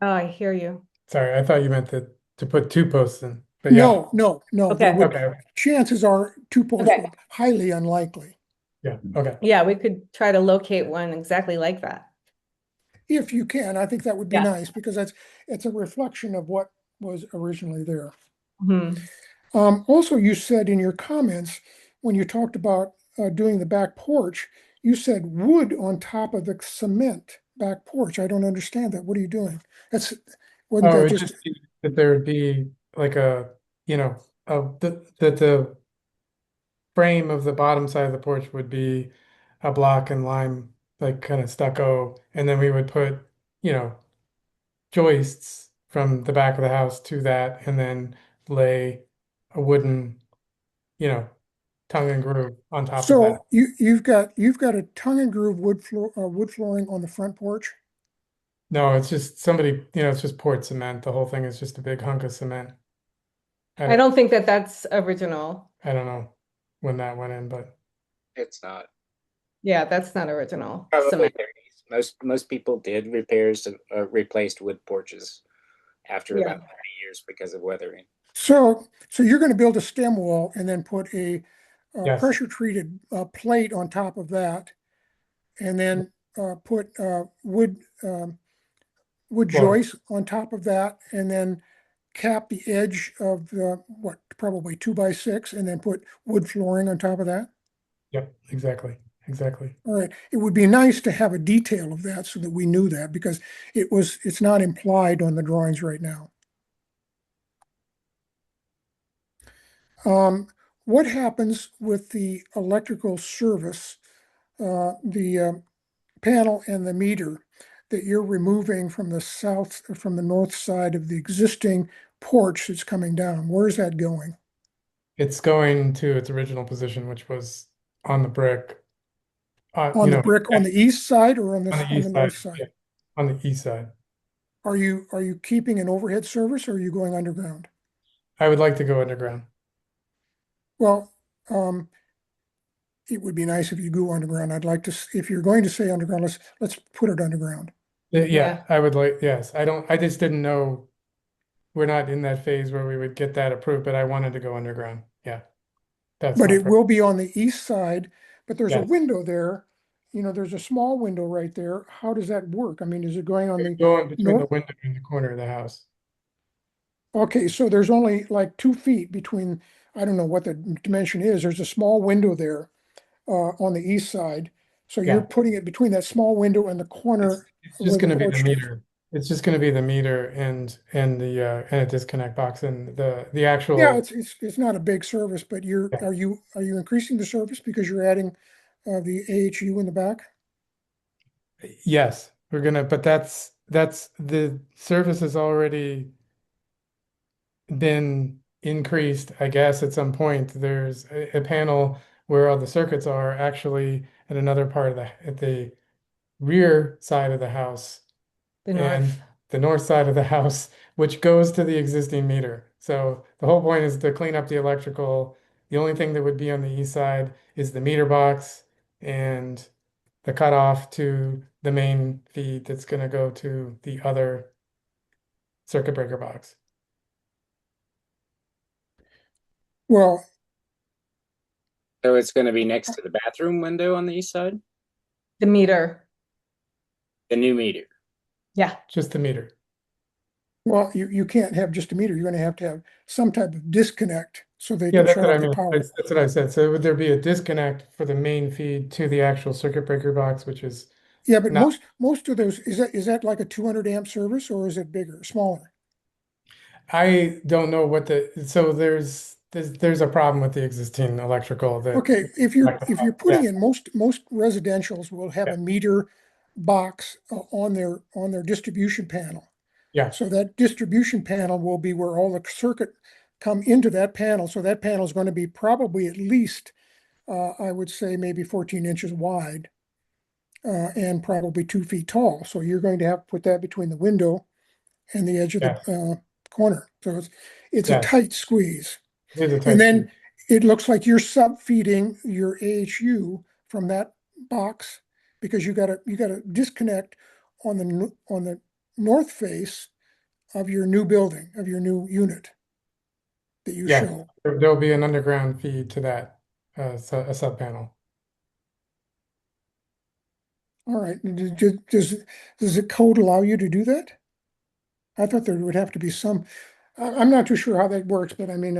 Oh, I hear you. Sorry, I thought you meant to put two posts in. But yeah. No, there Okay. would, Okay. chances are two posts Okay. would highly unlikely. Yeah. Okay. Yeah, we could try to locate one exactly like that. If you can, I think that would be Yeah. nice because it's a reflection of what was originally there. Mhm. Also, you said in your comments, when you talked about doing the back porch, you said wood on top of the cement back porch. I don't understand that. What are you doing? That's, wasn't Oh, it that would just, just be that there would be like that the frame of the bottom side of the porch would be a block and lime, like kind of stucco, and then we would put, you know, joists from the back of the house to that, and then lay a wooden, you know, tongue and groove on top of that. so you've got a tongue and groove wood flooring on the front porch? No, it's just somebody, it's just poured cement. The whole thing is just a big hunk of cement. I I don't, don't think that that's original. I don't know when that went in, but It's not. Yeah, that's not original Probably cement. 30s. Most people did repairs and replaced wood porches after Yeah. about 30 years because of weathering. So you're going to build a stem wall and then put a yes. pressure treated plate on top of that, and then put wood Floor. joists on top of that, and then cap the edge of the, what, probably 2x6, and then put wood flooring on top of that. Yep, exactly. Exactly. All right, it would be nice to have a detail of that so that we knew that, because it's not implied on the drawings right now. What happens with the electrical service, the panel and the meter that you're removing from the north side of the existing porch that's coming down? Where's that going? It's going to its original position, which was on the brick, On the brick on the east side or on the on the east side. north side? Yeah, on the east side. Are you keeping an overhead service or are you going underground? I would like to go underground. Well, it would be nice if you go underground. I'd like to, if you're going to say underground, let's put it underground. Yeah, Yeah. I would like, yes. I just didn't know, we're not in that phase where we would get that approved, but I wanted to go underground. Yeah, that's But my it preference. will be on the east side, but there's a Yes. window there. There's a small window right there. How does that work? I mean, is it going on the Going between the north? window and the corner of the house. Okay, so there's only like 2 feet between, I don't know what the dimension is. There's a small window there on the east side. So you're Yeah, putting it between that small window and the corner it's where just the going to be the porch is. meter. It's just going to be the meter and a disconnect box and the Yeah, actual. it's not a big service, but Yeah. are you increasing the service because you're adding the AHU in the back? Yes, we're gonna, but that's the service has already been increased, I guess, at some point. There's a panel where all the circuits are actually at another part of the at the rear side of the house The and north. the north side of the house, which goes to the existing meter. So the whole point is to clean up the electrical. The only thing that would be on the east side is the meter box and the cutoff to the main feed that's going to go to the other circuit breaker box. Well, So it's going to be next to the bathroom window on the east side, The meter. the new meter. Yeah. Just the meter. well, you can't have just a meter. You're going to have some type of disconnect so they Yeah, can that's shut what I off the mean. power. That's what I said. So would there be a disconnect for the main feed to the actual circuit breaker box, which is Yeah, but not, most of those, is that like a 200 amp service or is it bigger, smaller? I don't know what so there's a problem with the existing electrical that Okay, if you're yeah, putting in most residentials will have yeah, a meter box on their distribution panel. yeah, So that distribution panel will be where all the circuit come into that panel. So that panel is going to be probably at least, I would say maybe 14 inches wide, and probably 2 feet tall. So you're going to have to put that between the window and the edge of the yeah, corner. So it's a yeah. tight squeeze. It is a And tight squeeze. then it looks like you're sub-feeding your AHU from that box because you got to disconnect on the north face of your new building, of your new unit that you Yeah, show. there'll be an underground feed to that a sub panel. All right. Does the code allow you to do that? I thought there would have to be some. I'm not too sure how that works, but I mean,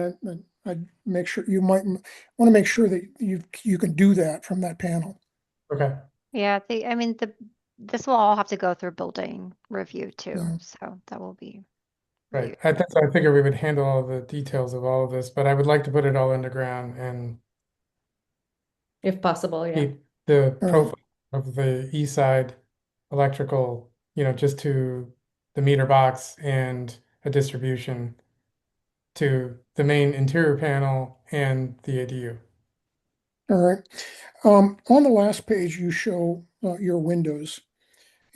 I'd make sure you might want to make sure that you can do that from that panel. Okay, Yeah, I mean, this will all have to go through building review too, Yeah. so that will be right. reviewed. I figured we would handle all the details of all of this, but I would like to put it all underground and If possible, yeah. keep the All right. profile of the east side electrical, just to the meter box and a distribution to the main interior panel and the ADU. All right. On the last page, you show your windows,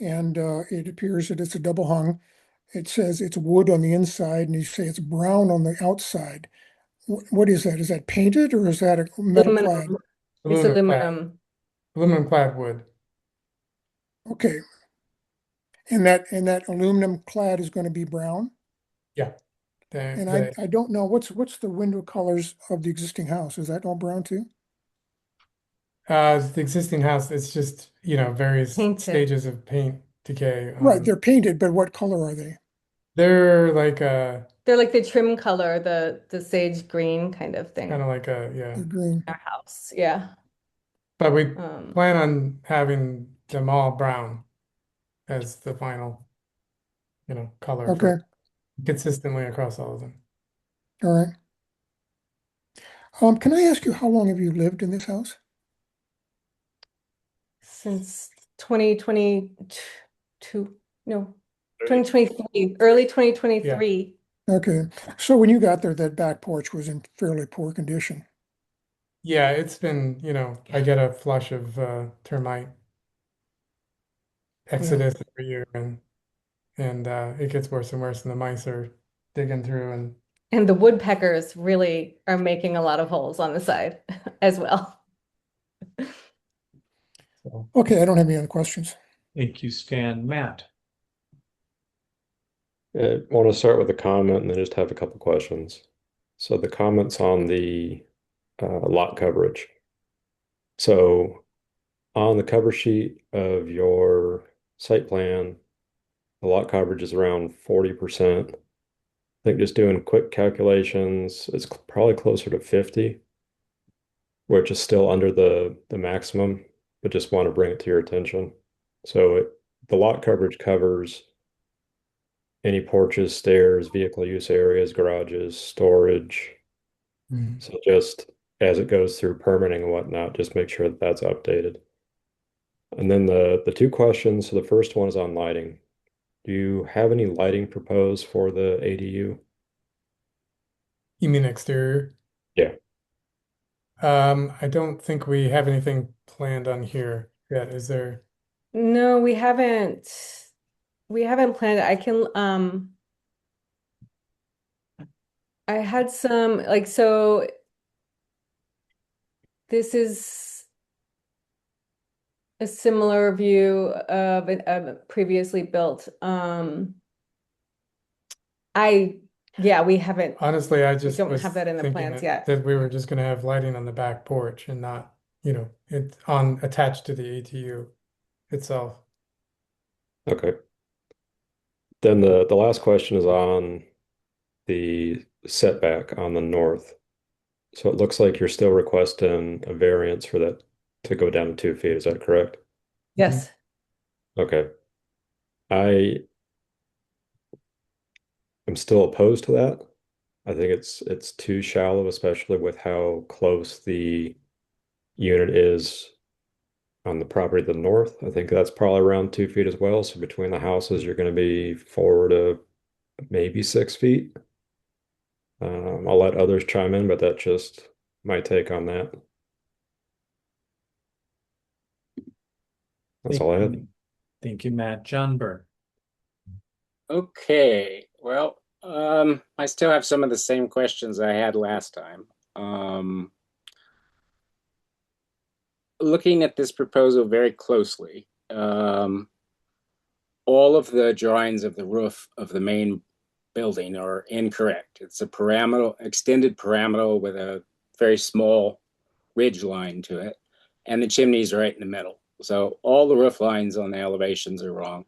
and it appears that it's a double hung. It says it's wood on the inside, and you say it's brown on the outside. What is that? Is that painted or is that a metal clad? Aluminum. It's Aluminum clad, aluminum. aluminum clad wood. Okay, and that aluminum clad is going to be brown. Yeah, the And I the I don't know what's the window colors of the existing house. Is that all brown too? the existing house, it's just, various Painted. stages of paint decay Right, on. they're painted, but what color are they? They're like They're like the trim color, the sage green kind of kind thing. of like yeah. They're green. Our house, yeah. But we Um, plan on having them all brown as the final, color for Okay, consistently across all of them. all right. Can I ask you how long have you lived in this house? since 2022, no, 2023, early Yeah. 2023. Okay, so when you got there, that back porch was in fairly poor condition. Yeah, it's been, I get a flush of termite Yeah. exodus every year and it gets worse and worse and the mice are digging through and And the woodpeckers really are making a lot of holes on the side as well. so. Okay, I don't have any other questions. Thank you, Stan. Matt. I want to start with a comment and then just have a couple questions. So the comments on the lot coverage. So on the cover sheet of your site plan, the lot coverage is around 40%. I think just doing quick calculations, it's probably closer to 50, which is still under the maximum, but just want to bring it to your attention. So the lot coverage covers any porches, stairs, vehicle use areas, garages, storage. Mhm. So just as it goes through permitting and whatnot, just make sure that that's updated. And then the two questions. So the first one is on lighting. Do you have any lighting proposed for the ADU? You mean exterior? Yeah. I don't think we have anything planned on here yet, is there? No, we haven't. We haven't planned it. I had some like so this is a similar view of a previously built. I yeah, we haven't. Honestly, I We just don't was have that in the thinking plans yet. that we were just gonna have lighting on the back porch and not, it on attached to the ATU itself. Okay. Then the last question is on the setback on the north. So it looks like you're still requesting a variance for that to go down to 2 feet. Is that correct? Yes. Okay. I am still opposed to that. I think it's too shallow, especially with how close the unit is on the property to the north. I think that's probably around 2 feet as well. So between the houses, you're going to be 4 to maybe 6 feet. I'll let others chime in, but that's just my take on that. That's Thank all I had. you. Thank you, Matt. John Burr. Okay, well, I still have some of the same questions I had last time. Looking at this proposal very closely, all of the drawings of the roof of the main building are incorrect. It's a pyramidal, extended pyramidal with a very small ridge line to it, and the chimney's right in the middle. So all the roof lines on the elevations are wrong.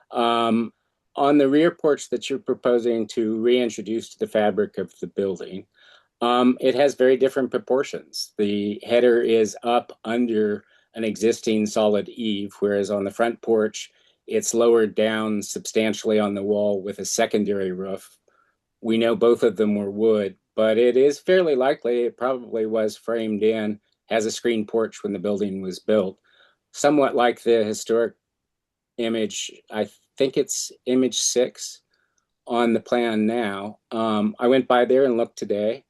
Um, on the rear porch that you're proposing to reintroduce to the fabric of the building, it has very different proportions. The header is up under an existing solid eave, whereas on the front porch, it's lowered down substantially on the wall with a secondary roof. We know both of them were wood, but it is fairly likely it probably was framed in as a screen porch when the building was built. Somewhat like the historic image, I think it's image 6 on the plan now. I went by there and looked today,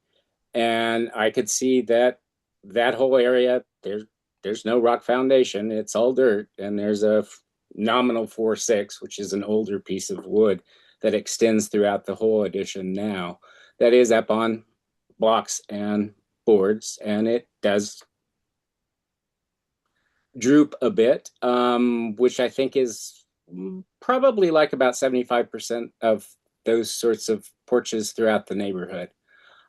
and I could see that that whole area there's no rock foundation. It's all dirt, and there's a nominal 4-6, which is an older piece of wood that extends throughout the whole addition now. That is up on blocks and boards, and it does droop a bit, which I think is probably like about 75% of those sorts of porches throughout the neighborhood.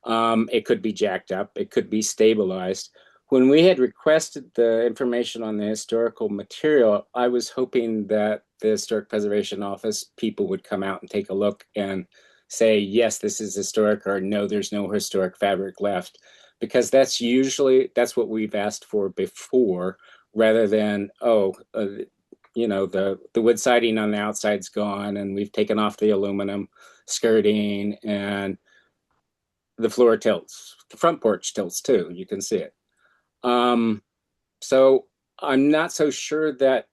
It could be jacked up, it could be stabilized. When we had requested the information on the historical material, I was hoping that the Historic Preservation Office people would come out and take a look and say, yes, this is historic, or no, there's no historic fabric left. Because that's what we've asked for before, rather than, the wood siding on the outside's gone and we've taken off the aluminum skirting and the floor tilts. The front porch tilts too. You can see it. So I'm not so sure that,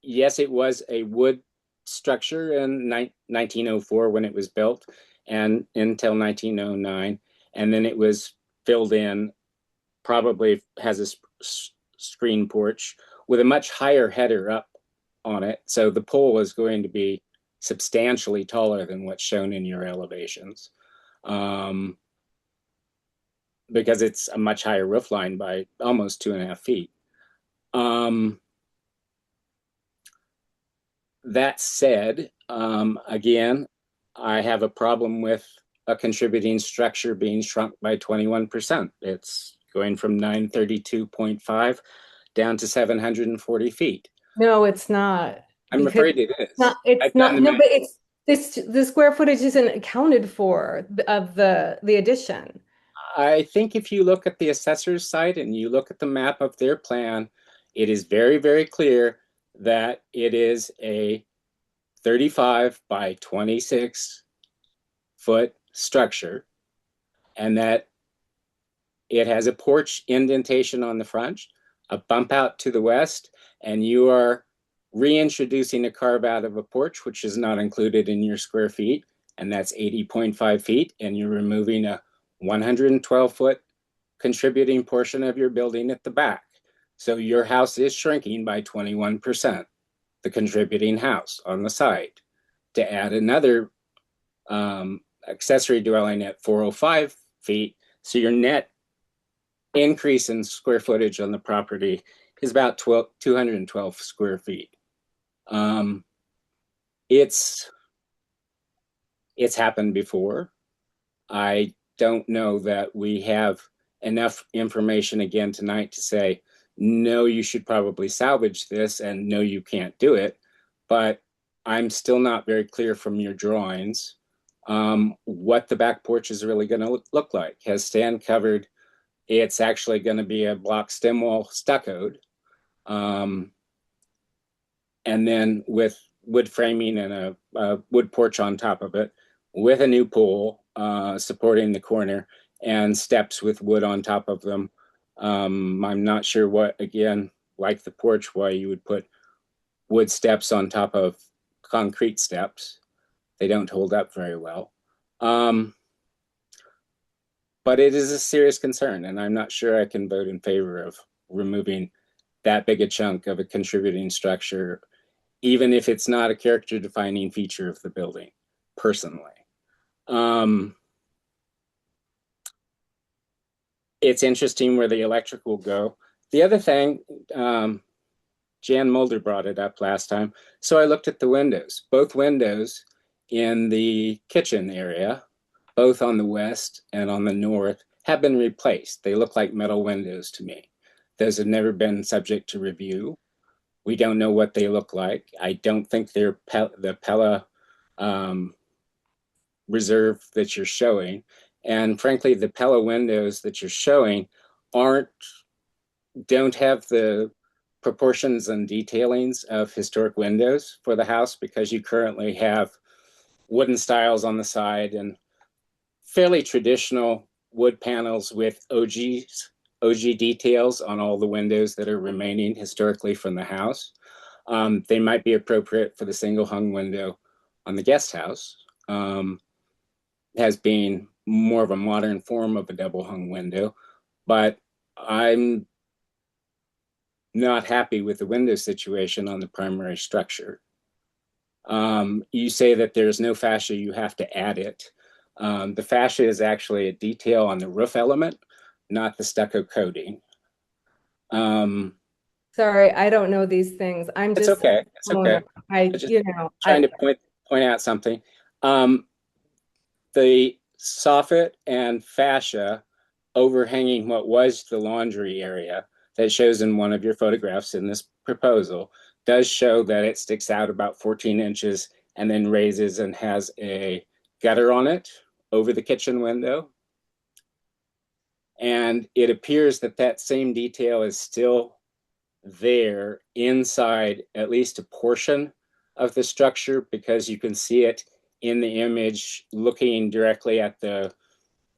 yes, it was a wood structure in 1904 when it was built and until 1909. And then it was filled in, probably has a screen porch with a much higher header up on it. So the pole is going to be substantially taller than what's shown in your elevations. Because it's a much higher roof line by almost 2.5 feet. That said, again, I have a problem with a contributing structure being shrunk by 21%. It's going from 932.5 down to 740 feet. No, it's not. I'm Because afraid it is. it's I've done not, the no, math. but it's the square footage isn't accounted for of the addition. I think if you look at the assessor's site and you look at the map of their plan, it is very, very clear that it is a 35 by 26 foot structure, and that it has a porch indentation on the front, a bump out to the west, and you are reintroducing a carve out of a porch, which is not included in your square feet, and that's 80.5 feet, and you're removing a 112-foot contributing portion of your building at the back. So your house is shrinking by 21%. the contributing house on the site, to add another accessory dwelling at 405 feet. So your net increase in square footage on the property is about 212 square feet. It's happened before. I don't know that we have enough information again tonight to say, no, you should probably salvage this, and no, you can't do it. But I'm still not very clear from your drawings what the back porch is really going to look like. Has Stan covered? It's actually going to be a block stem wall stuccoed, and then with wood framing and a wood porch on top of it, with a new pool supporting the corner and steps with wood on top of them. I'm not sure what, again, like the porch, why you would put wood steps on top of concrete steps. They don't hold up very well. But it is a serious concern, and I'm not sure I can vote in favor of removing that big a chunk of a contributing structure, even if it's not a character defining feature of the building, personally. It's interesting where the electric will go. The other thing, Jan Mulder brought it up last time. So I looked at the windows. Both windows in the kitchen area, both on the west and on the north, have been replaced. They look like metal windows to me. Those have never been subject to review. We don't know what they look like. I don't think they're the Pella reserve that you're showing. And frankly, the Pella windows that you're showing don't have the proportions and detailings of historic windows for the house, because you currently have wooden stiles on the side and fairly traditional wood panels with OG details on all the windows that are remaining historically from the house. They might be appropriate for the single hung window on the guest house, as being more of a modern form of a double hung window. But I'm not happy with the window situation on the primary structure. You say that there's no fascia, you have to add it. The fascia is actually a detail on the roof element, not the stucco coating. Sorry, I don't know these things. I'm It's just okay. It's okay. I, Just you know, trying to point out something. The soffit and fascia overhanging what was the laundry area that shows in one of your photographs in this proposal does show that it sticks out about 14 inches and then raises and has a gutter on it over the kitchen window. And it appears that that same detail is still there inside at least a portion of the structure, because you can see it in the image looking directly at the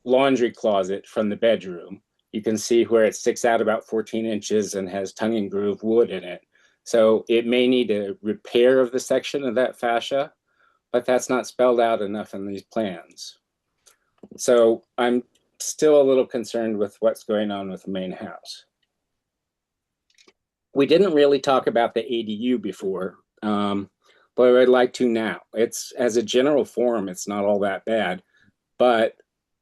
laundry closet from the bedroom. You can see where it sticks out about 14 inches and has tongue and groove wood in it. So it may need a repair of the section of that fascia, but that's not spelled out enough in these plans. So I'm still a little concerned with what's going on with the main house. We didn't really talk about the ADU before, but I'd like to now. It's, as a general form, it's not all that bad, but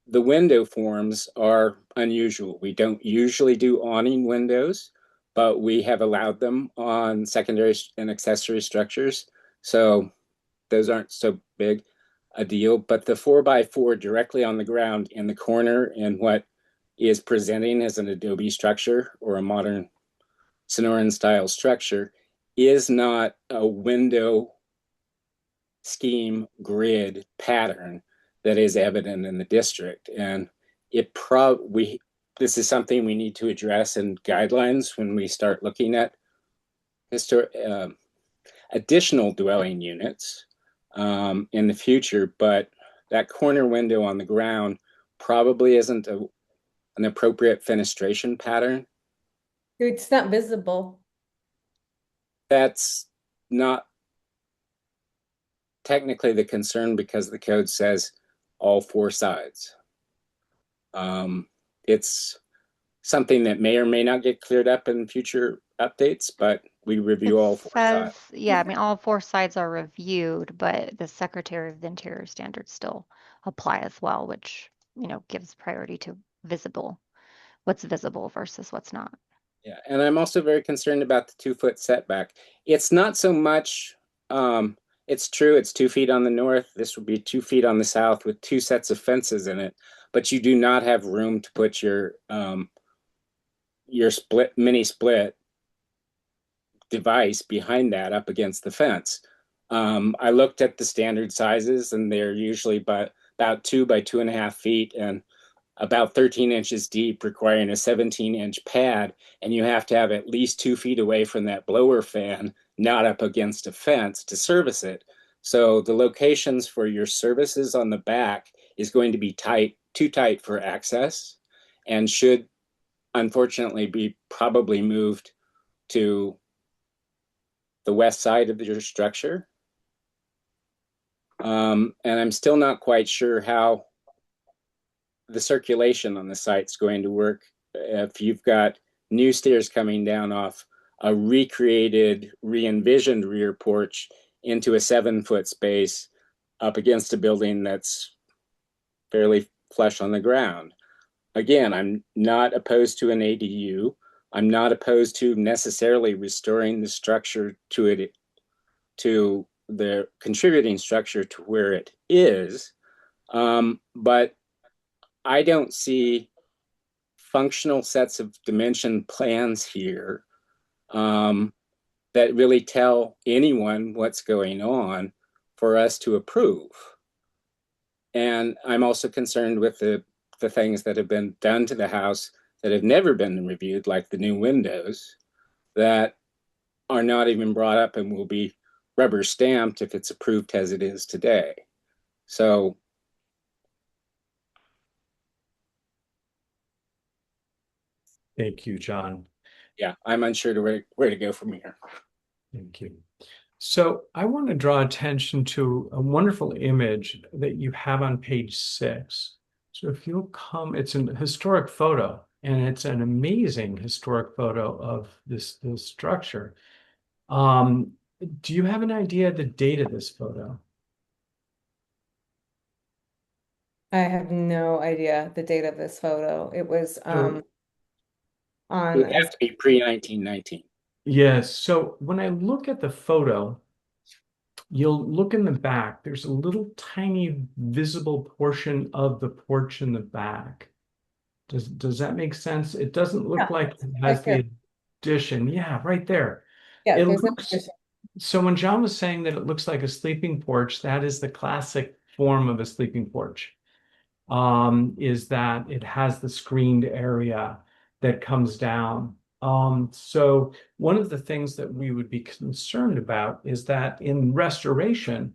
the window forms are unusual. We don't usually do awning windows, but we have allowed them on secondary and accessory structures. So those aren't so big a deal, but the 4x4 directly on the ground in the corner in what is presenting as an adobe structure or a modern Sonoran style structure is not a window scheme grid pattern that is evident in the district. And this is something we need to address in guidelines when we start looking at additional dwelling units in the future. But that corner window on the ground probably isn't an appropriate fenestration pattern. it's not visible. That's not technically the concern, because the code says all four sides. It's something that may or may not get cleared up in future updates, but we It review all four sides. says, yeah, I mean, all four sides are reviewed, but the Secretary of the Interior standards still apply as well, which, gives priority to what's visible versus what's not. Yeah, and I'm also very concerned about the 2 foot setback. It's not so much, it's true, it's 2 feet on the north. This would be 2 feet on the south with two sets of fences in it, but you do not have room to put your mini split device behind that up against the fence. I looked at the standard sizes, and they're usually about 2 by 2.5 feet and about 13 inches deep, requiring a 17-inch pad. And you have to have at least 2 feet away from that blower fan, not up against a fence, to service it. So the locations for your services on the back is going to be too tight for access, and should unfortunately be probably moved to the west side of your structure. And I'm still not quite sure how the circulation on the site is going to work if you've got new stairs coming down off a recreated, re-envisioned rear porch into a 7-foot space up against a building that's fairly flush on the ground. Again, I'm not opposed to an ADU. I'm not opposed to necessarily restoring the structure to the contributing structure to where it is. But I don't see functional sets of dimension plans here that really tell anyone what's going on for us to approve. And I'm also concerned with the things that have been done to the house that have never been reviewed, like the new windows, that are not even brought up and will be rubber stamped if it's approved as it is today. So Thank you, John. yeah, I'm unsure to where to go from here. Thank you. So I want to draw attention to a wonderful image that you have on page 6. So if you'll come, it's a historic photo, and it's an amazing historic photo of this structure. Do you have an idea of the date of this photo? I have no idea the date of this photo. It was So- on It would have to be pre-1919. Yes. So when I look at the photo, you'll look in the back. There's a little tiny visible portion of the porch in the back. Does that make sense? It doesn't look Yeah, like it has right there. the addition. Yeah, right there. Yeah, It there's no looks, addition. so when John was saying that it looks like a sleeping porch, that is the classic form of a sleeping porch. Is that it has the screened area that comes down. So one of the things that we would be concerned about is that in restoration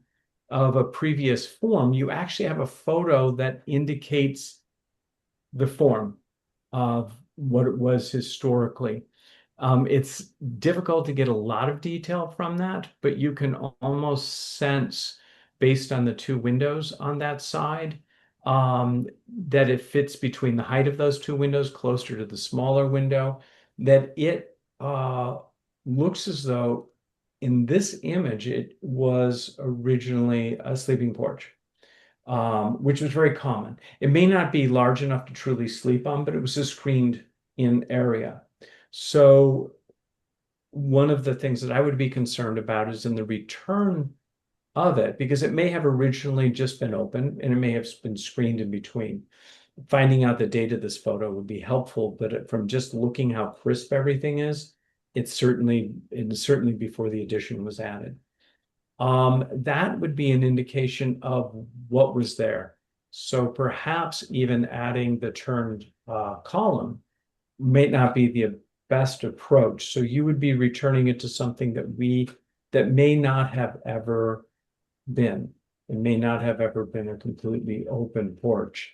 of a previous form, you actually have a photo that indicates the form of what it was historically. It's difficult to get a lot of detail from that, but you can almost sense, based on the two windows on that side, that it fits between the height of those two windows, closer to the smaller window, that it looks as though in this image it was originally a sleeping porch, which was very common. It may not be large enough to truly sleep on, but it was a screened in area. So one of the things that I would be concerned about is in the return of it, because it may have originally just been open and it may have been screened in between. Finding out the date of this photo would be helpful, but from just looking how crisp everything is, it's certainly before the addition was added. That would be an indication of what was there. So perhaps even adding the turned column may not be the best approach. So you would be returning it to something that may not have ever been. It may not have ever been a completely open porch.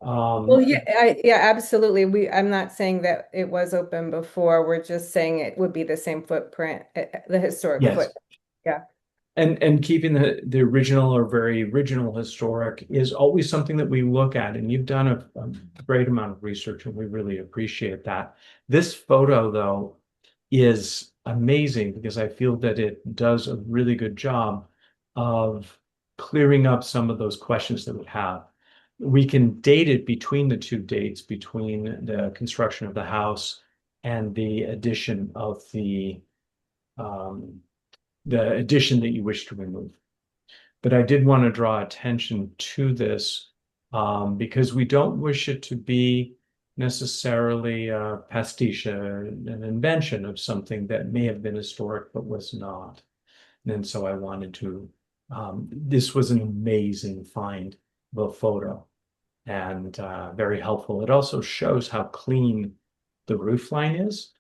Well, yeah, absolutely. I'm not saying that it was open before. We're just saying it would be the same footprint, the historic Yes. footprint. Yeah. And keeping the original or very original historic is always something that we look at, and you've done a great amount of research, and we really appreciate that. This photo, though, is amazing because I feel that it does a really good job of clearing up some of those questions that we have. We can date it between the two dates, between the construction of the house and the addition of the addition that you wish to remove. But I did want to draw attention to this because we don't wish it to be necessarily a pastiche, an invention of something that may have been historic but was not. And so I wanted to, this was an amazing find of a photo and very helpful. It also shows how clean the roof line is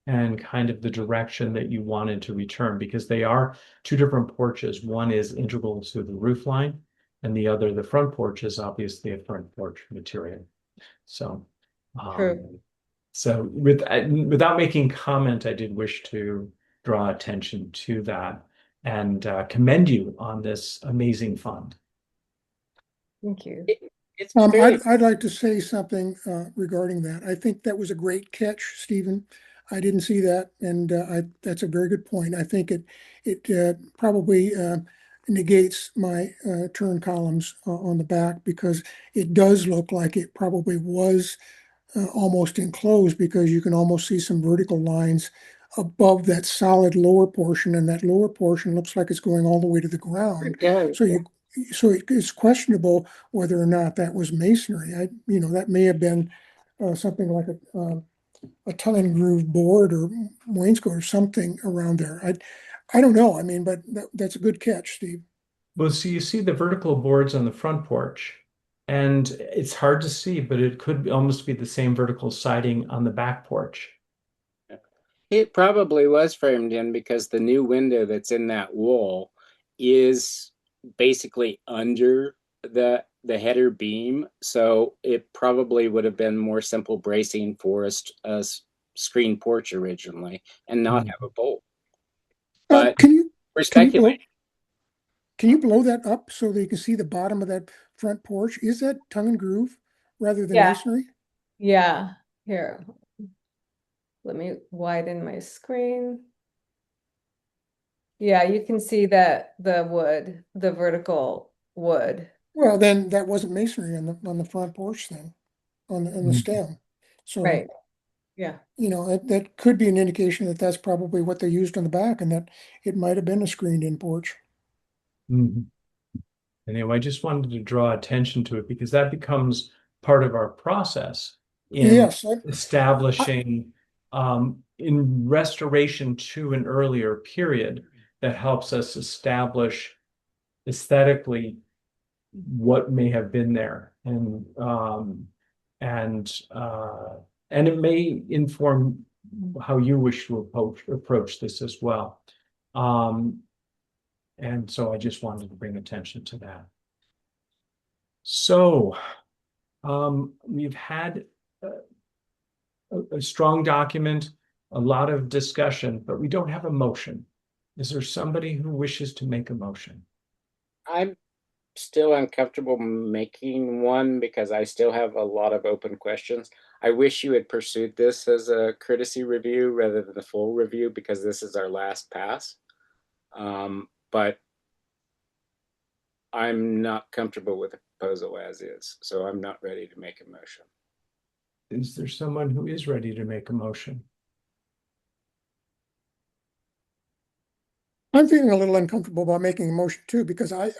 and kind of the direction that you wanted to return because they are two different porches. One is integral to the roof line, and the other, the front porch, is obviously a front porch material. So, True. without making comment, I did wish to draw attention to that and commend you on this amazing fund. Thank you. It's very I'd like to say something regarding that. I think that was a great catch, Stephen. I didn't see that, and that's a very good point. I think it probably negates my turn columns on the back because it does look like it probably was almost enclosed because you can almost see some vertical lines above that solid lower portion, and that lower portion looks like it's going all the way to the ground. It does. So it's questionable whether or not that was masonry. That may have been something like a tongue and groove board or wainscot or something around there. I don't know. I mean, but that's a good catch, Steve. Well, so you see the vertical boards on the front porch, and it's hard to see, but it could almost be the same vertical siding on the back porch. It probably was framed in because the new window that's in that wall is basically under the header beam, so it probably would have been more simple bracing for a screen porch originally, and not have a bolt. But Can you we're can you blow speculating. can you blow that up so that you can see the bottom of that front porch? Is that tongue and groove rather than Yeah. masonry? Yeah. Here. Let me widen my screen. Yeah, you can see that the vertical wood. Well, then that wasn't masonry on the front porch then, on the Mhm. stem. So, Right. Yeah. that could be an indication that that's probably what they used on the back and that it might have been a screened-in porch. Mhm. Anyway, I just wanted to draw attention to it because that becomes part of our process in Yes, establishing in restoration to an earlier period that helps us establish aesthetically what may have been there and and it may inform how you wish to approach this as well. Um, and so I just wanted to bring attention to that. So we've had a strong document, a lot of discussion, but we don't have a motion. Is there somebody who wishes to make a motion? I'm still uncomfortable making one because I still have a lot of open questions. I wish you had pursued this as a courtesy review rather than a full review because this is our last pass. But I'm not comfortable with the proposal as is, so I'm not ready to make a motion. Is there someone who is ready to make a motion? I'm feeling a little uncomfortable about making a motion too, because I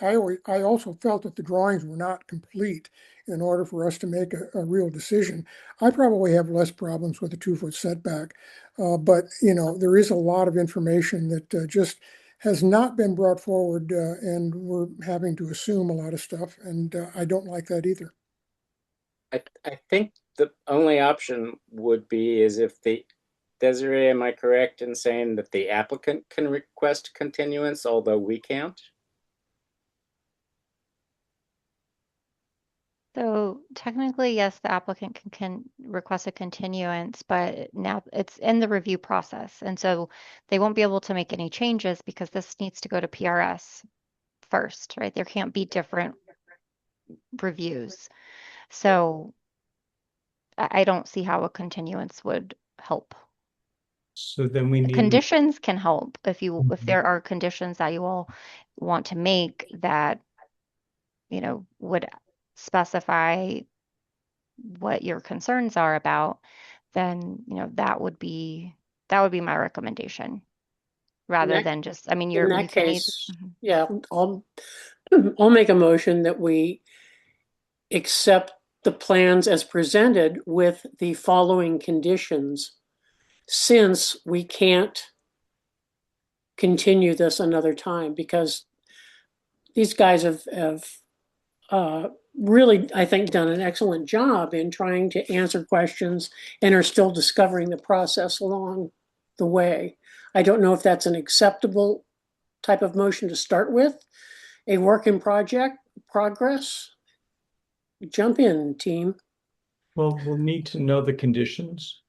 also felt that the drawings were not complete in order for us to make a real decision. I probably have less problems with a 2-foot setback, but there is a lot of information that just has not been brought forward, and we're having to assume a lot of stuff, and I don't like that either. I think the only option would be is if Desiree, am I correct in saying that the applicant can request continuance, although we can't? So technically, yes, the applicant can request a continuance, but now it's in the review process. And so they won't be able to make any changes because this needs to go to PRS first, right? There can't be different reviews. So I don't see how a continuance would help. So then we The need, conditions can help if there are conditions that you all want to make that, would specify what your concerns are about, then, that would be my recommendation rather than just, I mean, In you that can either. case, yeah, I'll make a motion that we accept the plans as presented with the following conditions, since we can't continue this another time, because these guys have really, I think, done an excellent job in trying to answer questions and are still discovering the process along the way. I don't know if that's an acceptable type of motion to start with, a work in progress. Jump in, team. well, we'll need to know the conditions.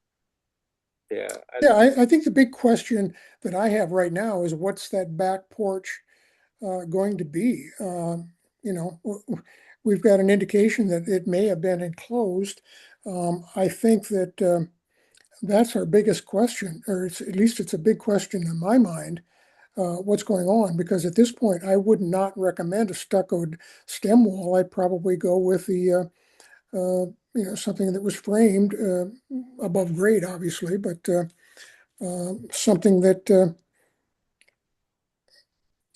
Yeah. Yeah, I think the big question that I have right now is what's that back porch going to be? We've got an indication that it may have been enclosed. I think that that's our biggest question, or at least it's a big question in my mind. What's going on? Because at this point, I would not recommend a stuccoed stem wall. I'd probably go with the something that was framed above grade, obviously, but something that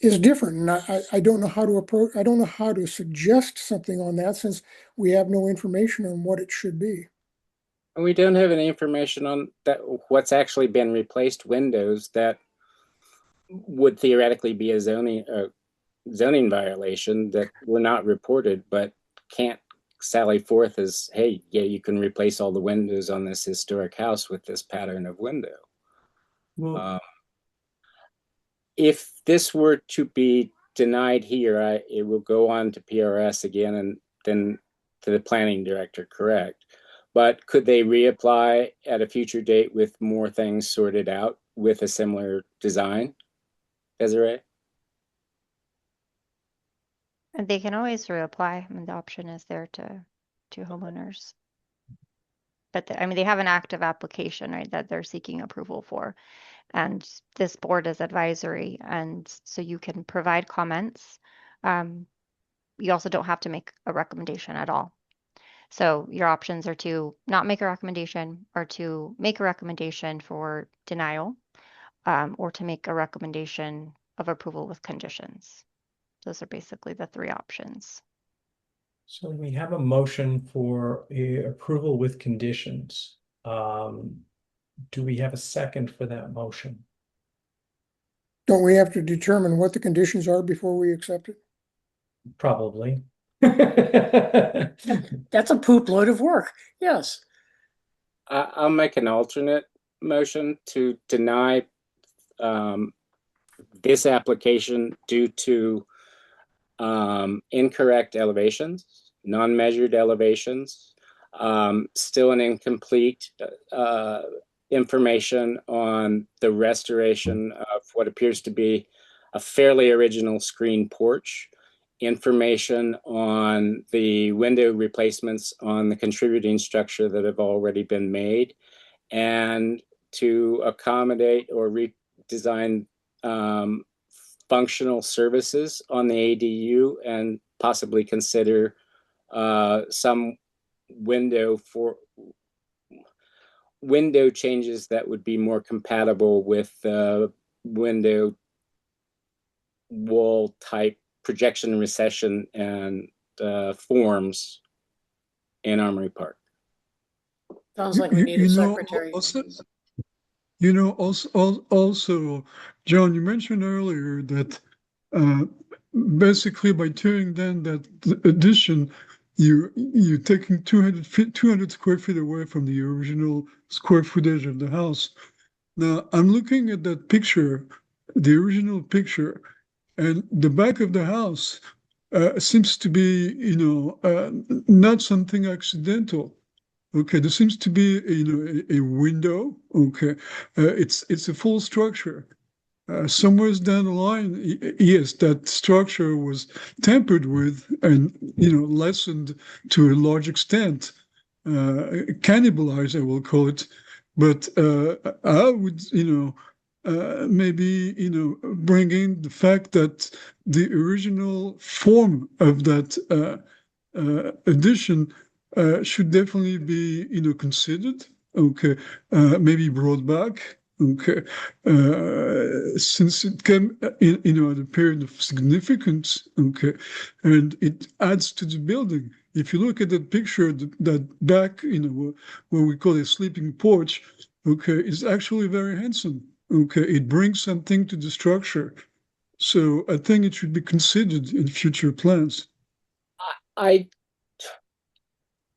is different. And I don't know how to approach. I don't know how to suggest something on that since we have no information on what it should be. We don't have any information on that what's actually been replaced windows that would theoretically be a zoning violation that were not reported, but can't sally forth as, hey, yeah, you can replace all the windows on this historic house with this pattern of window. Well, If this were to be denied here, it will go on to PRS again and then to the planning director, correct? But could they reapply at a future date with more things sorted out with a similar design, Desiree? And they can always reapply. I mean, the option is there to homeowners. But I mean, they have an active application, right, that they're seeking approval for. And this board is advisory, and so you can provide comments. You also don't have to make a recommendation at all. So your options are to not make a recommendation, or to make a recommendation for denial, or to make a recommendation of approval with conditions. Those are basically the three options. so we have a motion for approval with conditions. Do we have a second for that motion? Don't we have to determine what the conditions are before we accept it? Probably. That's a poop load of work. Yes. I'll make an alternate motion to deny this application due to incorrect elevations, non-measured elevations, still an incomplete information on the restoration of what appears to be a fairly original screen porch, information on the window replacements on the contributing structure that have already been made, and to accommodate or redesign functional services on the ADU, and possibly consider some window changes that would be more compatible with window wall type projection recession and forms in Armory Park. Sounds like we need a secretary. Also, John, you mentioned earlier that basically by tearing down that addition, you're taking 200 square feet away from the original square footage of the house. Now, I'm looking at that picture, the original picture, and the back of the house seems to be, not something accidental. Okay, there seems to be, a window. Okay, it's a full structure. Somewhere down the line, yes, that structure was tampered with and lessened to a large extent, cannibalized, I will call it, but I would, maybe, bring in the fact that the original form of that addition should definitely be, considered. Okay, maybe brought back. Okay, since it came, at a period of significance. Okay, and it adds to the building. If you look at that picture, that back, what we call a sleeping porch, okay, is actually very handsome. Okay, it brings something to the structure. So I think it should be considered in future plans. I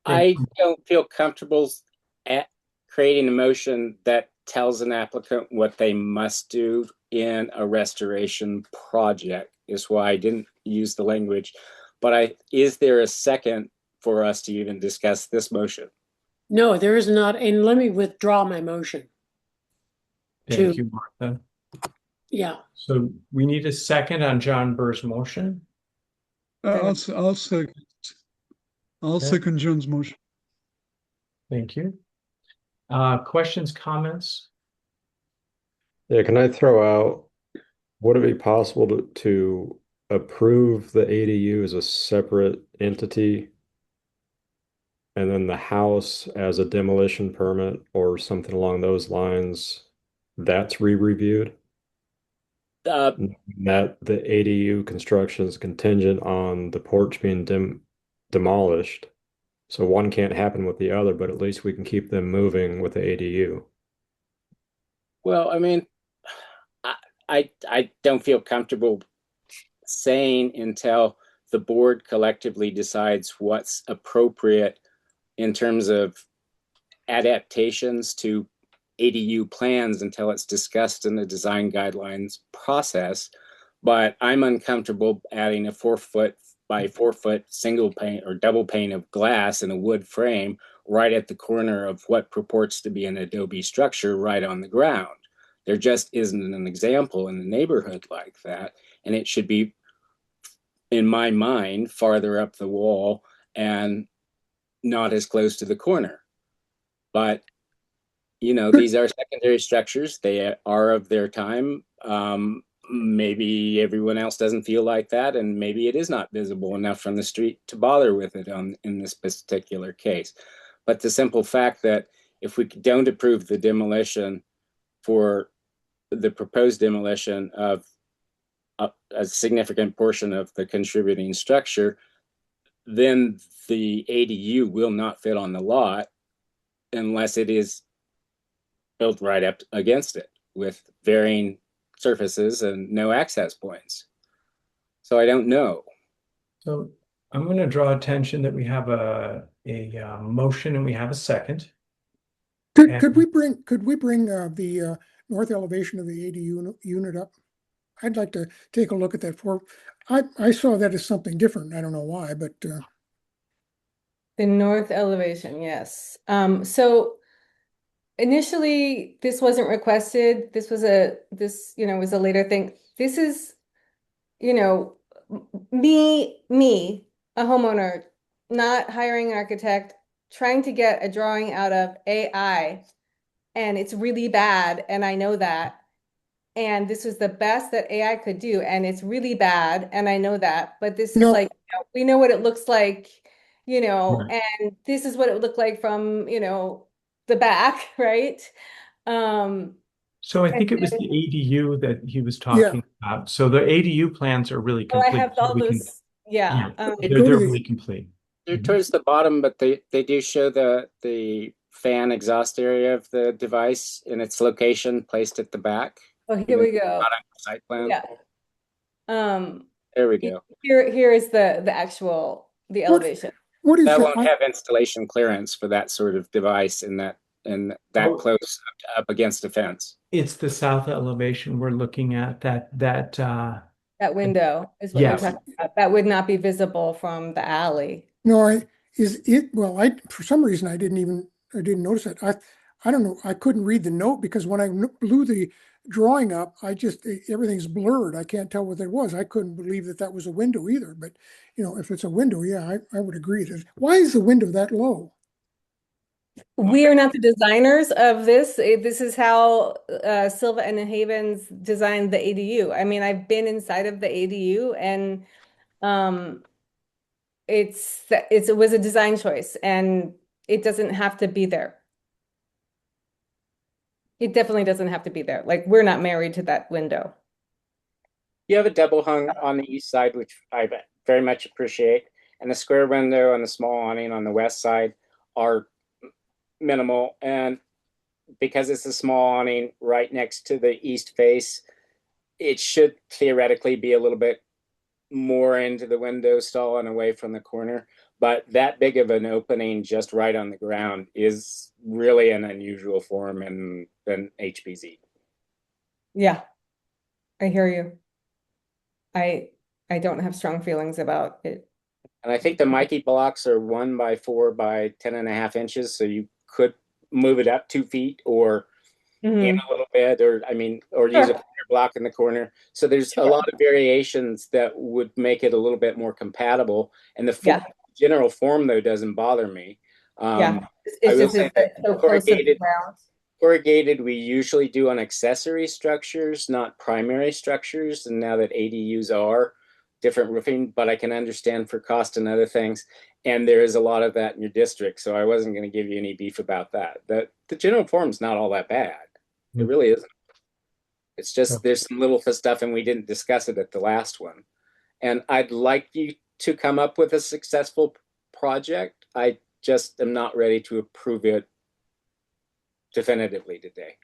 I don't feel comfortable at creating a motion that tells an applicant what they must do in a restoration project, is why I didn't use the language. But is there a second for us to even discuss this motion? No, there is not, and let me withdraw my motion. Thank you, Martha. Yeah, So we need a second on John Burr's motion. I'll second. I'll Okay. second John's motion. Thank you. Questions, comments? Yeah, can I throw out, would it be possible to approve the ADU as a separate entity and then the house as a demolition permit or something along those lines, that's re-reviewed? Uh, That the ADU construction is contingent on the porch being demolished. So one can't happen with the other, but at least we can keep them moving with the ADU. well, I mean, I don't feel comfortable saying until the board collectively decides what's appropriate in terms of adaptations to ADU plans until it's discussed in the design guidelines process. But I'm uncomfortable adding a 4 foot by 4 foot single pane or double pane of glass in a wood frame right at the corner of what purports to be an adobe structure right on the ground. There just isn't an example in the neighborhood like that. And it should be, in my mind, farther up the wall and not as close to the corner. But these are secondary structures. They are of their time. Maybe everyone else doesn't feel like that, and maybe it is not visible enough from the street to bother with it in this particular case. But the simple fact that if we don't approve the demolition for the proposed demolition of a significant portion of the contributing structure, then the ADU will not fit on the lot unless it is built right up against it with varying surfaces and no access points. So I don't know. So I'm going to draw attention that we have a motion and we have a second. Could we bring the north elevation of the ADU unit up? I'd like to take a look at that. I saw that as something different. I don't know why, but The north elevation, yes. So initially this wasn't requested. This was was a later thing. This is, me, a homeowner, not hiring an architect, trying to get a drawing out of AI, and it's really bad, and I know that. And this was the best that AI could do, and it's really bad, and I know that. But this is No. like, we know what it looks like, Right. and this is what it would look like from, the back, right? So I And think it was the ADU that he was yeah, talking about. So the ADU plans are really so I complete. have So all we can, those, yeah. yeah, go to they're the really complete. They're Mhm. towards the bottom, but they do show the fan exhaust area of the device in its location placed at the back. Oh, here Even we go. not on the site plan. Yeah. Um, There we go. here is the actual, the What- elevation. what is That that? won't have installation clearance for that sort of device in that Oh. close up against a fence. It's the south elevation we're looking at. That That window is what you're yes. talking about. That would not be visible from the alley. No, for some reason I didn't notice it. I don't know. I couldn't read the note because when I blew the drawing up, everything's blurred. I can't tell what it was. I couldn't believe that was a window either. But if it's a window, yeah, I would agree. Why is the window that low? We are not the designers of this. This is how Silva and Havens designed the ADU. I mean, I've been inside of the ADU, and um, it was a design choice, and it doesn't have to be there. It definitely doesn't have to be there. Like, we're not married to that window. You have a double hung on the east side, which I very much appreciate, and the square window and the small awning on the west side are minimal. And because it's a small awning right next to the east face, it should theoretically be a little bit more into the window stall and away from the corner. But that big of an opening just right on the ground is really an unusual form in an HPZ. Yeah, I hear you. I I don't have strong feelings about it. And I think the Mikey blocks are 1 by 4 by 10.5 inches. So you could move it up 2 feet or in Mhm. a little bit, or I mean, or use a Sure. corner block in the corner. So there's a Sure. lot of variations that would make it a little bit more compatible. And the Yeah. general form, though, doesn't bother me. Yeah. I It's will just say it's that so close to the ground. corrugated we usually do on accessory structures, not primary structures. And now that ADUs are different roofing, but I can understand for cost and other things. And there is a lot of that in your district. So I wasn't going to give you any beef about that. The general form's not all that bad. It really isn't. It's just there's some little stuff, and we didn't discuss it at the last one. And I'd like you to come up with a successful project. I just am not ready to approve it definitively today.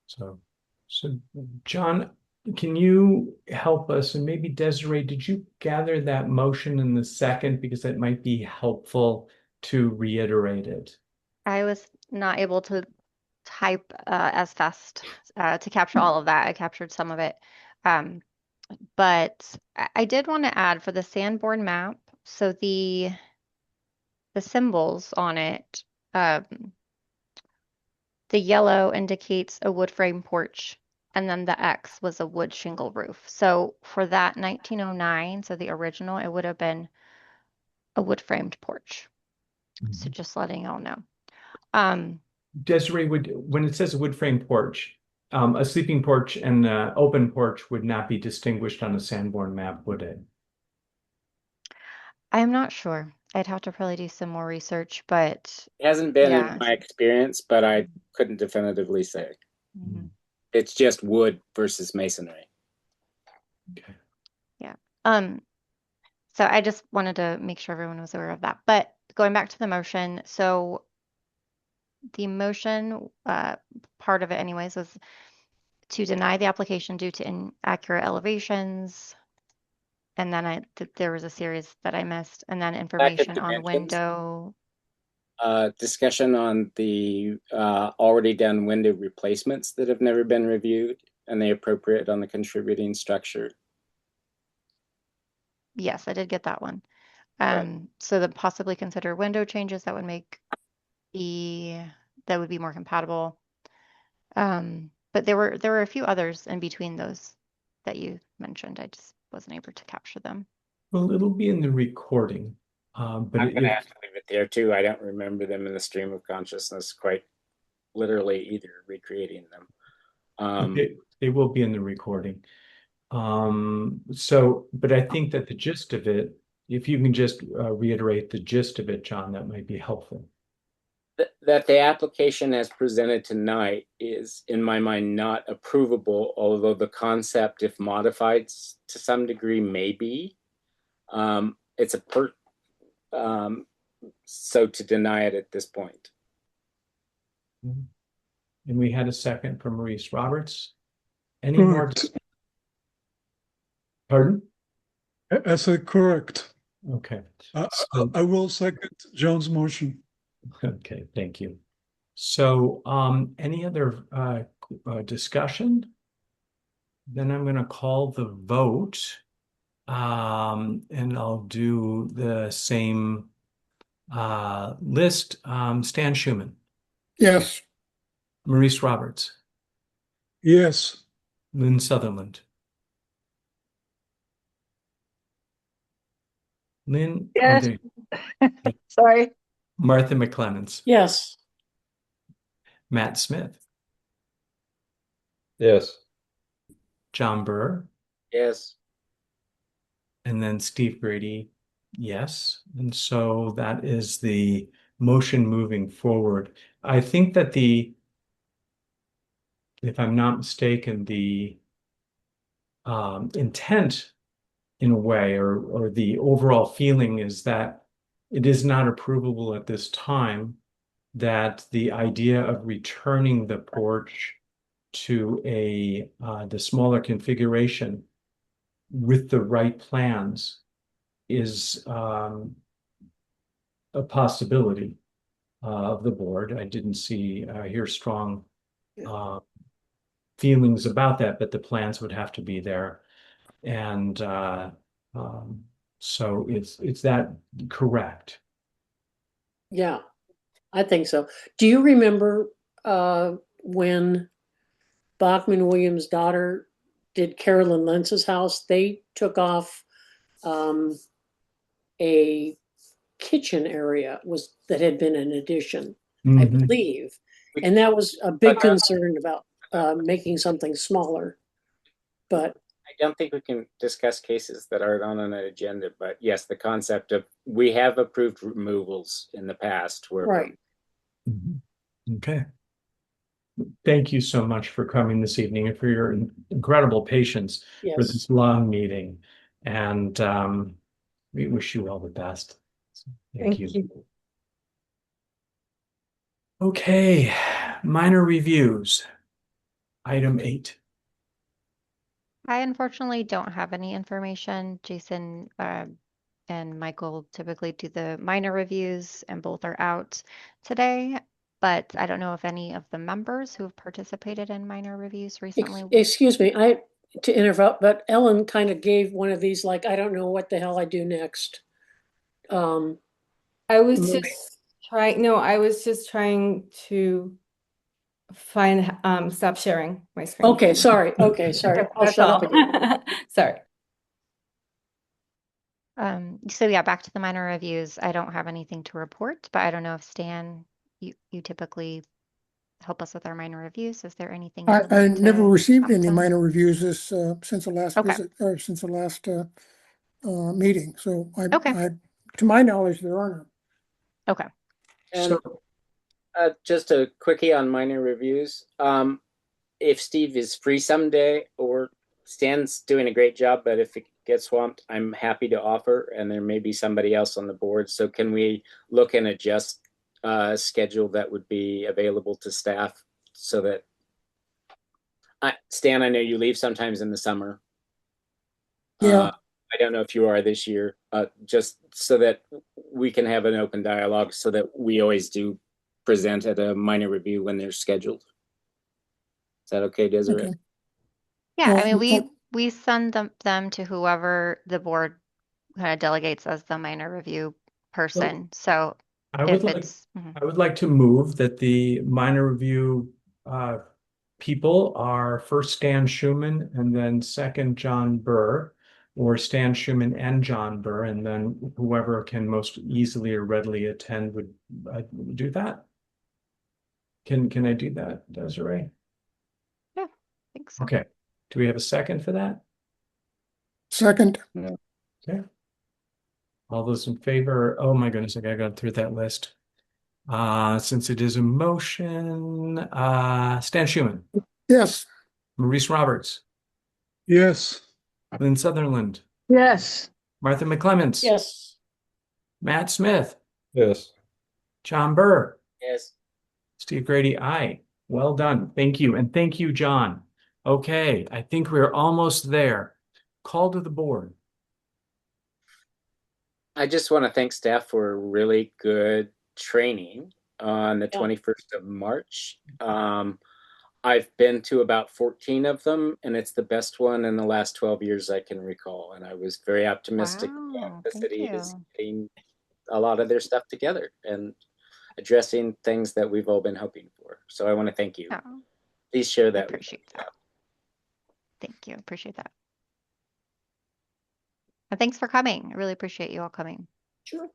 So John, can you help us? And maybe Desiree, did you gather that motion in the second? Because it might be helpful to reiterate it. I was not able to type as fast to capture all of that. I captured some of it. Um, but I did want to add for the Sanborn map, so the symbols on it, um, the yellow indicates a wood frame porch, and then the X was a wood shingle roof. So for that 1909, so the original, it would have been a wood framed porch. So just letting y'all know. Desiree, when it says a wood frame porch, a sleeping porch and an open porch would not be distinguished on a Sanborn map, would it? I'm not sure. I'd have to probably do some more research, but It hasn't been in yeah. my experience, but I couldn't definitively say. Mhm. It's just wood versus masonry. Okay. Yeah. So I just wanted to make sure everyone was aware of that. But going back to the motion, so the motion part of it anyways was to deny the application due to inaccurate elevations. And then there was a series that I missed, and then information on dimensions. window. Discussion on the already done window replacements that have never been reviewed and the appropriate on the contributing structure. Yes, I did get that one. Right. So then possibly consider window changes that would that would be more compatible. But there were a few others in between those that you mentioned. I just wasn't able to capture them. Well, it'll be in the recording. But I'm going to have to leave it there too. I don't remember them in the stream of consciousness quite literally either, recreating them. They will be in the recording. But I think that the gist of it, if you can just reiterate the gist of it, John, that might be helpful. That the application as presented tonight is, in my mind, not approvable, although the concept, if modified to some degree, may be. It's so to deny it at this point. And we had a second from Maurice Roberts. Any Correct. more? Pardon? I said correct. Okay. I will second John's motion. Okay, thank you. So, any other discussion? Then I'm going to call the vote, and I'll do the same list. Stan Schuman, Yes. Maurice Roberts, Yes. Lynn Sutherland, Lynn, Yes. there, Sorry. Martha McClemens, Yes. Matt Smith, Yes. John Burr, Yes. and then Steve Grady, yes. And so that is the motion moving forward. I think that if I'm not mistaken, the intent in a way, or the overall feeling is that it is not approvable at this time, that the idea of returning the porch to the smaller configuration with the right plans is a possibility of the board. I didn't hear strong uh, feelings about that, but the plans would have to be there. And um, so it's that correct. Yeah, I think so. Do you remember when Bachman Williams' daughter did Carolyn Lentz's house? They took off a kitchen area that had been an addition, I Mhm. believe. And that was a big concern about making something smaller. But I don't think we can discuss cases that aren't on an agenda, but yes, the concept of we have approved removals in the past where right. Mhm. Okay. Thank you so much for coming this evening and for your incredible patience for Yes. this long meeting. And we wish you all the best. Thank Thank you. you. Okay, minor reviews. Item 8. I unfortunately don't have any information. Jason and Michael typically do the minor reviews, and both are out today. But I don't know if any of the members who have participated in minor reviews recently. Excuse me, to interrupt, but Ellen kind of gave one of these, like, I don't know what the hell I do next. I was just trying to find stop sharing my screen. Okay, sorry. Okay, sorry. I'll That's shut up all. again. Sorry. So yeah, back to the minor reviews. I don't have anything to report, but I don't know if Stan, you typically help us with our minor reviews. Is there anything you would I like never to received any comment on? minor reviews since the last Okay. visit, or since the last meeting. So Okay. to my knowledge, there are none. Okay. And So just a quickie on minor reviews. If Steve is free someday, or Stan's doing a great job, but if it gets swamped, I'm happy to offer, and there may be somebody else on the board. So can we look and adjust a schedule that would be available to staff so that Stan, I know you leave sometimes in the summer. Yeah. I don't know if you are this year, just so that we can have an open dialogue so that we always do present at a minor review when they're scheduled. Is that okay, Desiree? Okay. Yeah, I mean, we send them to whoever the board kind of delegates as the minor review person. So I if would like it's I would like to move that the minor review people are first Stan Schuman and then second John Burr, or Stan Schuman and John Burr, and then whoever can most easily or readily attend would do that. Can I do that, Desiree? yeah, I think so. Okay. Do we have a second for that? Second. Okay. All those in favor? Oh my goodness, I gotta go through that list. Since it is a motion, Stan Schuman, Yes. Maurice Roberts, Yes. Lynn Sutherland, Yes. Martha McClements, Yes. Matt Smith, Yes. John Burr, Yes. Steve Grady, aye. Well done. Thank you. And thank you, John. Okay, I think we're almost there. Call to the board. I just want to thank staff for really good training on the 21st of March. I've been to about 14 of them, and it's the best one in the last 12 years I can recall. And I was very optimistic Wow, that the thank city is you. getting a lot of their stuff together and addressing things that we've all been hoping for. So I want to thank you. Oh, Please share I that. appreciate that. Thank you. Appreciate that. And thanks for coming. I really appreciate you all coming. Sure.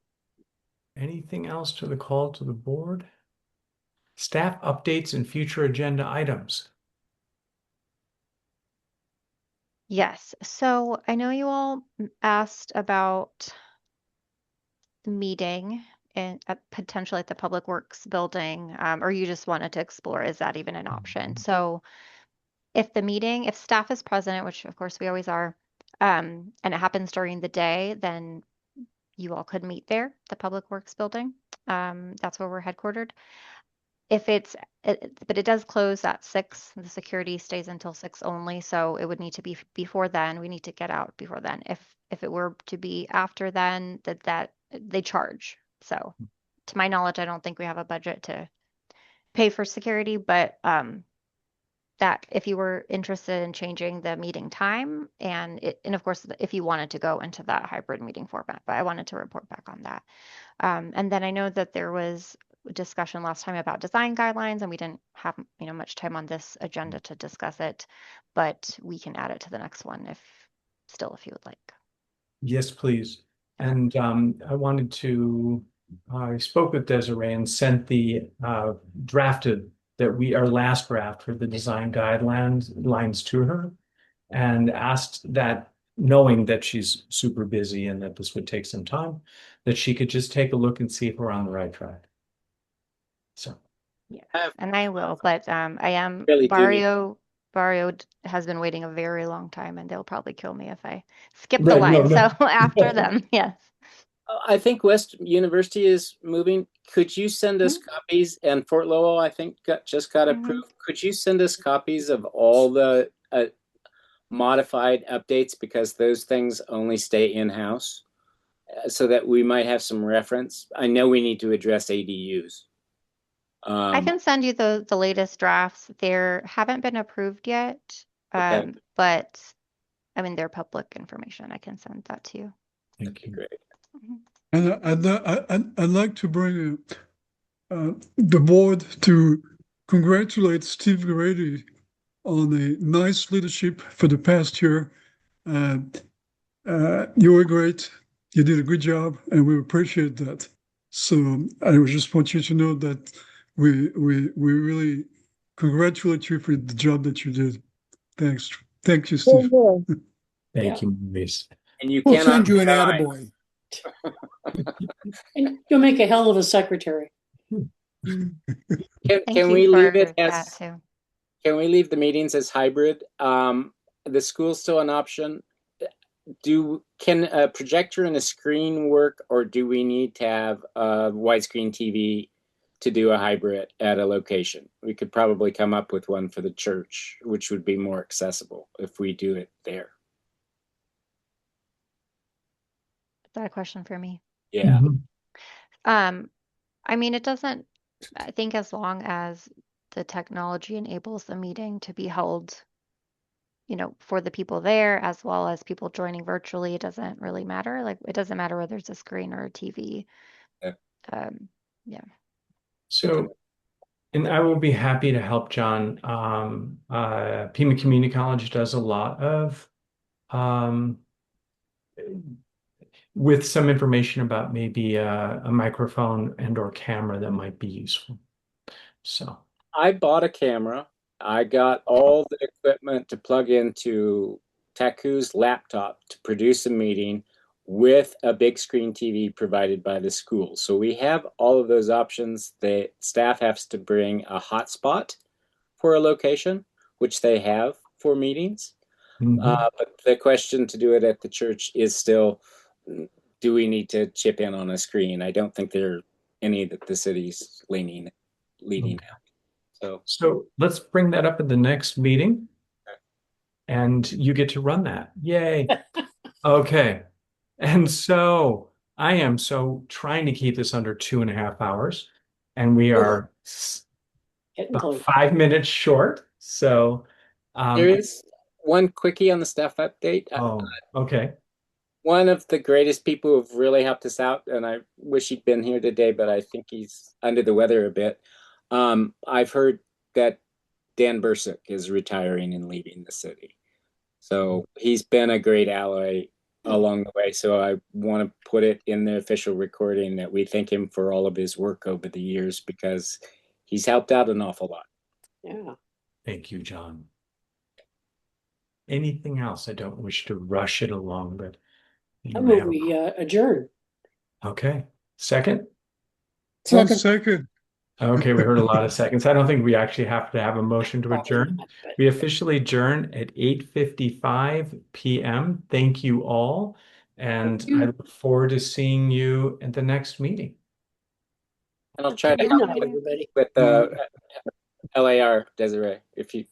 Anything else to the call to the board? Staff updates and future agenda items. Yes, so I know you all asked about the meeting and potentially at the Public Works building, or you just wanted to explore, is that even an option? So if staff is present, which of course we always are, and it happens during the day, then you all could meet there, the Public Works building. That's where we're headquartered. But it does close at 6. The security stays until 6 only, so it would need to be before then. We need to get out before then. If it were to be after then, that they charge. So to my knowledge, I don't think we have a budget to pay for security, but that if you were interested in changing the meeting time and of course if you wanted to go into that hybrid meeting format, but I wanted to report back on that. And then I know that there was discussion last time about design guidelines, and we didn't have much time on this agenda to discuss it, but we can add it to the next one if you would like. Yes, please. And I spoke with Desiree and sent the our last draft for the design guidelines lines to her, and asked that, knowing that she's super busy and that this would take some time, that she could just take a look and see if we're on the right track. So yeah, and I will, but I am Really Barrio has been waiting a very long time, and they'll probably kill me if I skip the right, line. no. So after them, yes. I think West University is moving. Could you send us copies? And Fort Lowell, I think, just got approved. Could you send us copies of all the modified updates, because those things only stay in-house, so that we might have some reference? I know we need to address ADUs. I can send you the latest drafts. They haven't been approved yet, Okay. but I mean they're public information. I can send that to you. Thank you. Great. And I'd like to bring the board to congratulate Steve Grady on a nice leadership for the past year. You were great. You did a good job, and we appreciate that. So I just want you to know that we really congratulate you for the job that you did. Thanks. Thank you, Steve. Thank you, Maurice. And you We'll cannot send you an resign. attaboy. And you'll make a hell of a secretary. Can Thank we you leave it for that as? too. Can we leave the meetings as hybrid? The school's still an option. Can a projector and a screen work, or do we need to have a widescreen TV to do a hybrid at a location? We could probably come up with one for the church, which would be more accessible if we do it there. Is that a question for me? Yeah. I mean, it doesn't, I think as long as the technology enables the meeting to be held, for the people there as well as people joining virtually, it doesn't really matter. Like, it doesn't matter whether it's a screen or a TV. Yeah. Yeah. So, and I will be happy to help John. Pima Community College does a lot of with some information about maybe a microphone and or camera that might be useful. So I bought a camera. I got all the equipment to plug into Taku's laptop to produce a meeting with a big screen TV provided by the school. So we have all of those options. The staff has to bring a hotspot for a location, which they have for meetings. But the question to do it at the church is still, do we need to chip in on a screen? I don't think there are any that the city's leading now. So let's bring that up at the next meeting, and you get to run that. Yay. Okay. And so I am trying to keep this under 2.5 hours, and we are about 5 minutes short. So there is one quickie on the staff update. Okay. One of the greatest people who have really helped us out, and I wish he'd been here today, but I think he's under the weather a bit. I've heard that Dan Bursick is retiring and leaving the city. So he's been a great ally along the way. So I want to put it in the official recording that we thank him for all of his work over the years, because he's helped out an awful lot. Yeah. Thank you, John. Anything else? I don't wish to rush it along, but I you may move have we adjourn. okay. Second? One Second. second. Okay, we heard a lot of seconds. I don't think we actually have to have a motion to Probably adjourn. not, but- We officially adjourn at 8:55 p.m. Thank you all, and Thank you. I look forward to seeing you at the next meeting. And I'll try to Good help night, everybody. with the LAR, Desiree, if you